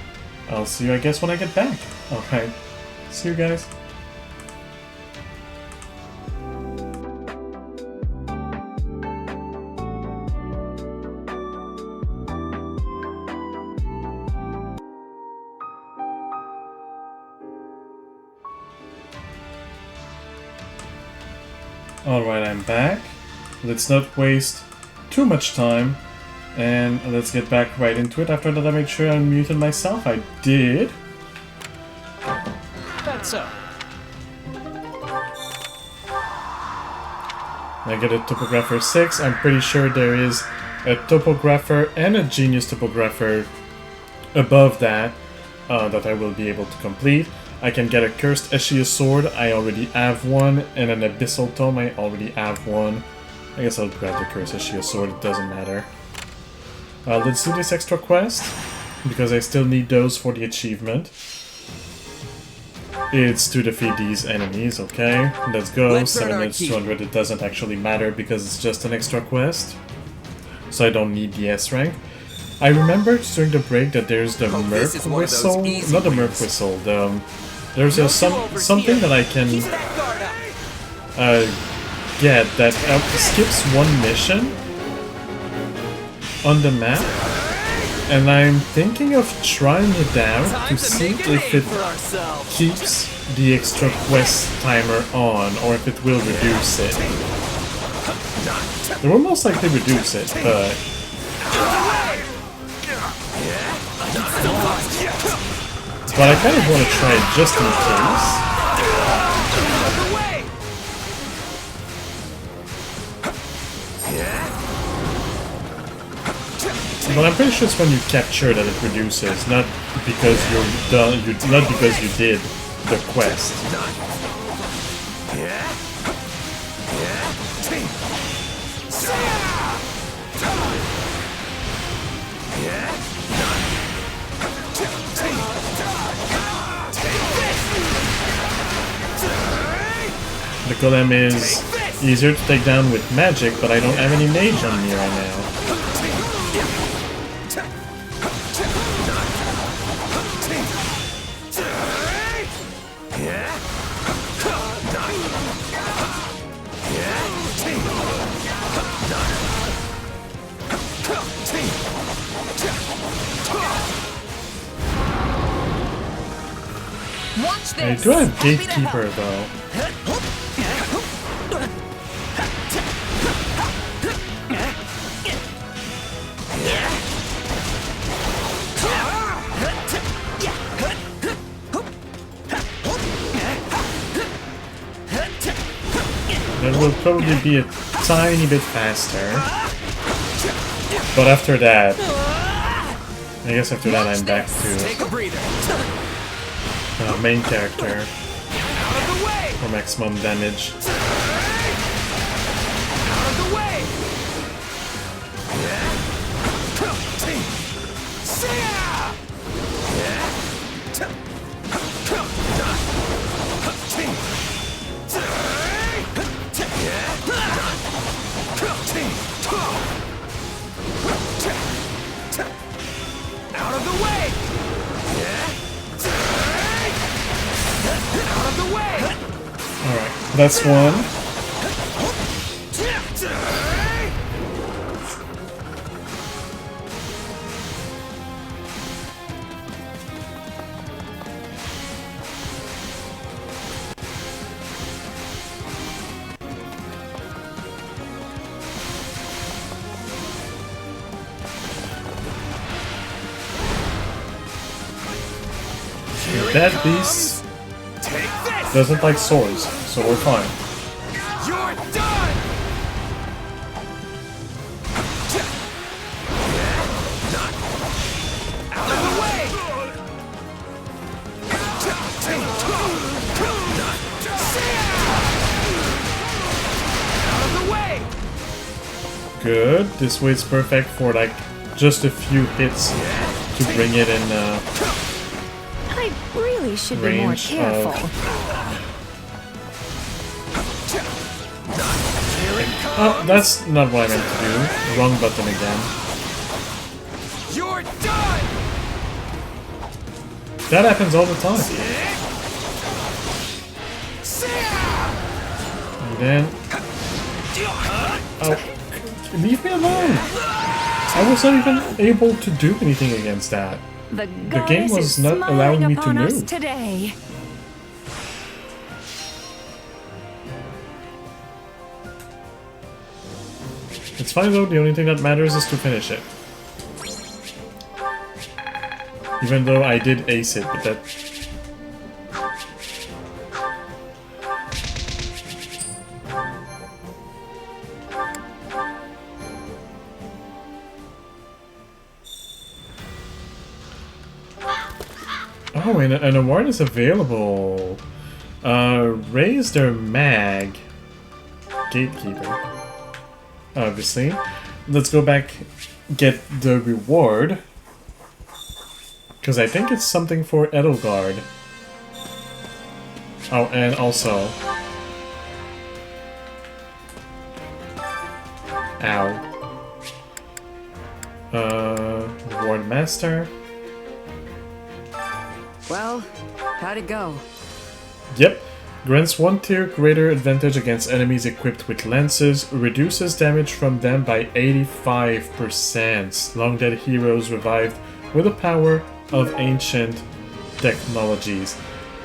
[SPEAKER 1] I'll see you, I guess, when I get back. Alright, see you guys. Alright, I'm back. Let's not waste too much time, and let's get back right into it. After that, I made sure I unmuted myself. I did.
[SPEAKER 11] That's so.
[SPEAKER 1] I get a Topographer 6. I'm pretty sure there is a Topographer and a Genius Topographer above that that I will be able to complete. I can get a Cursed Eschia Sword. I already have one, and an Abyssal Tome. I already have one. I guess I'll grab the Cursed Eschia Sword, it doesn't matter. Let's do this extra quest, because I still need those for the achievement. It's to defeat these enemies, okay? Let's go. 7 minutes, 200, it doesn't actually matter because it's just an extra quest. So I don't need the S rank. I remember during the break that there's the Merc Whistle. Not the Merc Whistle, there's a something that I can get that skips one mission on the map, and I'm thinking of trying it out to see if it keeps the extra quest timer on or if it will reduce it. It will most likely reduce it, but I kind of want to try it just in case. But I'm pretty sure it's when you capture that it reduces, not because you're done. Not because you did the quest. The golem is easier to take down with magic, but I don't have any mage on me right now. I do have Gatekeeper though. that will probably be a tiny bit faster. But after that, I guess after that I'm back to main character for maximum damage. Alright, that's one. That beast doesn't like swords, so we're fine.
[SPEAKER 5] You're done! Out of the way! Out of the way!
[SPEAKER 1] Good. This way it's perfect for like just a few hits to bring it in
[SPEAKER 7] I really should be more careful.
[SPEAKER 1] Oh, that's not what I meant to do. Wrong button again.
[SPEAKER 5] You're done!
[SPEAKER 1] That happens all the time. And then... Oh, leave me alone! I was not even able to do anything against that.
[SPEAKER 7] The
[SPEAKER 1] game was not allowing me to move.
[SPEAKER 7] Today.
[SPEAKER 1] It's fine though, the only thing that matters is to finish it. Even though I did ace it, but that... Oh, and an award is available. Raise their mag. Gatekeeper. Obviously. Let's go back, get the reward. Because I think it's something for Edelgard. Oh, and also... Ow. Reward Master.
[SPEAKER 6] Well, how'd it go?
[SPEAKER 1] Yep. Grants 1 tier greater advantage against enemies equipped with lances, reduces damage from them by 85%. Long dead heroes revived with the power of ancient technologies.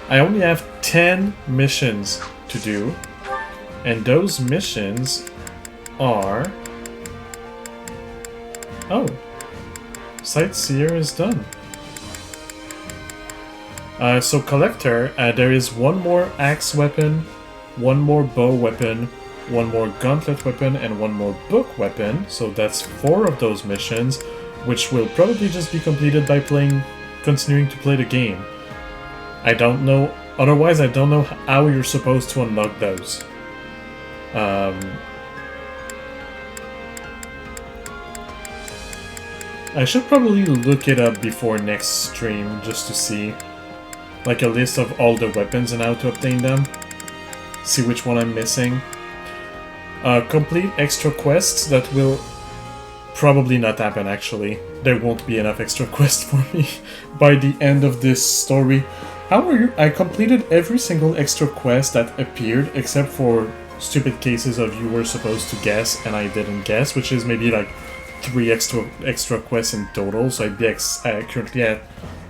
[SPEAKER 1] I only have 10 missions to do, and those missions are... Oh. Sightseer is done. So Collector, there is one more axe weapon, one more bow weapon, one more gauntlet weapon, and one more book weapon. So that's 4 of those missions, which will probably just be completed by continuing to play the game. I don't know, otherwise I don't know how you're supposed to unlock those. I should probably look it up before next stream, just to see. Like a list of all the weapons and how to obtain them. See which one I'm missing. Complete extra quests. That will probably not happen actually. There won't be enough extra quests for me by the end of this story. How are you? I completed every single extra quest that appeared except for stupid cases of you were supposed to guess and I didn't guess, which is maybe like 3 extra quests in total. So I'd be currently at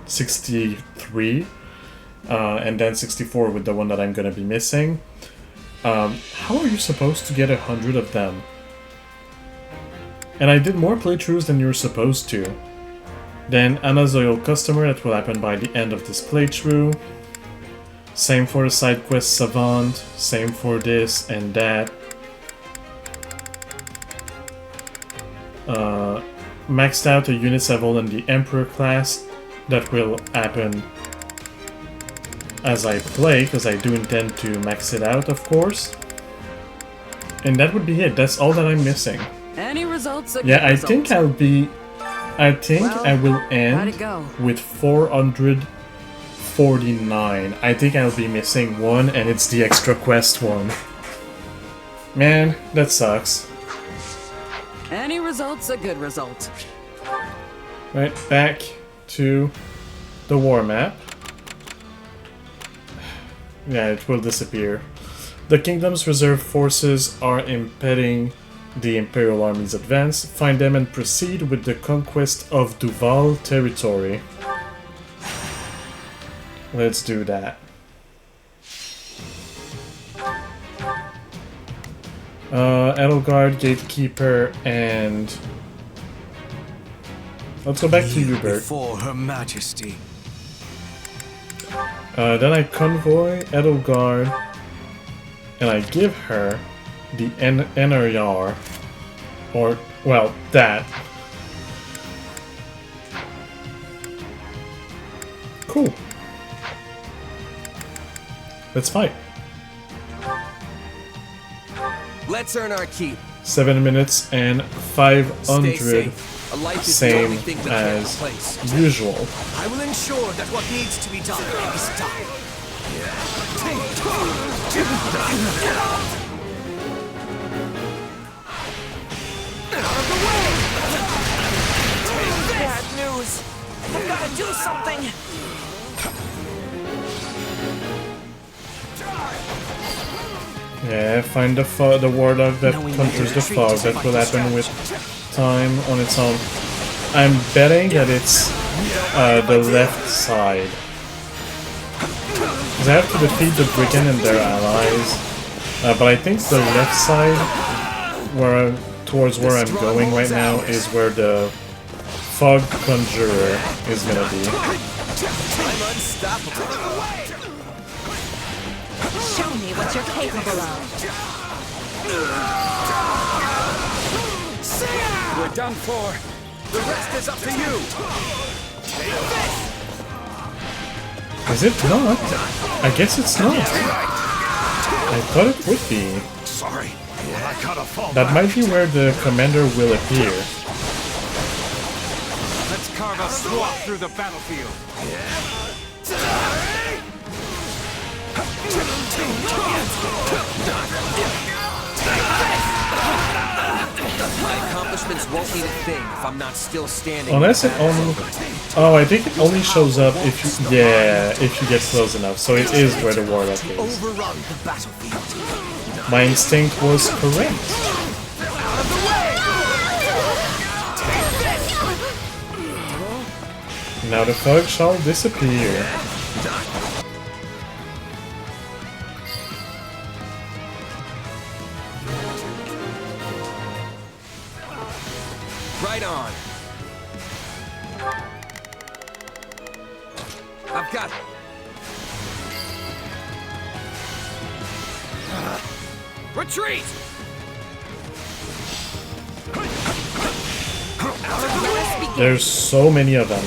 [SPEAKER 1] 63. And then 64 with the one that I'm gonna be missing. How are you supposed to get 100 of them? And I did more playthroughs than you're supposed to. Then Anna's loyal customer, that will happen by the end of this playthrough. Same for the side quest Savant, same for this and that. maxed out a unit level in the Emperor class. That will happen as I play, because I do intend to max it out, of course. And that would be it. That's all that I'm missing.
[SPEAKER 6] Any results?
[SPEAKER 1] Yeah, I think I'll be... I think I will end with 449. I think I'll be missing one, and it's the extra quest one. Man, that sucks.
[SPEAKER 6] Any result's a good result.
[SPEAKER 1] Right, back to the war map. Yeah, it will disappear. The kingdom's reserve forces are impeding the Imperial Army's advance. Find them and proceed with the conquest of Duval territory. Let's do that. Edelgard, Gatekeeper, and... Let's go back to Hubert.
[SPEAKER 9] Before Her Majesty.
[SPEAKER 1] Then I convoy Edelgard, and I give her the NRR, or, well, that. Cool. Let's fight.
[SPEAKER 5] Let's earn our keep.
[SPEAKER 1] 7 minutes and 500, same as usual.
[SPEAKER 9] I will ensure that what needs to be done is done.
[SPEAKER 19] Bad news. I've got to do something.
[SPEAKER 1] Yeah, find the warlock that counters the fog. That will happen with time on its own. I'm betting that it's the left side. Because I have to defeat the brigand and their allies. But I think the left side, towards where I'm going right now, is where the fog conjurer is gonna be.
[SPEAKER 5] I'm unstoppable.
[SPEAKER 4] Show me what you're capable of.
[SPEAKER 11] We're done for. The rest is up to you.
[SPEAKER 1] Is it not? I guess it's not. I thought it would be.
[SPEAKER 3] Sorry, I gotta fall
[SPEAKER 1] That might be where the commander will appear.
[SPEAKER 11] Let's carve a swath through the battlefield.
[SPEAKER 5] My accomplishments won't mean a thing if I'm not still standing.
[SPEAKER 1] Unless it only... Oh, I think it only shows up if you... Yeah, if you get close enough. So it is where the warlock is.
[SPEAKER 9] Overrun the battlefield.
[SPEAKER 1] My instinct was correct. Now the fog shall disappear.
[SPEAKER 5] Right on. I've got it. Retreat!
[SPEAKER 1] There's so many of them.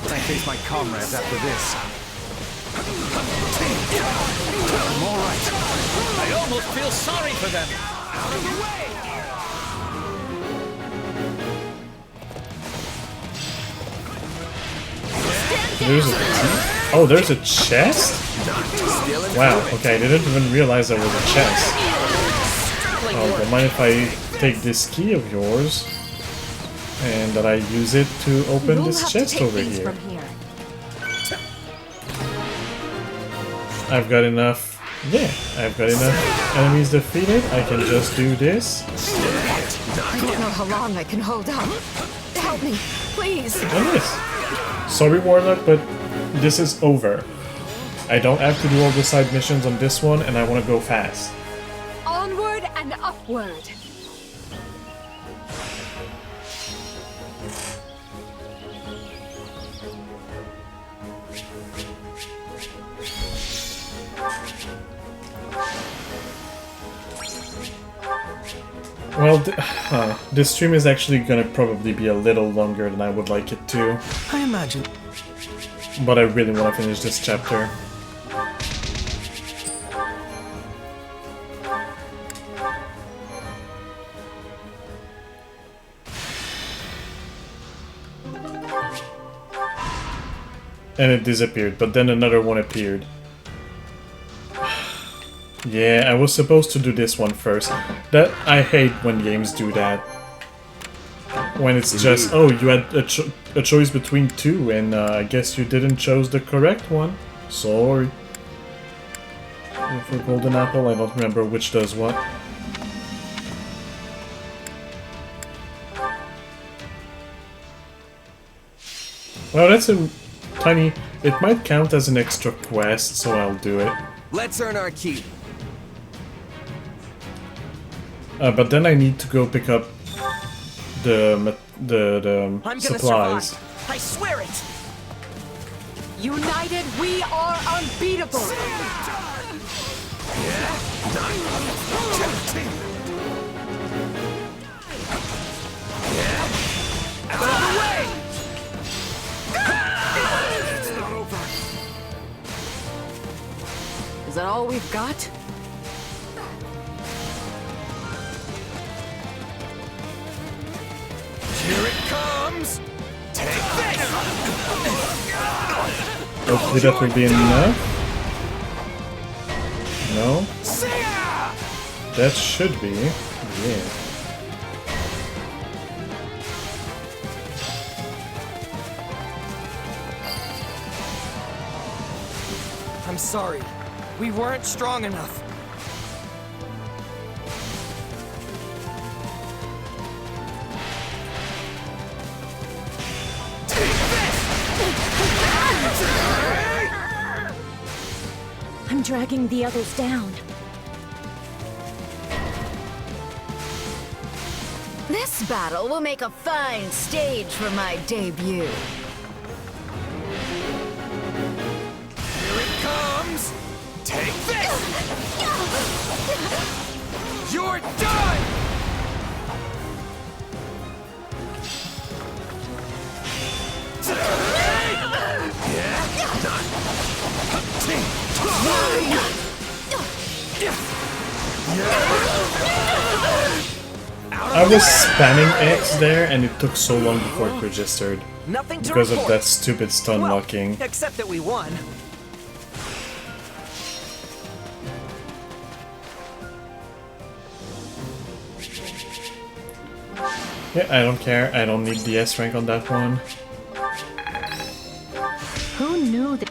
[SPEAKER 11] I face my comrades after this. I'm all right. I almost feel sorry for them. Out of the way!
[SPEAKER 1] There's a chest? Wow, okay, I didn't even realize there was a chest. Oh, don't mind if I take this key of yours and that I use it to open this chest over here. I've got enough. Yeah, I've got enough enemies defeated. I can just do this.
[SPEAKER 4] I don't know how long I can hold out. Help me, please.
[SPEAKER 1] And this. Sorry, Warlock, but this is over. I don't have to do all the side missions on this one, and I want to go fast.
[SPEAKER 4] Onward and upward.
[SPEAKER 1] Well, this stream is actually gonna probably be a little longer than I would like it to.
[SPEAKER 9] I imagine.
[SPEAKER 1] But I really want to finish this chapter. And it disappeared, but then another one appeared. Yeah, I was supposed to do this one first. That I hate when games do that. When it's just, oh, you had a choice between two, and I guess you didn't choose the correct one. Sorry. For Golden Apple, I don't remember which does what. Well, that's a tiny... It might count as an extra quest, so I'll do it.
[SPEAKER 5] Let's earn our keep.
[SPEAKER 1] But then I need to go pick up the
[SPEAKER 19] I'm gonna
[SPEAKER 1] supplies.
[SPEAKER 19] survive. I swear it.
[SPEAKER 4] United, we are unbeatable.
[SPEAKER 19] Out of the way!
[SPEAKER 11] It's not over.
[SPEAKER 4] Is that all we've got?
[SPEAKER 19] Here it comes! Take this!
[SPEAKER 1] Hopefully that will be enough. No? That should be. Yeah.
[SPEAKER 19] I'm sorry. We weren't strong enough.
[SPEAKER 2] I'm dragging the others down.
[SPEAKER 8] This battle will make a fine stage for my debut.
[SPEAKER 19] Here it comes! Take this! You're done!
[SPEAKER 1] I was spamming X there and it took so long before it registered.
[SPEAKER 19] Nothing to
[SPEAKER 1] because of
[SPEAKER 19] report.
[SPEAKER 1] that stupid stun locking.
[SPEAKER 19] Except that we won.
[SPEAKER 1] Yeah, I don't care. I don't need the S rank on that one.
[SPEAKER 2] Who knew that?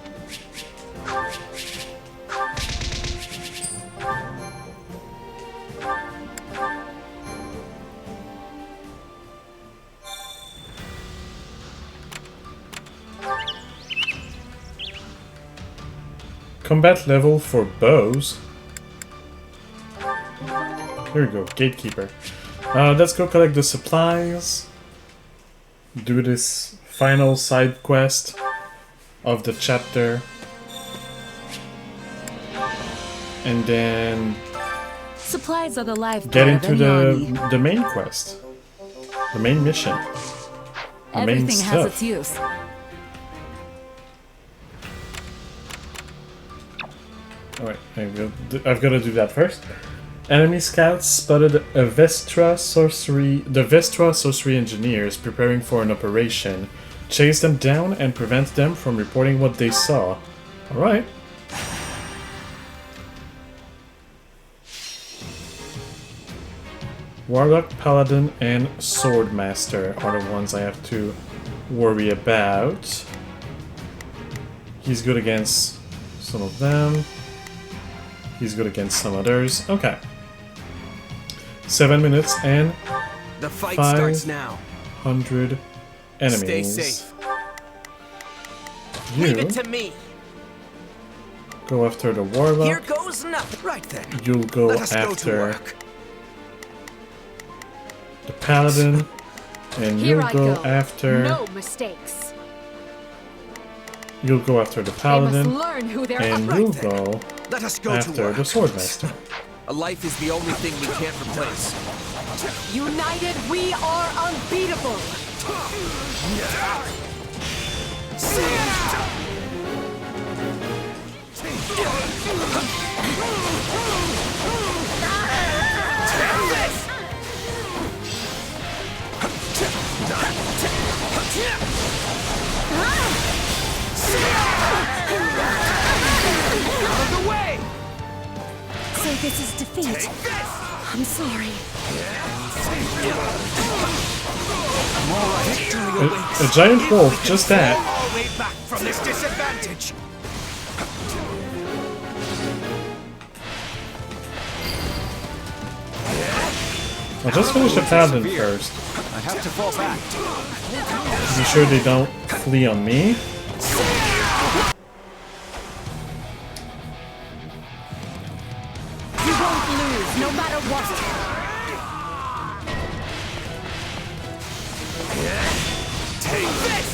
[SPEAKER 1] Combat level for bows. Here we go, Gatekeeper. Let's go collect the supplies. Do this final side quest of the chapter. And then
[SPEAKER 7] Supplies are the lifeblood
[SPEAKER 1] get
[SPEAKER 7] of
[SPEAKER 1] into
[SPEAKER 7] any army.
[SPEAKER 1] the main quest. The main mission. The main
[SPEAKER 7] Everything
[SPEAKER 1] stuff.
[SPEAKER 7] has its use.
[SPEAKER 1] Alright, I've got to do that first. Enemy scouts spotted the Vestra sorcery engineers preparing for an operation. Chase them down and prevent them from reporting what they saw. Alright. Warlock, Paladin, and Swordmaster are the ones I have to worry about. He's good against some of them. He's good against some others. Okay. 7 minutes and
[SPEAKER 5] the fight starts now.
[SPEAKER 1] 500 enemies.
[SPEAKER 5] Stay safe.
[SPEAKER 1] You
[SPEAKER 19] Leave it to me.
[SPEAKER 1] go after the Warlock.
[SPEAKER 19] Here goes nothing. Right then.
[SPEAKER 1] You'll go
[SPEAKER 19] Let us go to
[SPEAKER 1] after
[SPEAKER 19] work.
[SPEAKER 1] the Paladin. And
[SPEAKER 4] Here
[SPEAKER 1] you'll
[SPEAKER 4] I
[SPEAKER 1] go
[SPEAKER 4] go.
[SPEAKER 1] after
[SPEAKER 4] No mistakes.
[SPEAKER 1] you'll go after the paladin,
[SPEAKER 8] learn who they're
[SPEAKER 1] and
[SPEAKER 8] upright
[SPEAKER 1] you'll
[SPEAKER 8] then.
[SPEAKER 1] go
[SPEAKER 5] Let us go to
[SPEAKER 1] after
[SPEAKER 5] work.
[SPEAKER 1] the swordmaster.
[SPEAKER 5] A life is the only thing we can't replace.
[SPEAKER 8] United, we are unbeatable.
[SPEAKER 5] Out of the way!
[SPEAKER 2] So this is defeat. I'm sorry.
[SPEAKER 1] A giant wolf, just that.
[SPEAKER 9] All the way back from this disadvantage.
[SPEAKER 1] I'll just finish the paladin first.
[SPEAKER 11] I have to fall back.
[SPEAKER 1] Be sure they don't flee on me.
[SPEAKER 8] You won't lose, no matter what.
[SPEAKER 5] Take this!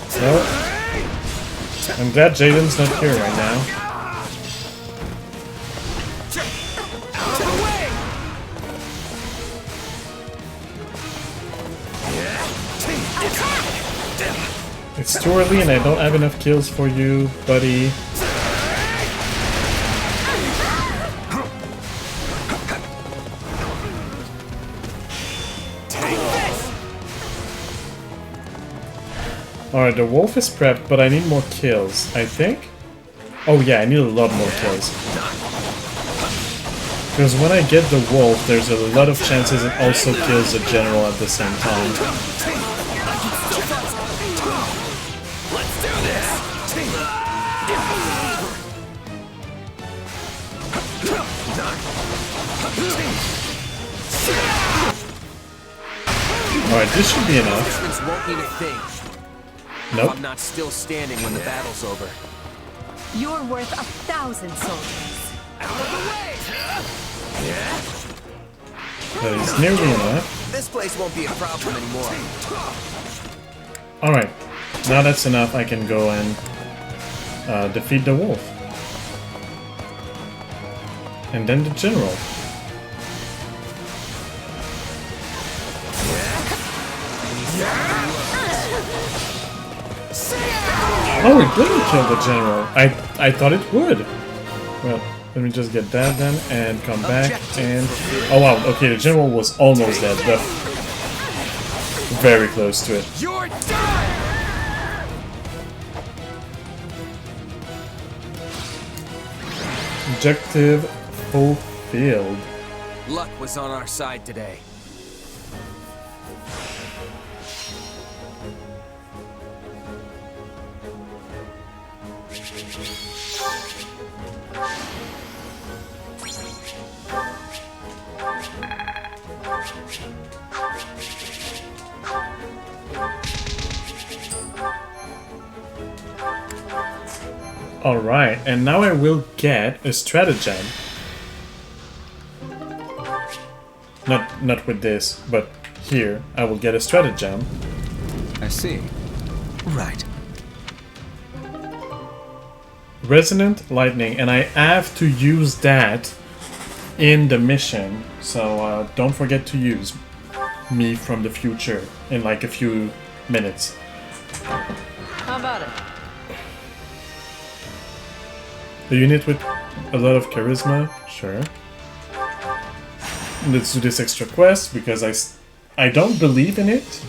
[SPEAKER 1] So, I'm glad Jaden's not here right now.
[SPEAKER 5] Out of the way!
[SPEAKER 1] It's too early and I don't have enough kills for you, buddy. Alright, the wolf is prepped, but I need more kills, I think? Oh yeah, I need a lot more kills. Because when I get the wolf, there's a lot of chances it also kills the general at the same time.
[SPEAKER 5] Let's do this!
[SPEAKER 1] Alright, this should be enough.
[SPEAKER 5] This won't mean a thing.
[SPEAKER 1] Nope.
[SPEAKER 5] I'm not still standing when the battle's over.
[SPEAKER 8] You're worth 1,000 soldiers.
[SPEAKER 5] Out of the way!
[SPEAKER 1] That is nearly enough.
[SPEAKER 5] This place won't be a problem anymore.
[SPEAKER 1] Alright, now that's enough. I can go and defeat the wolf. And then the general. Oh, it didn't kill the general. I thought it would. Well, let me just get that then and come back and... Oh wow, okay, the general was almost dead, but very close to it.
[SPEAKER 5] You're done!
[SPEAKER 1] Objective fulfilled.
[SPEAKER 5] Luck was on our side today.
[SPEAKER 1] Alright, and now I will get a stratagem. Not with this, but here I will get a stratagem.
[SPEAKER 16] I see.
[SPEAKER 9] Right.
[SPEAKER 1] Resonant lightning, and I have to use that in the mission, so don't forget to use me from the future in like a few minutes.
[SPEAKER 8] How about it?
[SPEAKER 1] A unit with a lot of charisma, sure. Let's do this extra quest because I don't believe in it.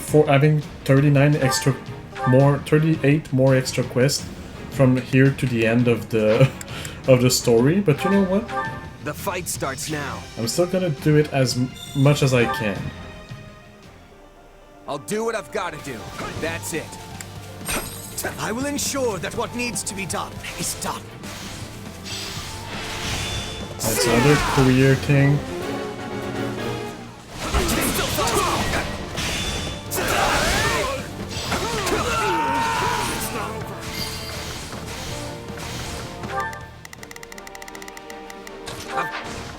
[SPEAKER 1] For having 38 more extra quests from here to the end of the story, but you know what?
[SPEAKER 5] The fight starts now.
[SPEAKER 1] I'm still gonna do it as much as I can.
[SPEAKER 5] I'll do what I've got to do. That's it.
[SPEAKER 9] I will ensure that what needs to be done is done.
[SPEAKER 1] That's another career thing.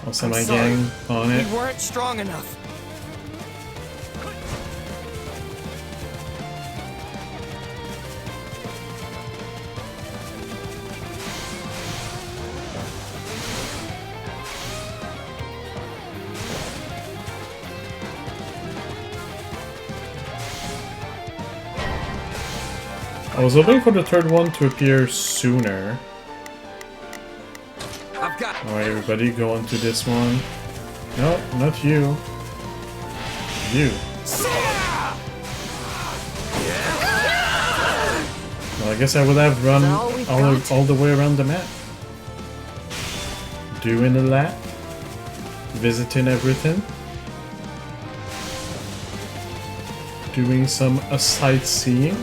[SPEAKER 1] Also my gang on it.
[SPEAKER 5] We weren't strong enough.
[SPEAKER 1] I was hoping for the third one to appear sooner. Alright, everybody, go on to this one. No, not you. You. Well, I guess I would have run all the way around the map. Doing a lap. Visiting everything. Doing some sightseeing.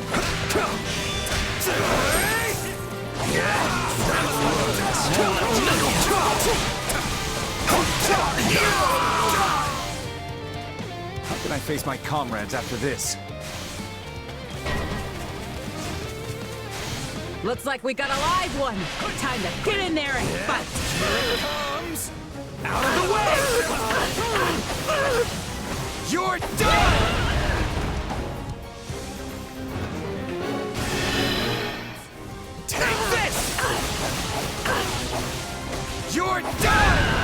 [SPEAKER 11] How can I face my comrades after this?
[SPEAKER 6] Looks like we got a live one. Time to get in there and fight.
[SPEAKER 11] Here it comes! Out of the way! You're done! Take this! You're done!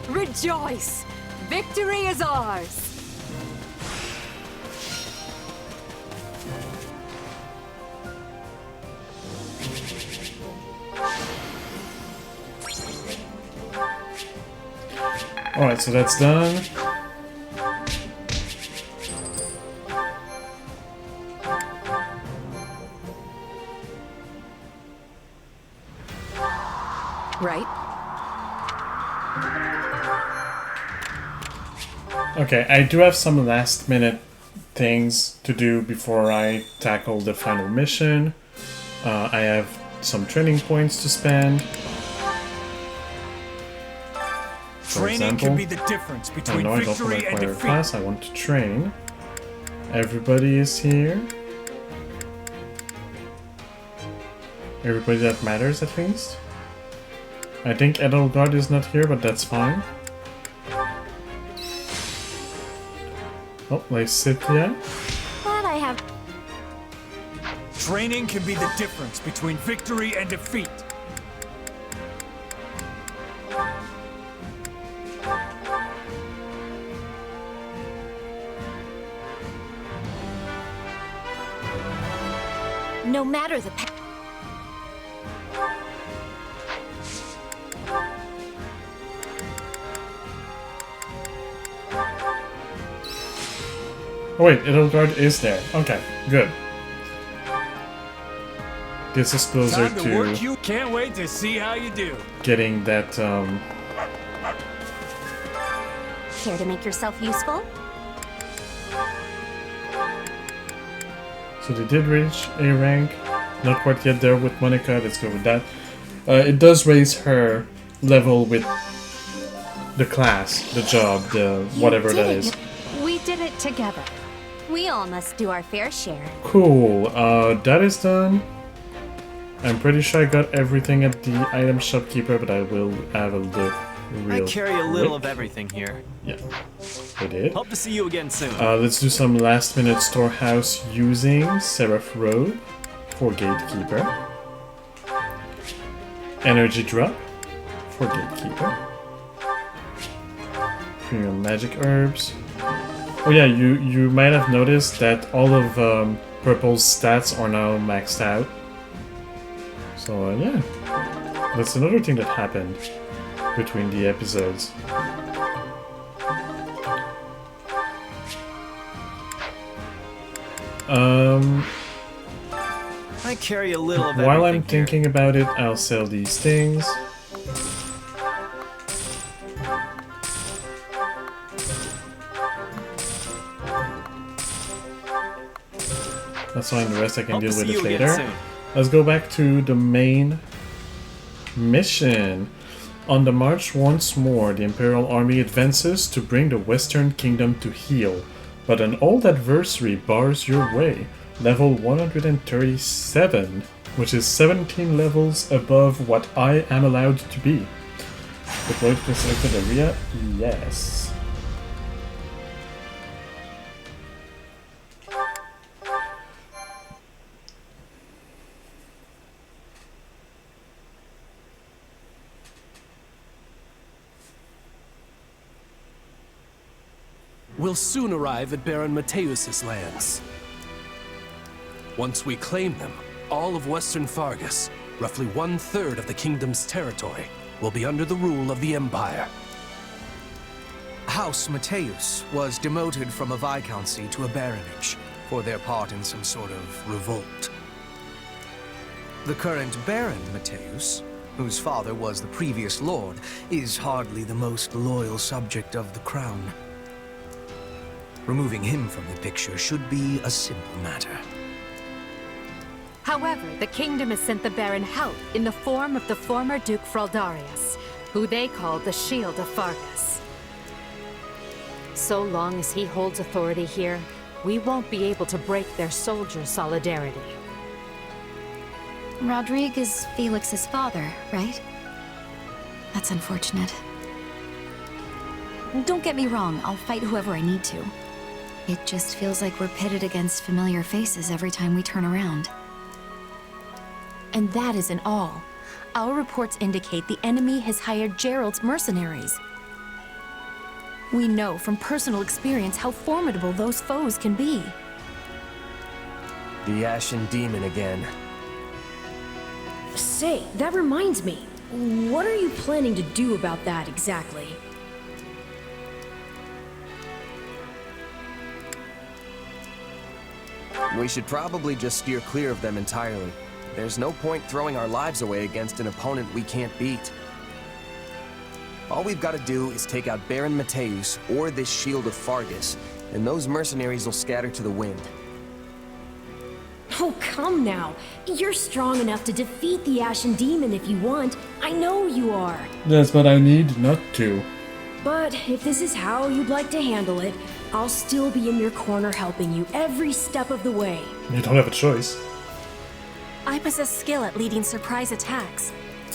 [SPEAKER 6] Rejoice! Victory is ours!
[SPEAKER 1] Alright, so that's done.
[SPEAKER 4] Right?
[SPEAKER 1] Okay, I do have some last minute things to do before I tackle the final mission. I have some training points to spend. For
[SPEAKER 11] Training
[SPEAKER 1] example,
[SPEAKER 11] can be the difference between
[SPEAKER 1] I don't
[SPEAKER 11] victory and
[SPEAKER 1] require a
[SPEAKER 11] defeat.
[SPEAKER 1] class, I want to train. Everybody is here. Everybody that matters, at least. I think Edelgard is not here, but that's fine. Oh, Lysithia.
[SPEAKER 22] But I have...
[SPEAKER 11] Training can be the difference between victory and defeat.
[SPEAKER 22] No matter the
[SPEAKER 1] Oh wait, Edelgard is there. Okay, good. Gets us closer
[SPEAKER 11] Time to work you. Can't wait to see how you do.
[SPEAKER 1] getting that,
[SPEAKER 22] Care to make yourself useful?
[SPEAKER 1] So they did reach A rank. Not quite yet there with Monica, let's go with that. It does raise her level with the class, the job, the whatever that is.
[SPEAKER 4] We did it together.
[SPEAKER 22] We all must do our fair share.
[SPEAKER 1] Cool, that is done. I'm pretty sure I got everything at the item shopkeeper, but I will have a look real
[SPEAKER 10] I carry a little
[SPEAKER 1] quick.
[SPEAKER 10] of everything here.
[SPEAKER 1] Yeah, I did.
[SPEAKER 10] Hope to see you again soon.
[SPEAKER 1] Let's do some last minute storehouse using Seraph Robe for Gatekeeper. Energy Drop for Gatekeeper. Premium Magic Herbs. Oh yeah, you might have noticed that all of Purple's stats are now maxed out. So yeah, that's another thing that happened between the episodes.
[SPEAKER 10] I carry a little of
[SPEAKER 1] While I'm
[SPEAKER 10] everything here.
[SPEAKER 1] thinking about it, I'll sell these things. That's fine, the rest I can
[SPEAKER 10] Hope to
[SPEAKER 1] deal with
[SPEAKER 10] see
[SPEAKER 1] it
[SPEAKER 10] you again
[SPEAKER 1] later.
[SPEAKER 10] soon.
[SPEAKER 1] Let's go back to the main mission. On the march once more, the Imperial Army advances to bring the Western Kingdom to heel. But an old adversary bars your way. Level 137, which is 17 levels above what I am allowed to be. Deployed to the selected area? Yes.
[SPEAKER 12] will soon arrive at Baron Mateus's lands. Once we claim them, all of Western Fargus, roughly 1/3 of the kingdom's territory, will be under the rule of the Empire.
[SPEAKER 9] House Mateus was demoted from a viscountcy to a baronage for their part in some sort of revolt. The current Baron Mateus, whose father was the previous lord, is hardly the most loyal subject of the crown. Removing him from the picture should be a simple matter.
[SPEAKER 4] However, the kingdom has sent the Baron help in the form of the former Duke Fraldarius, who they call the Shield of Fargus. So long as he holds authority here, we won't be able to break their soldier solidarity.
[SPEAKER 2] Rodrigue is Felix's father, right? That's unfortunate. Don't get me wrong, I'll fight whoever I need to. It just feels like we're pitted against familiar faces every time we turn around. And that isn't all. Our reports indicate the enemy has hired Gerald's mercenaries. We know from personal experience how formidable those foes can be.
[SPEAKER 5] The Ashen Demon again.
[SPEAKER 17] Say, that reminds me. What are you planning to do about that exactly?
[SPEAKER 5] We should probably just steer clear of them entirely. There's no point throwing our lives away against an opponent we can't beat. All we've got to do is take out Baron Mateus or this Shield of Fargus, and those mercenaries will scatter to the wind.
[SPEAKER 17] Oh, come now. You're strong enough to defeat the Ashen Demon if you want. I know you are.
[SPEAKER 1] That's what I need not to.
[SPEAKER 17] But if this is how you'd like to handle it, I'll still be in your corner helping you every step of the way.
[SPEAKER 1] You don't have a choice.
[SPEAKER 2] I possess skill at leading surprise attacks,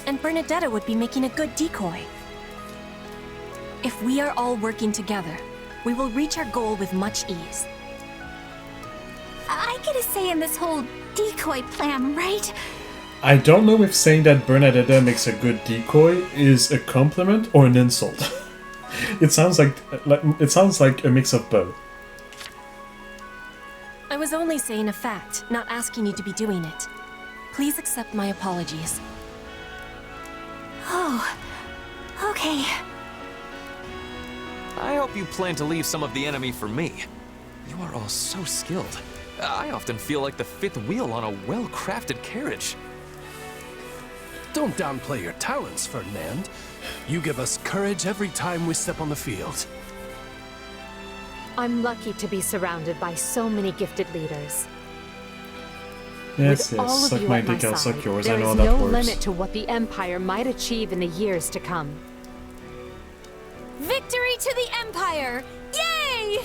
[SPEAKER 2] and Bernadetta would be making a good decoy. If we are all working together, we will reach our goal with much ease.
[SPEAKER 22] I get a say in this whole decoy plan, right?
[SPEAKER 1] I don't know if saying that Bernadetta makes a good decoy is a compliment or an insult. It sounds like a mix of both.
[SPEAKER 2] I was only saying a fact, not asking you to be doing it. Please accept my apologies.
[SPEAKER 22] Oh, okay.
[SPEAKER 14] I hope you plan to leave some of the enemy for me. You are all so skilled. I often feel like the fifth wheel on a well-crafted carriage.
[SPEAKER 12] Don't downplay your talents, Ferdinand. You give us courage every time we step on the field.
[SPEAKER 4] I'm lucky to be surrounded by so many gifted leaders.
[SPEAKER 1] Yes,
[SPEAKER 4] With all
[SPEAKER 1] yes,
[SPEAKER 4] of
[SPEAKER 1] suck
[SPEAKER 4] you
[SPEAKER 1] my
[SPEAKER 4] at my
[SPEAKER 1] dick, I'll
[SPEAKER 4] side,
[SPEAKER 1] suck yours, I
[SPEAKER 4] there
[SPEAKER 1] know
[SPEAKER 4] is
[SPEAKER 1] how that
[SPEAKER 4] no
[SPEAKER 1] works.
[SPEAKER 4] limit to what the Empire might achieve in the years to come.
[SPEAKER 22] Victory to the Empire! Yay!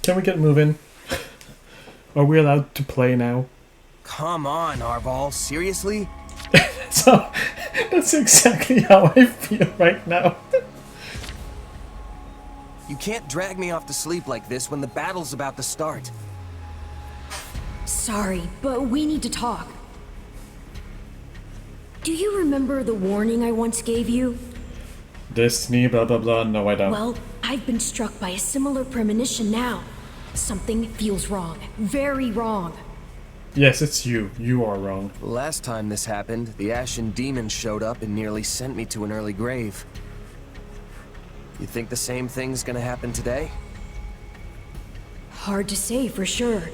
[SPEAKER 1] Can we get moving? Are we allowed to play now?
[SPEAKER 5] Come on, Arval, seriously?
[SPEAKER 1] So, that's exactly how I feel right now.
[SPEAKER 5] You can't drag me off to sleep like this when the battle's about to start.
[SPEAKER 17] Sorry, but we need to talk. Do you remember the warning I once gave you?
[SPEAKER 1] Destiny, blah blah blah, no I don't.
[SPEAKER 17] Well, I've been struck by a similar premonition now. Something feels wrong. Very wrong.
[SPEAKER 1] Yes, it's you. You are wrong.
[SPEAKER 5] Last time this happened, the Ashen Demon showed up and nearly sent me to an early grave. You think the same thing's gonna happen today?
[SPEAKER 17] Hard to say for sure.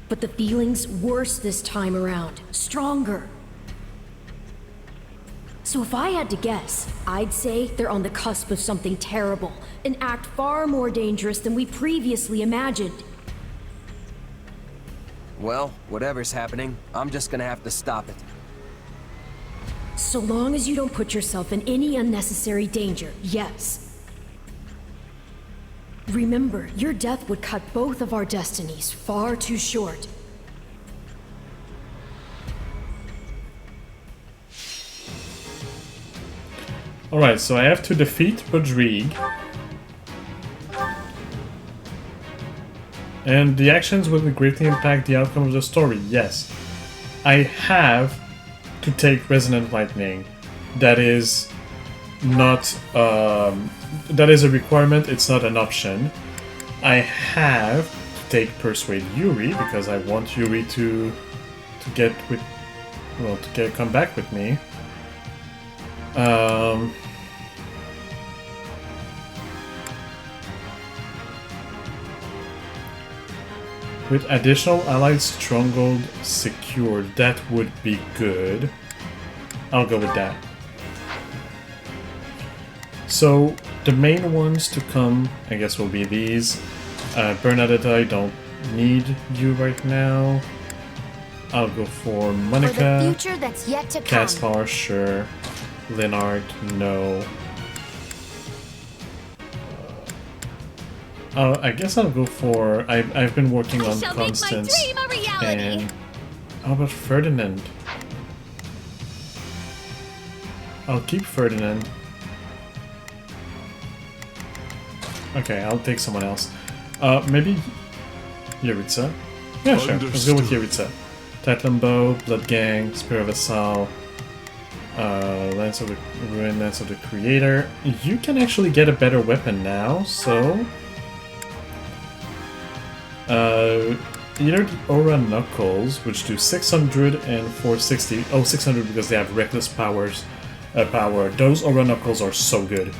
[SPEAKER 17] But the feeling's worse this time around. Stronger. So if I had to guess, I'd say they're on the cusp of something terrible. An act far more dangerous than we previously imagined.
[SPEAKER 5] Well, whatever's happening, I'm just gonna have to stop it.
[SPEAKER 17] So long as you don't put yourself in any unnecessary danger, yes. Remember, your death would cut both of our destinies far too short.
[SPEAKER 1] Alright, so I have to defeat Rodrigue. And the actions will greatly impact the outcome of the story, yes. I have to take Resonant Lightning. that is not that is a requirement. It's not an option. I have to take Persuade Yuri because I want Yuri to get with, well, to come back with me. With additional allied stronghold secured, that would be good. I'll go with that. So, the main ones to come, I guess, will be these. Bernadette, I don't need you right now. I'll go for Monica.
[SPEAKER 22] For the future that's yet to come.
[SPEAKER 1] Caspar, sure. Leonard, no. I guess I'll go for... I've been working on Constance. And how about Ferdinand? I'll keep Ferdinand. Okay, I'll take someone else. Maybe Yuritsa? Yeah, sure. Let's go with Yuritsa. Tatlam Bow, Blood Gang, Spear of Assault, Lance of the Ruin, Lance of the Creator. You can actually get a better weapon now, so... either the Aura Knuckles, which do 600 and 460. Oh, 600 because they have Reckless Powers. Power. Those Aura Knuckles are so good.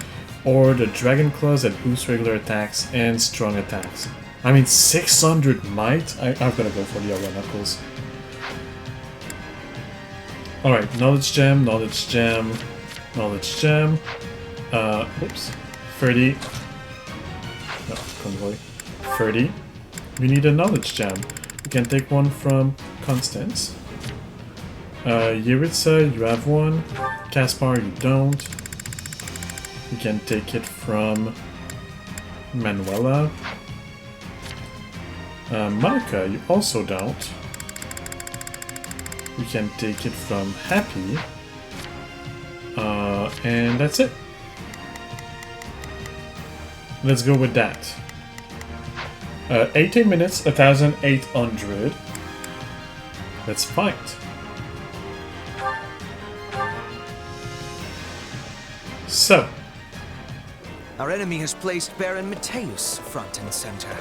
[SPEAKER 1] Or the Dragon Claws that boost regular attacks and strong attacks. I mean, 600 might? I'm gonna go for the Aura Knuckles. Alright, Knowledge Gem, Knowledge Gem, Knowledge Gem. Oops. 30. No, Convoy. 30. We need a Knowledge Gem. We can take one from Constance. Yuritsa, you have one. Caspar, you don't. You can take it from Manuela. Monica, you also don't. We can take it from Happy. And that's it. Let's go with that. 18 minutes, 1,800. Let's fight. So.
[SPEAKER 9] Our enemy has placed Baron Matthäus front and center,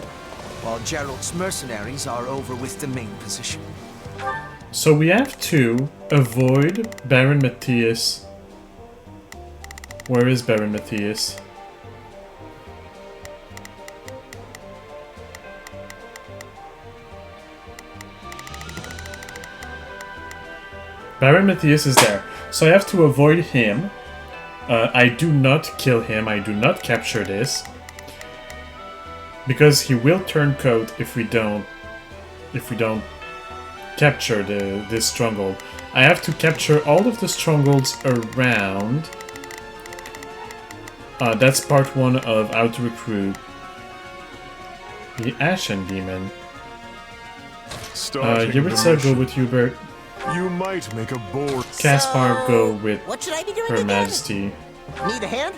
[SPEAKER 9] while Gerald's mercenaries are over with the main position.
[SPEAKER 1] So we have to avoid Baron Matthäus. Where is Baron Matthäus? Baron Matthäus is there. So I have to avoid him. I do not kill him. I do not capture this. Because he will turn coat if we don't capture this stronghold. I have to capture all of the strongholds around. That's part 1 of how to recruit the Ashen Demon. Yuritsa, go with Hubert.
[SPEAKER 3] You might make a board.
[SPEAKER 1] Caspar, go with
[SPEAKER 22] what should I be doing
[SPEAKER 1] Her
[SPEAKER 22] again?
[SPEAKER 1] Majesty.
[SPEAKER 22] Need a hand?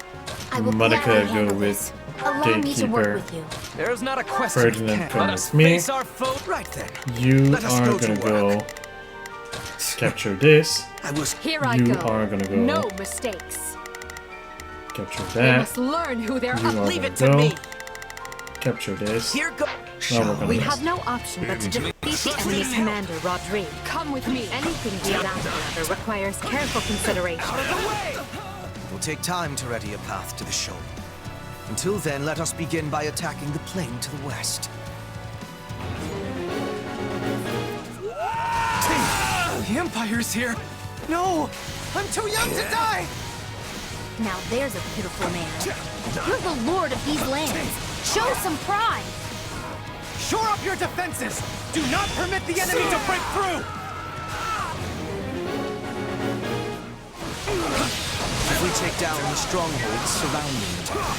[SPEAKER 1] Monica, go with Gatekeeper.
[SPEAKER 14] There's not a question.
[SPEAKER 1] Ferdinand, come with me.
[SPEAKER 9] Right then.
[SPEAKER 1] You are gonna go capture this.
[SPEAKER 4] Here I
[SPEAKER 1] you
[SPEAKER 4] go.
[SPEAKER 1] are gonna go
[SPEAKER 4] No mistakes.
[SPEAKER 1] capture
[SPEAKER 4] They
[SPEAKER 1] that.
[SPEAKER 4] must learn who they're
[SPEAKER 1] You
[SPEAKER 4] up.
[SPEAKER 1] are
[SPEAKER 4] Leave
[SPEAKER 1] gonna
[SPEAKER 4] it to
[SPEAKER 1] go
[SPEAKER 4] me.
[SPEAKER 1] capture this.
[SPEAKER 9] Here go.
[SPEAKER 1] Now we're gonna
[SPEAKER 4] We have no option but to defeat the enemy's commander, Rodrigue. Come with me. Anything beyond that, however, requires careful consideration.
[SPEAKER 9] It will take time to ready a path to the shoal. Until then, let us begin by attacking the plain to the west.
[SPEAKER 10] The Empire's here! No! I'm too young to die!
[SPEAKER 22] Now there's a pitiful man. You're the lord of these lands. Show some pride.
[SPEAKER 10] Shore up your defenses! Do not permit the enemy to break through!
[SPEAKER 9] If we take down the strongholds surrounding the town,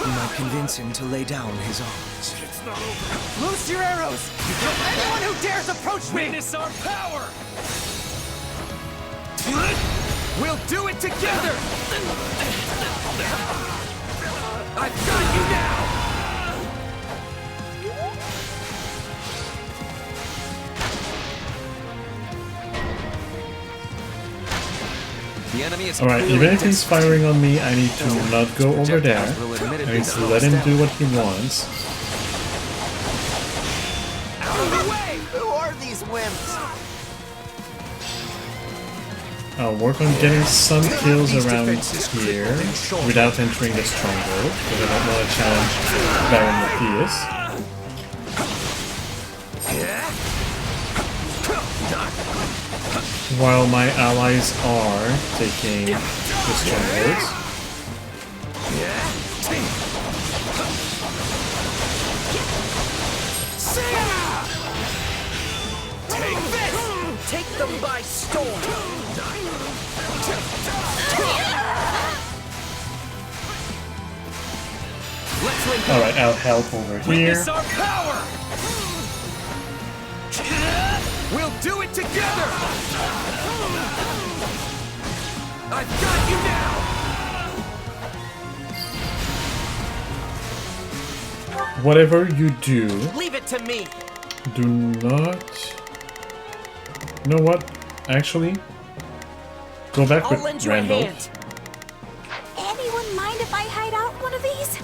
[SPEAKER 9] we might convince him to lay down his arms.
[SPEAKER 10] Loose your arrows! Kill anyone who dares approach me! Witness our power!
[SPEAKER 5] We'll do it together! I've got you now!
[SPEAKER 14] The enemy is
[SPEAKER 1] Alright, even if he's firing on me, I need to not go over there. I need to let him do what he wants.
[SPEAKER 19] Out of the way! Who are these wimps?
[SPEAKER 1] I'll work on getting some kills around here without entering the stronghold, because I don't want to challenge Baron Matthias. While my allies are taking the strongholds.
[SPEAKER 19] Take this! Take them by storm!
[SPEAKER 1] Alright, I'll help over here.
[SPEAKER 10] Witness our power! We'll do it together! I've got you now!
[SPEAKER 1] Whatever you do,
[SPEAKER 19] Leave it to me!
[SPEAKER 1] do not... You know what? Actually, go back
[SPEAKER 19] I'll lend
[SPEAKER 1] with
[SPEAKER 19] you a
[SPEAKER 1] Randall.
[SPEAKER 19] hand.
[SPEAKER 22] Anyone mind if I hide out one of these?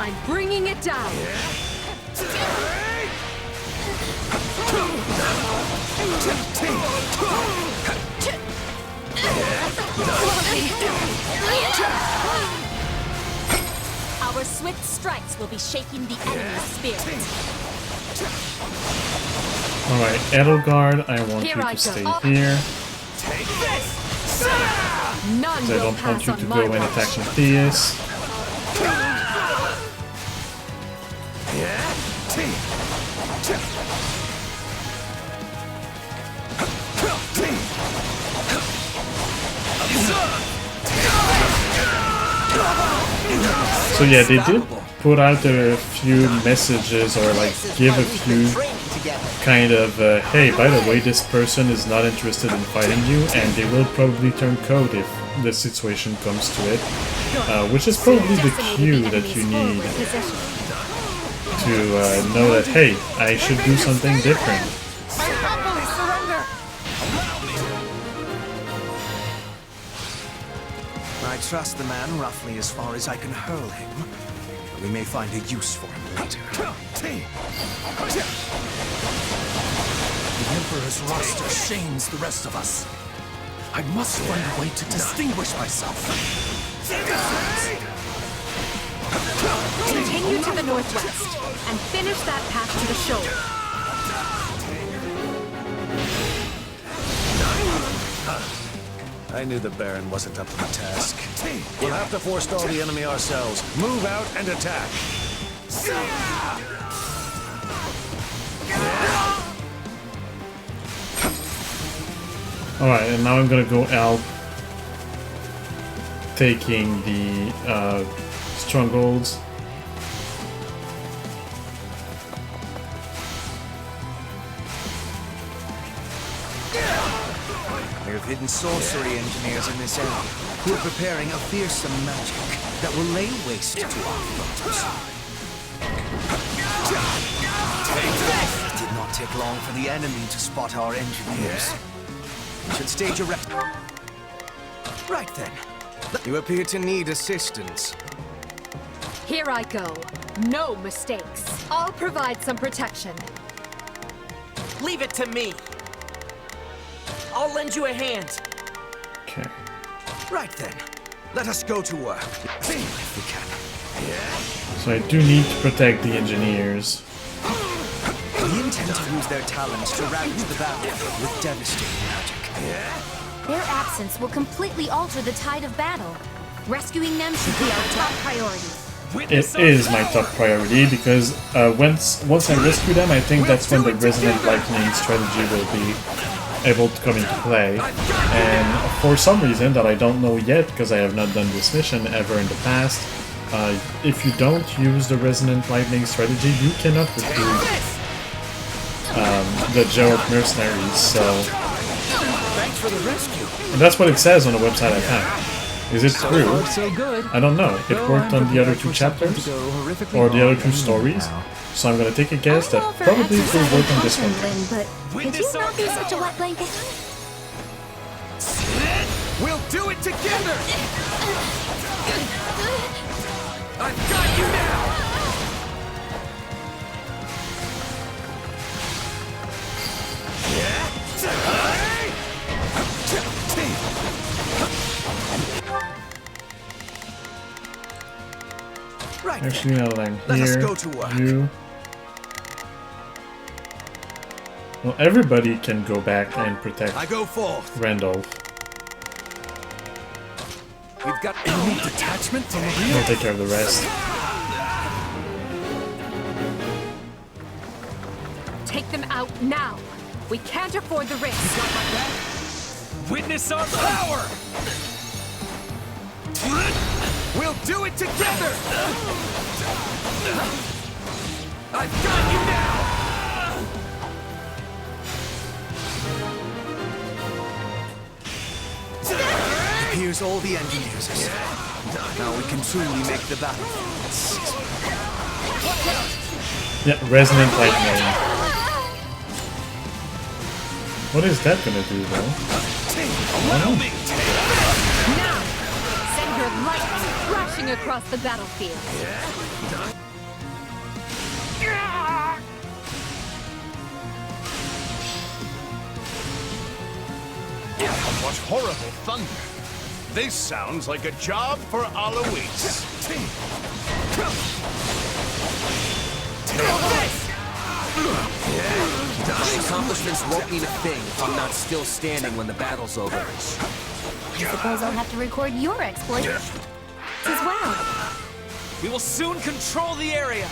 [SPEAKER 4] I'm bringing it down.
[SPEAKER 22] Our swift strikes will be shaking the enemy's spirit.
[SPEAKER 1] Alright, Edelgard, I want
[SPEAKER 4] Here
[SPEAKER 1] you
[SPEAKER 4] I
[SPEAKER 1] to stay
[SPEAKER 4] go.
[SPEAKER 1] here.
[SPEAKER 10] Take this!
[SPEAKER 4] None
[SPEAKER 1] Because I
[SPEAKER 4] will
[SPEAKER 1] don't want
[SPEAKER 4] pass
[SPEAKER 1] you
[SPEAKER 4] on
[SPEAKER 1] to
[SPEAKER 4] my
[SPEAKER 1] go and
[SPEAKER 4] watch.
[SPEAKER 1] attack Matthias. So yeah, they did put out a few messages or like give a few kind of hey, by the way, this person is not interested in fighting you and they will probably turn code if the situation comes to it, which is probably the cue that you need to know that hey, I should do something different.
[SPEAKER 19] I humbly surrender! I trust the man roughly as far as I can hurl him. We may find a use for him later.
[SPEAKER 12] The Emperor's roster shames the rest of us. I must find a way to distinguish myself.
[SPEAKER 4] Continue to the northwest and finish that path to the shoulder.
[SPEAKER 20] I knew the Baron wasn't up to the task. We'll have to forestall the enemy ourselves. Move out and attack.
[SPEAKER 1] Alright, and now I'm gonna go out taking the strongholds.
[SPEAKER 19] We have hidden sorcery engineers in this area who are preparing a fearsome magic that will lay waste to our foes. It did not take long for the enemy to spot our engineers. We should stage a Right then. You appear to need assistance.
[SPEAKER 4] Here I go. No mistakes. I'll provide some protection.
[SPEAKER 19] Leave it to me. I'll lend you a hand.
[SPEAKER 1] Okay.
[SPEAKER 19] Right then. Let us go to work. If we can.
[SPEAKER 1] So I do need to protect the engineers.
[SPEAKER 19] We intend to use their talents to ravage the battlefield with devastating magic.
[SPEAKER 22] Their absence will completely alter the tide of battle. Rescuing them should be our top priority.
[SPEAKER 1] It is my top priority because once I rescue them, I think that's when the Resonant Lightning strategy will be able to come into play. And for some reason that I don't know yet, because I have not done this mission ever in the past, if you don't use the Resonant Lightning strategy, you cannot recruit the Gerald mercenaries. So
[SPEAKER 19] Thanks for the rescue.
[SPEAKER 1] and that's what it says on the website I found. Is it true?
[SPEAKER 16] So good.
[SPEAKER 1] I don't know. It worked on the other two chapters or the other two stories. So I'm gonna take a guess that
[SPEAKER 2] all for
[SPEAKER 1] probably will
[SPEAKER 2] exercising
[SPEAKER 1] work on this
[SPEAKER 2] caution,
[SPEAKER 1] one.
[SPEAKER 2] Lynn, but could you not be such a wet blanket?
[SPEAKER 10] We'll do it together! I've got you now!
[SPEAKER 19] Right.
[SPEAKER 1] Actually, no, I'm
[SPEAKER 19] Let us
[SPEAKER 1] here.
[SPEAKER 19] go to work.
[SPEAKER 1] You. Well, everybody can go back and protect
[SPEAKER 19] I go forth.
[SPEAKER 1] Randolph.
[SPEAKER 12] We've got enemy detachment from the rear.
[SPEAKER 1] I'll take care of the rest.
[SPEAKER 4] Take them out now. We can't afford the risk.
[SPEAKER 10] Witness our power! We'll do it together! I've got you now!
[SPEAKER 19] Here's all the engineers. Now we can truly make the battle.
[SPEAKER 1] Yeah, resonant lightning. What is that gonna do, though?
[SPEAKER 4] Now, send your lightning crashing across the battlefield.
[SPEAKER 13] What horrible thunder! This sounds like a job for Alois.
[SPEAKER 5] My accomplishments won't mean a thing if I'm not still standing when the battle's over.
[SPEAKER 2] I suppose I'll have to record your exploits as well.
[SPEAKER 10] We will soon control the area!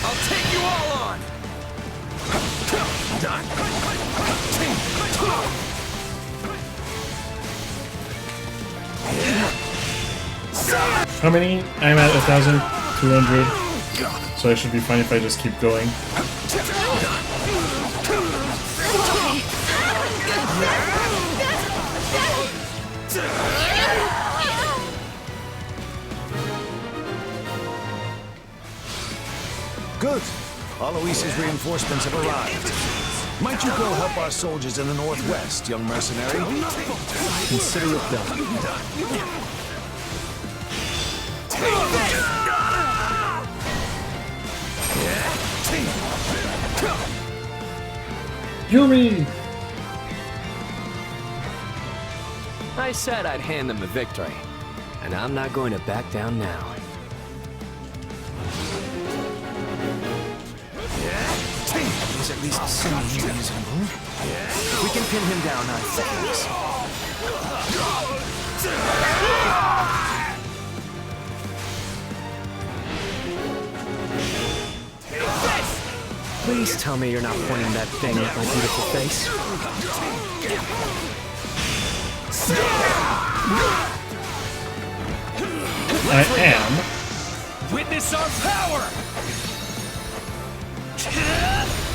[SPEAKER 10] I'll take you all on!
[SPEAKER 1] How many? I'm at 1,200. So I should be fine if I just keep going.
[SPEAKER 20] Good. Alois's reinforcements have arrived. Might you go help our soldiers in the northwest, young mercenary?
[SPEAKER 16] Consider it done.
[SPEAKER 1] Yuri!
[SPEAKER 15] I said I'd hand them the victory, and I'm not going to back down now.
[SPEAKER 19] He's at least semi-reasonable. We can pin him down, I
[SPEAKER 15] Please tell me you're not pointing that thing at my beautiful face.
[SPEAKER 1] I am.
[SPEAKER 10] Witness our power!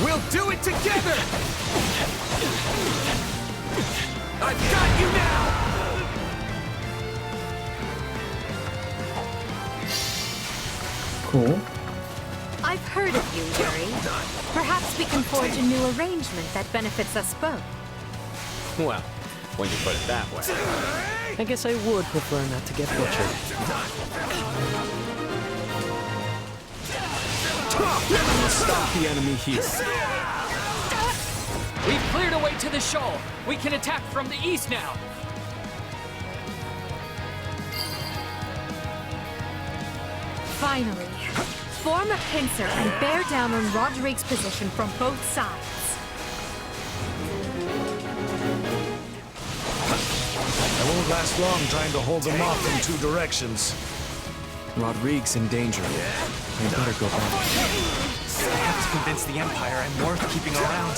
[SPEAKER 10] We'll do it together! I've got you now!
[SPEAKER 1] Cool.
[SPEAKER 4] I've heard of you, Yuri. Perhaps we can forge a new arrangement that benefits us both.
[SPEAKER 15] Well, when you put it that way, I guess I would prefer not to get butchered.
[SPEAKER 10] We'll stop the enemy here. We've cleared a way to the shoal. We can attack from the east now.
[SPEAKER 4] Finally, form a pincer and bear down on Roderick's position from both sides.
[SPEAKER 20] I won't last long trying to hold them off from two directions.
[SPEAKER 5] Rodrigue's in danger. I better go back.
[SPEAKER 10] I have to convince the Empire I'm worth keeping around.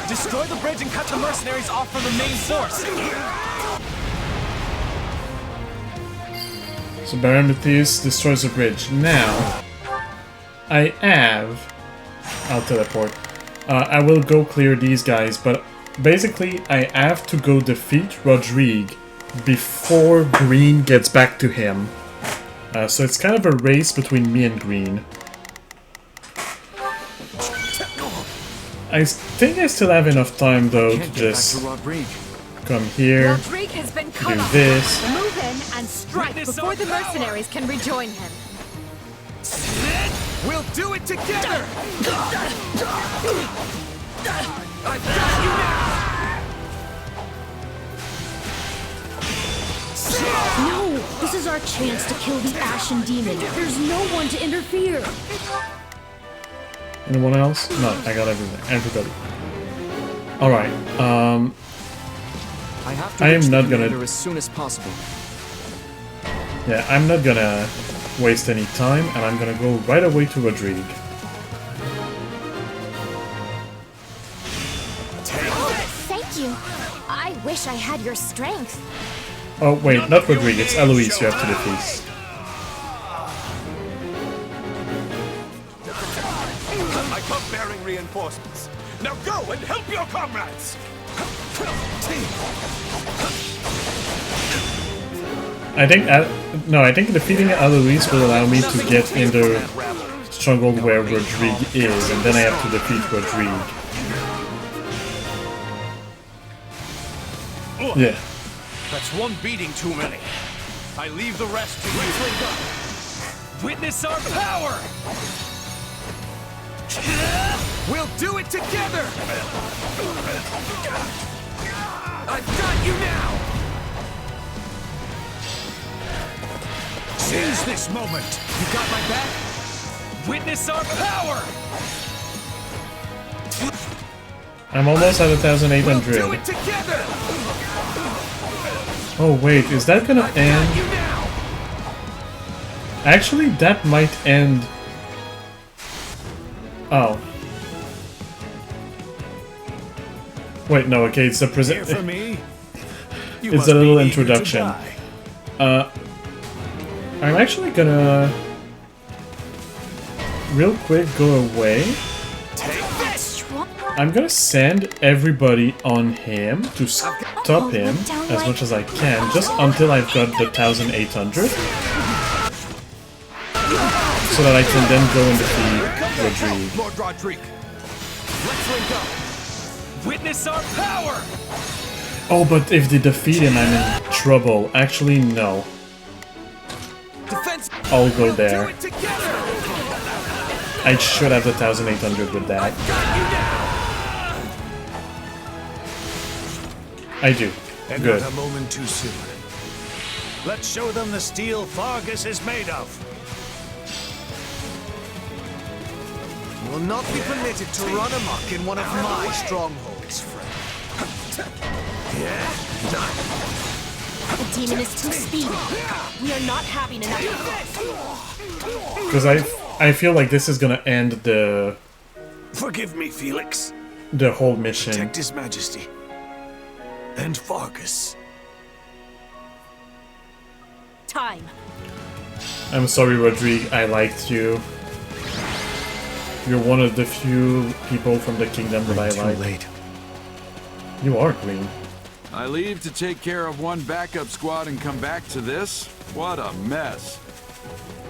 [SPEAKER 10] Destroy the bridge and cut the mercenaries off from the main force.
[SPEAKER 1] So Baron Mathias destroys the bridge. Now, I have... I'll teleport. I will go clear these guys, but basically I have to go defeat Rodrigue before Green gets back to him. So it's kind of a race between me and green. I think I still have enough time though to just come here,
[SPEAKER 8] Rodrigue has been cut
[SPEAKER 1] do
[SPEAKER 8] off.
[SPEAKER 1] this.
[SPEAKER 8] Move in and strike before the mercenaries can rejoin him.
[SPEAKER 5] We'll do it together! I've got you now!
[SPEAKER 17] No! This is our chance to kill the Ashen Demon. There's no one to interfere.
[SPEAKER 1] Anyone else? No, I got everybody. Alright, I am not gonna...
[SPEAKER 10] as soon as possible.
[SPEAKER 1] Yeah, I'm not gonna waste any time, and I'm gonna go right away to Rodrigue.
[SPEAKER 22] Oh, thank you. I wish I had your strength.
[SPEAKER 1] Oh wait, not Rodrigue, it's Eloise you have to defeat.
[SPEAKER 13] I come bearing reinforcements. Now go and help your comrades!
[SPEAKER 1] I think defeating Eloise will allow me to get in the stronghold where Rodrigue is, and then I have to defeat Rodrigue. Yeah.
[SPEAKER 13] That's one beating too many. I leave the rest to you.
[SPEAKER 10] Witness our power!
[SPEAKER 5] We'll do it together! I've got you now!
[SPEAKER 13] Seize this moment!
[SPEAKER 10] You got my back? Witness our power!
[SPEAKER 1] I'm almost at 1,800.
[SPEAKER 5] We'll do it together!
[SPEAKER 1] Oh wait, is that gonna end? Actually, that might end... Oh. Wait, no, okay, it's a present. It's a little introduction. I'm actually gonna real quick go away. I'm gonna send everybody on him to stop him as much as I can, just until I've got the 1,800, so that I can then go and defeat Rodrigue.
[SPEAKER 10] Lord Rodrigue, let's link up. Witness our power!
[SPEAKER 1] Oh, but if they defeat him, I'm in trouble. Actually, no. I'll go there. I should have the 1,800 with that. I do.
[SPEAKER 20] And
[SPEAKER 1] Good.
[SPEAKER 20] not a moment too soon. Let's show them the steel Fargus is made of.
[SPEAKER 19] You will not be permitted to run amok in one of my strongholds, friend.
[SPEAKER 22] The demon is too speedy. We are not having enough.
[SPEAKER 1] Because I feel like this is gonna end the...
[SPEAKER 20] Forgive me, Felix.
[SPEAKER 1] The whole mission.
[SPEAKER 20] Protect His Majesty. And Fargus.
[SPEAKER 22] Time.
[SPEAKER 1] I'm sorry, Rodrigue, I liked you. You're one of the few people from the kingdom that I like.
[SPEAKER 20] Late.
[SPEAKER 1] You are green.
[SPEAKER 18] I leave to take care of one backup squad and come back to this? What a mess.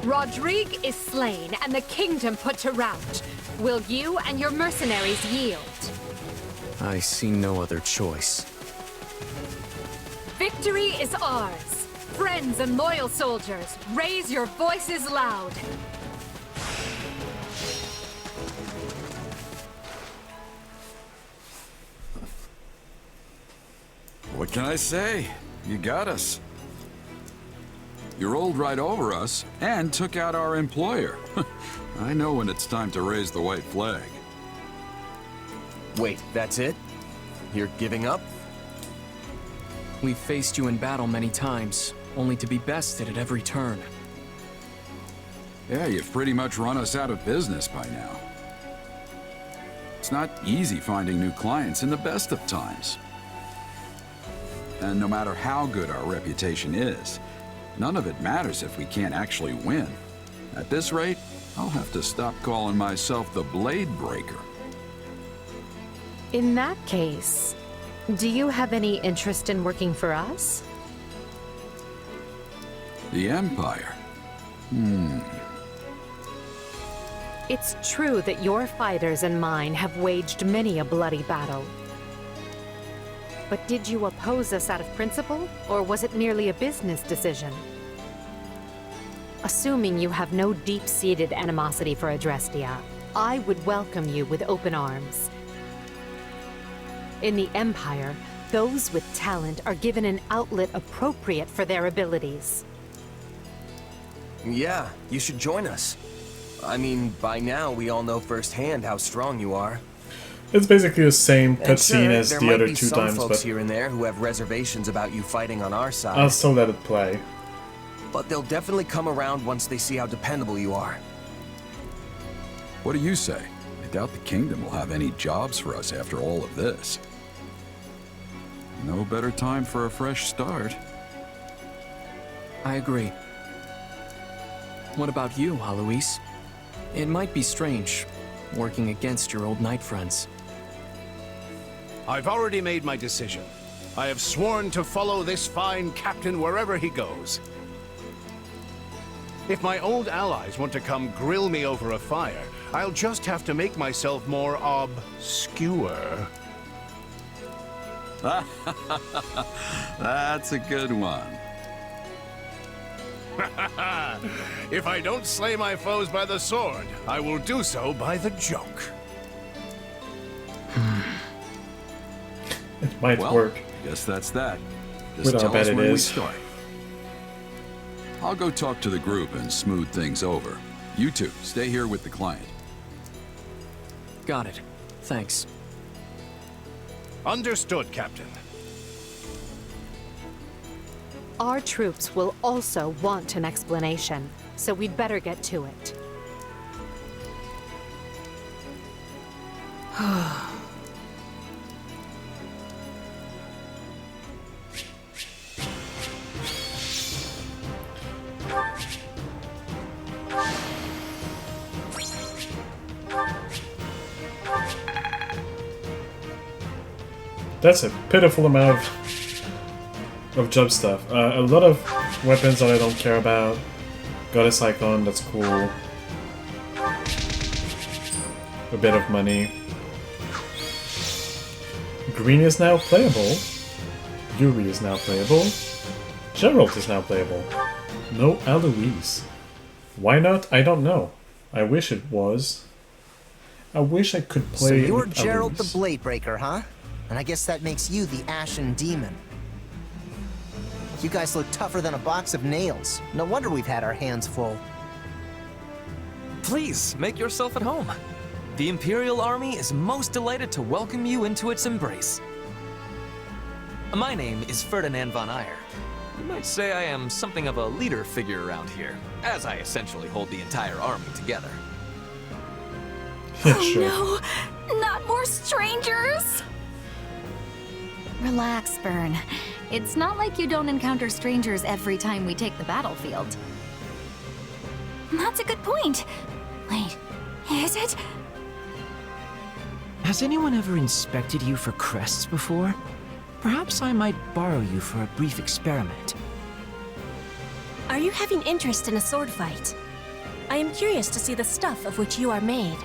[SPEAKER 8] Rodrigue is slain and the kingdom put to rout. Will you and your mercenaries yield?
[SPEAKER 10] I see no other choice.
[SPEAKER 8] Victory is ours. Friends and loyal soldiers, raise your voices loud.
[SPEAKER 18] What can I say? You got us. You rolled right over us and took out our employer. I know when it's time to raise the white flag.
[SPEAKER 5] Wait, that's it? You're giving up?
[SPEAKER 10] We've faced you in battle many times, only to be bested at every turn.
[SPEAKER 18] Yeah, you've pretty much run us out of business by now. It's not easy finding new clients in the best of times. And no matter how good our reputation is, none of it matters if we can't actually win. At this rate, I'll have to stop calling myself the Blade Breaker.
[SPEAKER 4] In that case, do you have any interest in working for us?
[SPEAKER 18] The Empire?
[SPEAKER 4] It's true that your fighters and mine have waged many a bloody battle. But did you oppose us out of principle, or was it merely a business decision? Assuming you have no deep-seated animosity for Adrestia, I would welcome you with open arms. In the Empire, those with talent are given an outlet appropriate for their abilities.
[SPEAKER 5] Yeah, you should join us. I mean, by now we all know firsthand how strong you are.
[SPEAKER 1] It's basically the same cutscene as
[SPEAKER 5] there
[SPEAKER 1] the
[SPEAKER 5] might
[SPEAKER 1] other
[SPEAKER 5] be
[SPEAKER 1] 2
[SPEAKER 5] some
[SPEAKER 1] times,
[SPEAKER 5] folks
[SPEAKER 1] but
[SPEAKER 5] here and there who have reservations about you fighting on our side.
[SPEAKER 1] I'll still let it play.
[SPEAKER 5] But they'll definitely come around once they see how dependable you are.
[SPEAKER 18] What do you say? I doubt the kingdom will have any jobs for us after all of this. No better time for a fresh start.
[SPEAKER 10] I agree. What about you, Alois? It might be strange, working against your old knight friends.
[SPEAKER 13] I've already made my decision. I have sworn to follow this fine captain wherever he goes. If my old allies want to come grill me over a fire, I'll just have to make myself more obscure.
[SPEAKER 18] That's a good one.
[SPEAKER 13] If I don't slay my foes by the sword, I will do so by the joke.
[SPEAKER 1] It might
[SPEAKER 18] well,
[SPEAKER 1] work.
[SPEAKER 18] Guess that's that. Just
[SPEAKER 1] With how
[SPEAKER 18] tell
[SPEAKER 1] bad
[SPEAKER 18] us
[SPEAKER 1] it
[SPEAKER 18] when we
[SPEAKER 1] is.
[SPEAKER 18] start. I'll go talk to the group and smooth things over. You two, stay here with the client.
[SPEAKER 10] Got it. Thanks.
[SPEAKER 13] Understood, Captain.
[SPEAKER 4] Our troops will also want an explanation, so we'd better get to it.
[SPEAKER 1] That's a pitiful amount of job stuff. A lot of weapons that I don't care about. Goddess icon, that's cool. A bit of money. Green is now playable. Yuri is now playable. Geralt is now playable. No Alois. Why not? I don't know. I wish it was. I wish I could play.
[SPEAKER 7] So you're
[SPEAKER 1] with
[SPEAKER 7] Geralt the
[SPEAKER 1] Alois.
[SPEAKER 7] Bladebreaker, huh? And I guess that makes you the Ashen Demon. You guys look tougher than a box of nails. No wonder we've had our hands full.
[SPEAKER 14] Please, make yourself at home. The Imperial Army is most delighted to welcome you into its embrace. My name is Ferdinand von Ayer. You might say I am something of a leader figure around here, as I essentially hold the entire army together.
[SPEAKER 2] Oh no! Not more strangers! Relax, Byrne. It's not like you don't encounter strangers every time we take the battlefield. That's a good point. Wait, is it?
[SPEAKER 21] Has anyone ever inspected you for crests before? Perhaps I might borrow you for a brief experiment.
[SPEAKER 23] Are you having interest in a sword fight? I am curious to see the stuff of which you are made.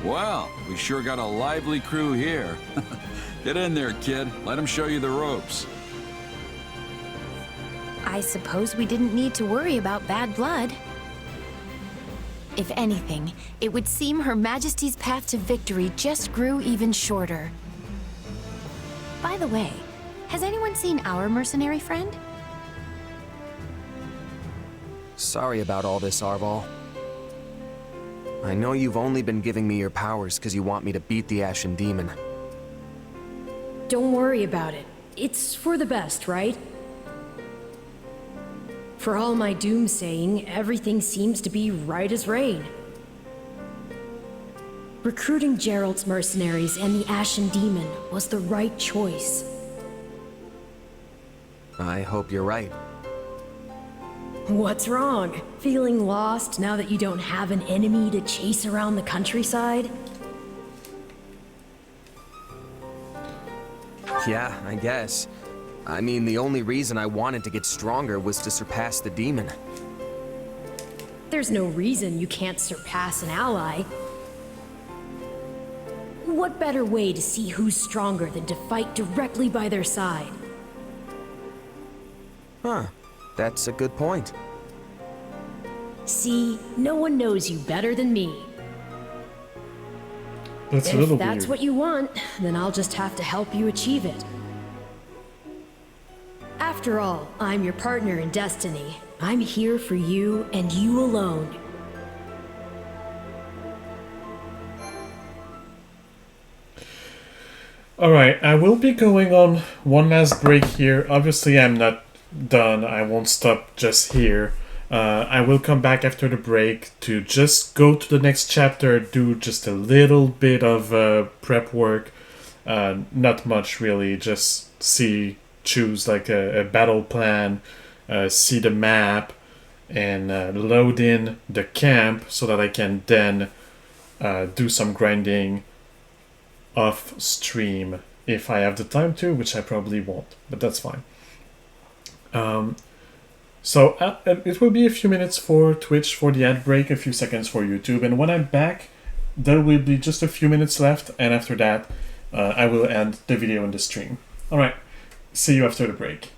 [SPEAKER 18] Well, we sure got a lively crew here. Get in there, kid. Let him show you the ropes.
[SPEAKER 2] I suppose we didn't need to worry about bad blood. If anything, it would seem Her Majesty's path to victory just grew even shorter. By the way, has anyone seen our mercenary friend?
[SPEAKER 5] Sorry about all this, Arval. I know you've only been giving me your powers because you want me to beat the Ashen Demon.
[SPEAKER 17] Don't worry about it. It's for the best, right? For all my doomsaying, everything seems to be right as rain. Recruiting Geralt's mercenaries and the Ashen Demon was the right choice.
[SPEAKER 5] I hope you're right.
[SPEAKER 17] What's wrong? Feeling lost now that you don't have an enemy to chase around the countryside?
[SPEAKER 5] Yeah, I guess. I mean, the only reason I wanted to get stronger was to surpass the demon.
[SPEAKER 17] there's no reason you can't surpass an ally. What better way to see who's stronger than to fight directly by their side?
[SPEAKER 5] Huh. That's a good point.
[SPEAKER 17] See, no one knows you better than me.
[SPEAKER 1] That's a little
[SPEAKER 17] If that's
[SPEAKER 1] weird.
[SPEAKER 17] what you want, then I'll just have to help you achieve it. After all, I'm your partner in destiny. I'm here for you and you alone.
[SPEAKER 1] Alright, I will be going on one last break here. Obviously, I'm not done. I won't stop just here. I will come back after the break to just go to the next chapter, do just a little bit of prep work. Not much, really. Just choose like a battle plan, see the map, and load in the camp so that I can then do some grinding off stream if I have the time to, which I probably won't, but that's fine. So it will be a few minutes for Twitch for the ad break, a few seconds for YouTube, and when I'm back, there will be just a few minutes left, and after that, I will end the video and the stream. Alright, see you after the break.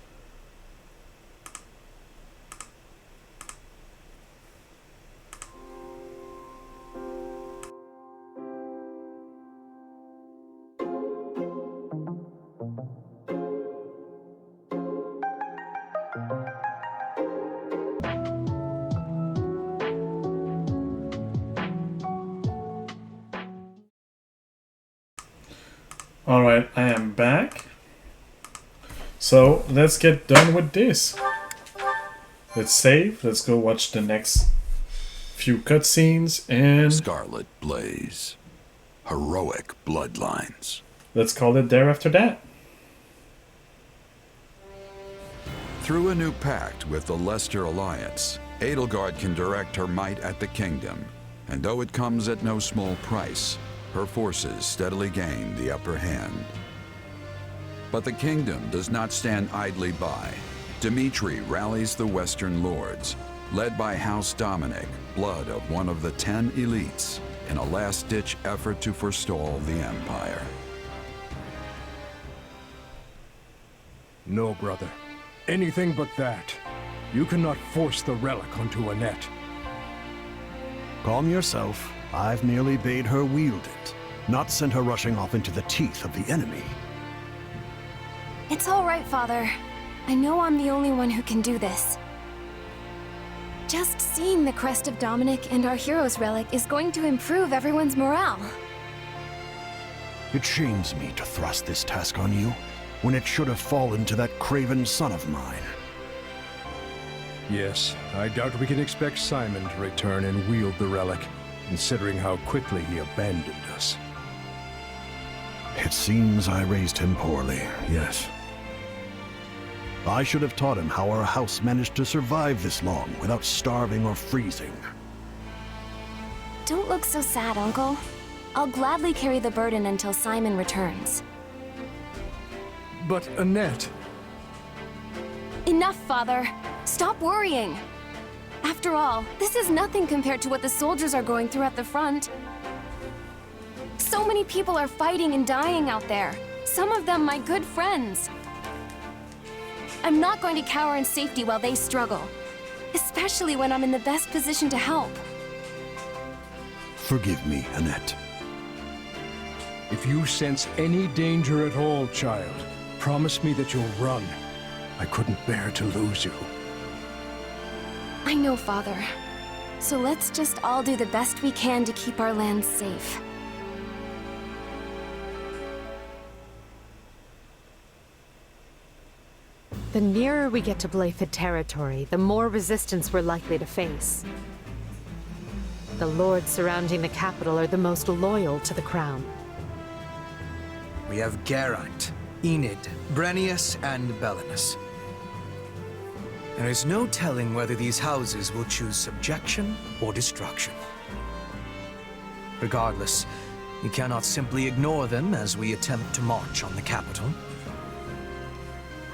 [SPEAKER 1] Alright, I am back. So, let's get done with this. Let's save, let's go watch the next few cutscenes, and...
[SPEAKER 18] Scarlet Blaze. Heroic bloodlines.
[SPEAKER 1] Let's call it there after that.
[SPEAKER 18] Through a new pact with the Leicester Alliance, Edelgard can direct her might at the kingdom, and though it comes at no small price, her forces steadily gain the upper hand. But the kingdom does not stand idly by. Dimitri rallies the Western Lords, led by House Dominic, blood of one of the 10 elites, in a last-ditch effort to forestall the Empire.
[SPEAKER 3] No, brother. Anything but that. You cannot force the relic onto Annette.
[SPEAKER 6] Calm yourself. I've merely bade her wield it, not sent her rushing off into the teeth of the enemy.
[SPEAKER 22] It's all right, Father. I know I'm the only one who can do this. Just seeing the crest of Dominic and our hero's relic is going to improve everyone's morale.
[SPEAKER 6] It shames me to thrust this task on you, when it should have fallen to that craven son of mine.
[SPEAKER 3] Yes, I doubt we can expect Simon to return and wield the relic, considering how quickly he abandoned us.
[SPEAKER 6] It seems I raised him poorly, yes. I should have taught him how our house managed to survive this long without starving or freezing.
[SPEAKER 22] Don't look so sad, Uncle. I'll gladly carry the burden until Simon returns.
[SPEAKER 3] But Annette...
[SPEAKER 22] Enough, Father. Stop worrying. After all, this is nothing compared to what the soldiers are going through at the front. So many people are fighting and dying out there. Some of them my good friends. I'm not going to cower in safety while they struggle. Especially when I'm in the best position to help.
[SPEAKER 6] Forgive me, Annette.
[SPEAKER 3] If you sense any danger at all, child, promise me that you'll run. I couldn't bear to lose you.
[SPEAKER 22] I know, Father. So let's just all do the best we can to keep our land safe.
[SPEAKER 4] The nearer we get to Blayford territory, the more resistance we're likely to face. The lords surrounding the capital are the most loyal to the crown.
[SPEAKER 9] We have Geraint, Enid, Brennius, and Belinus. There is no telling whether these houses will choose subjection or destruction. Regardless, we cannot simply ignore them as we attempt to march on the capital.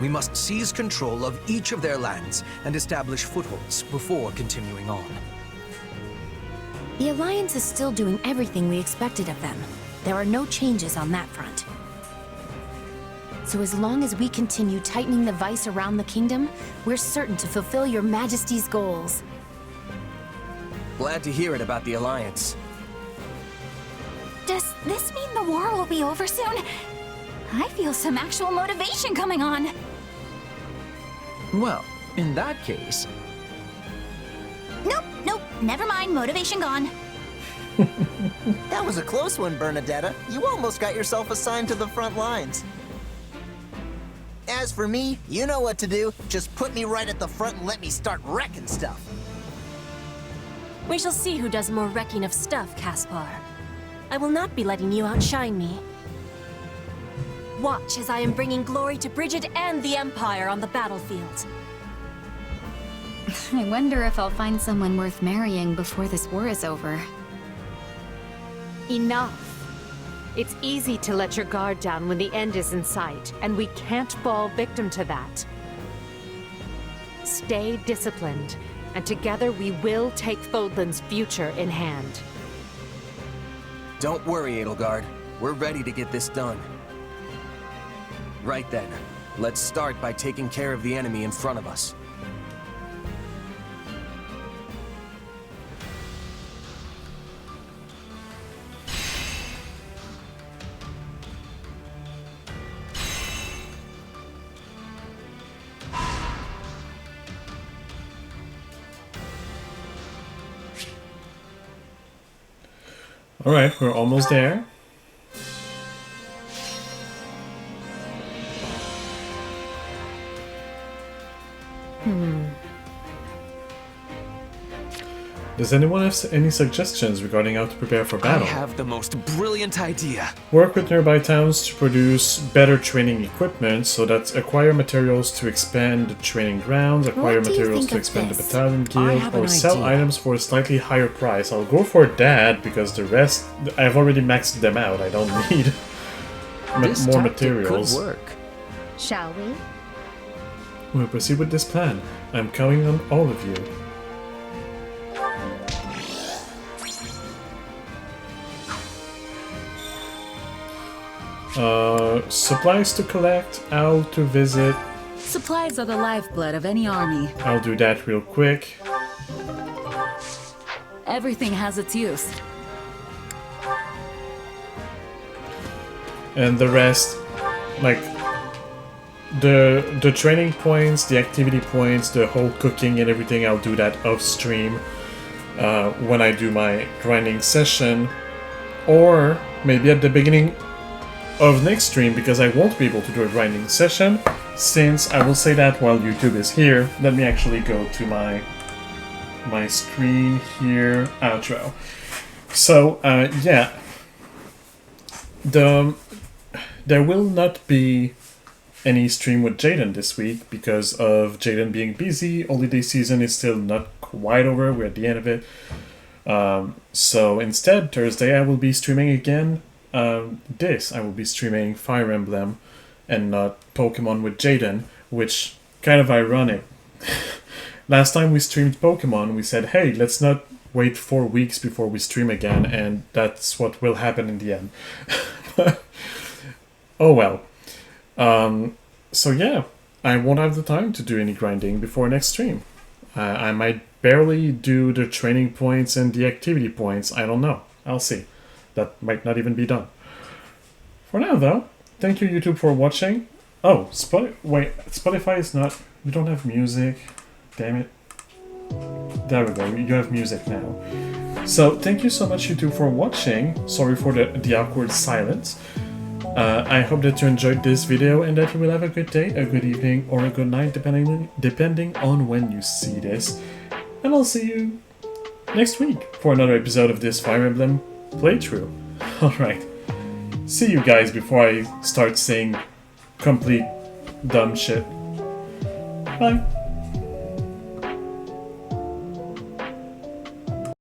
[SPEAKER 9] We must seize control of each of their lands and establish footholds before continuing on.
[SPEAKER 2] The Alliance is still doing everything we expected of them. There are no changes on that front. So as long as we continue tightening the vice around the kingdom, we're certain to fulfill your Majesty's goals.
[SPEAKER 5] Glad to hear it about the Alliance.
[SPEAKER 22] Does this mean the war will be over soon? I feel some actual motivation coming on.
[SPEAKER 21] Well, in that case...
[SPEAKER 22] Nope, never mind, motivation gone.
[SPEAKER 7] That was a close one, Bernadetta. You almost got yourself assigned to the front lines. As for me, you know what to do. Just put me right at the front and let me start wrecking stuff.
[SPEAKER 23] We shall see who does more wrecking of stuff, Caspar. I will not be letting you outshine me. Watch as I am bringing glory to Bridget and the Empire on the battlefield.
[SPEAKER 11] I wonder if I'll find someone worth marrying before this war is over.
[SPEAKER 4] Enough. It's easy to let your guard down when the end is in sight, and we can't fall victim to that. Stay disciplined, and together we will take Fodlan's future in hand.
[SPEAKER 5] Don't worry, Edelgard. We're ready to get this done. Right then, let's start by taking care of the enemy in front of us.
[SPEAKER 1] Alright, we're almost there. Does anyone have any suggestions regarding how to prepare for battle?
[SPEAKER 14] I have the most brilliant idea.
[SPEAKER 1] Work with nearby towns to produce better training equipment, so that's acquire materials to expand the training grounds, acquire materials to expand the battalion guild, or sell items for a slightly higher price. I'll go for that because the rest, I've already maxed them out. I don't need more materials.
[SPEAKER 4] Could work. Shall we?
[SPEAKER 1] We'll proceed with this plan. I'm counting on all of you. Supplies to collect, out to visit.
[SPEAKER 12] Supplies are the lifeblood of any army.
[SPEAKER 1] I'll do that real quick.
[SPEAKER 12] Everything has its use.
[SPEAKER 1] And the rest, like the training points, the activity points, the whole cooking and everything, I'll do that off stream when I do my grinding session, or maybe at the beginning of next stream, because I won't be able to do a grinding session, since I will say that while YouTube is here. Let me actually go to my screen here, outro. So yeah, there will not be any stream with Jaden this week because of Jaden being busy. Holiday season is still not quite over, we're at the end of it. So instead, Thursday I will be streaming again. I will be streaming Fire Emblem and not Pokemon with Jaden, which kind of ironic. Last time we streamed Pokemon, we said, hey, let's not wait 4 weeks before we stream again, and that's what will happen in the end. Oh well. So yeah, I won't have the time to do any grinding before next stream. I might barely do the training points and the activity points, I don't know. I'll see. That might not even be done. For now, though, thank you, YouTube, for watching. Oh, Spotify is not... We don't have music. Damn it. There we go, you have music now. So, thank you so much, YouTube, for watching. Sorry for the awkward silence. I hope that you enjoyed this video and that you will have a good day, a good evening, or a good night, depending on when you see this. And I'll see you next week for another episode of this Fire Emblem playthrough. Alright. See you guys before I start saying complete dumb shit. Bye.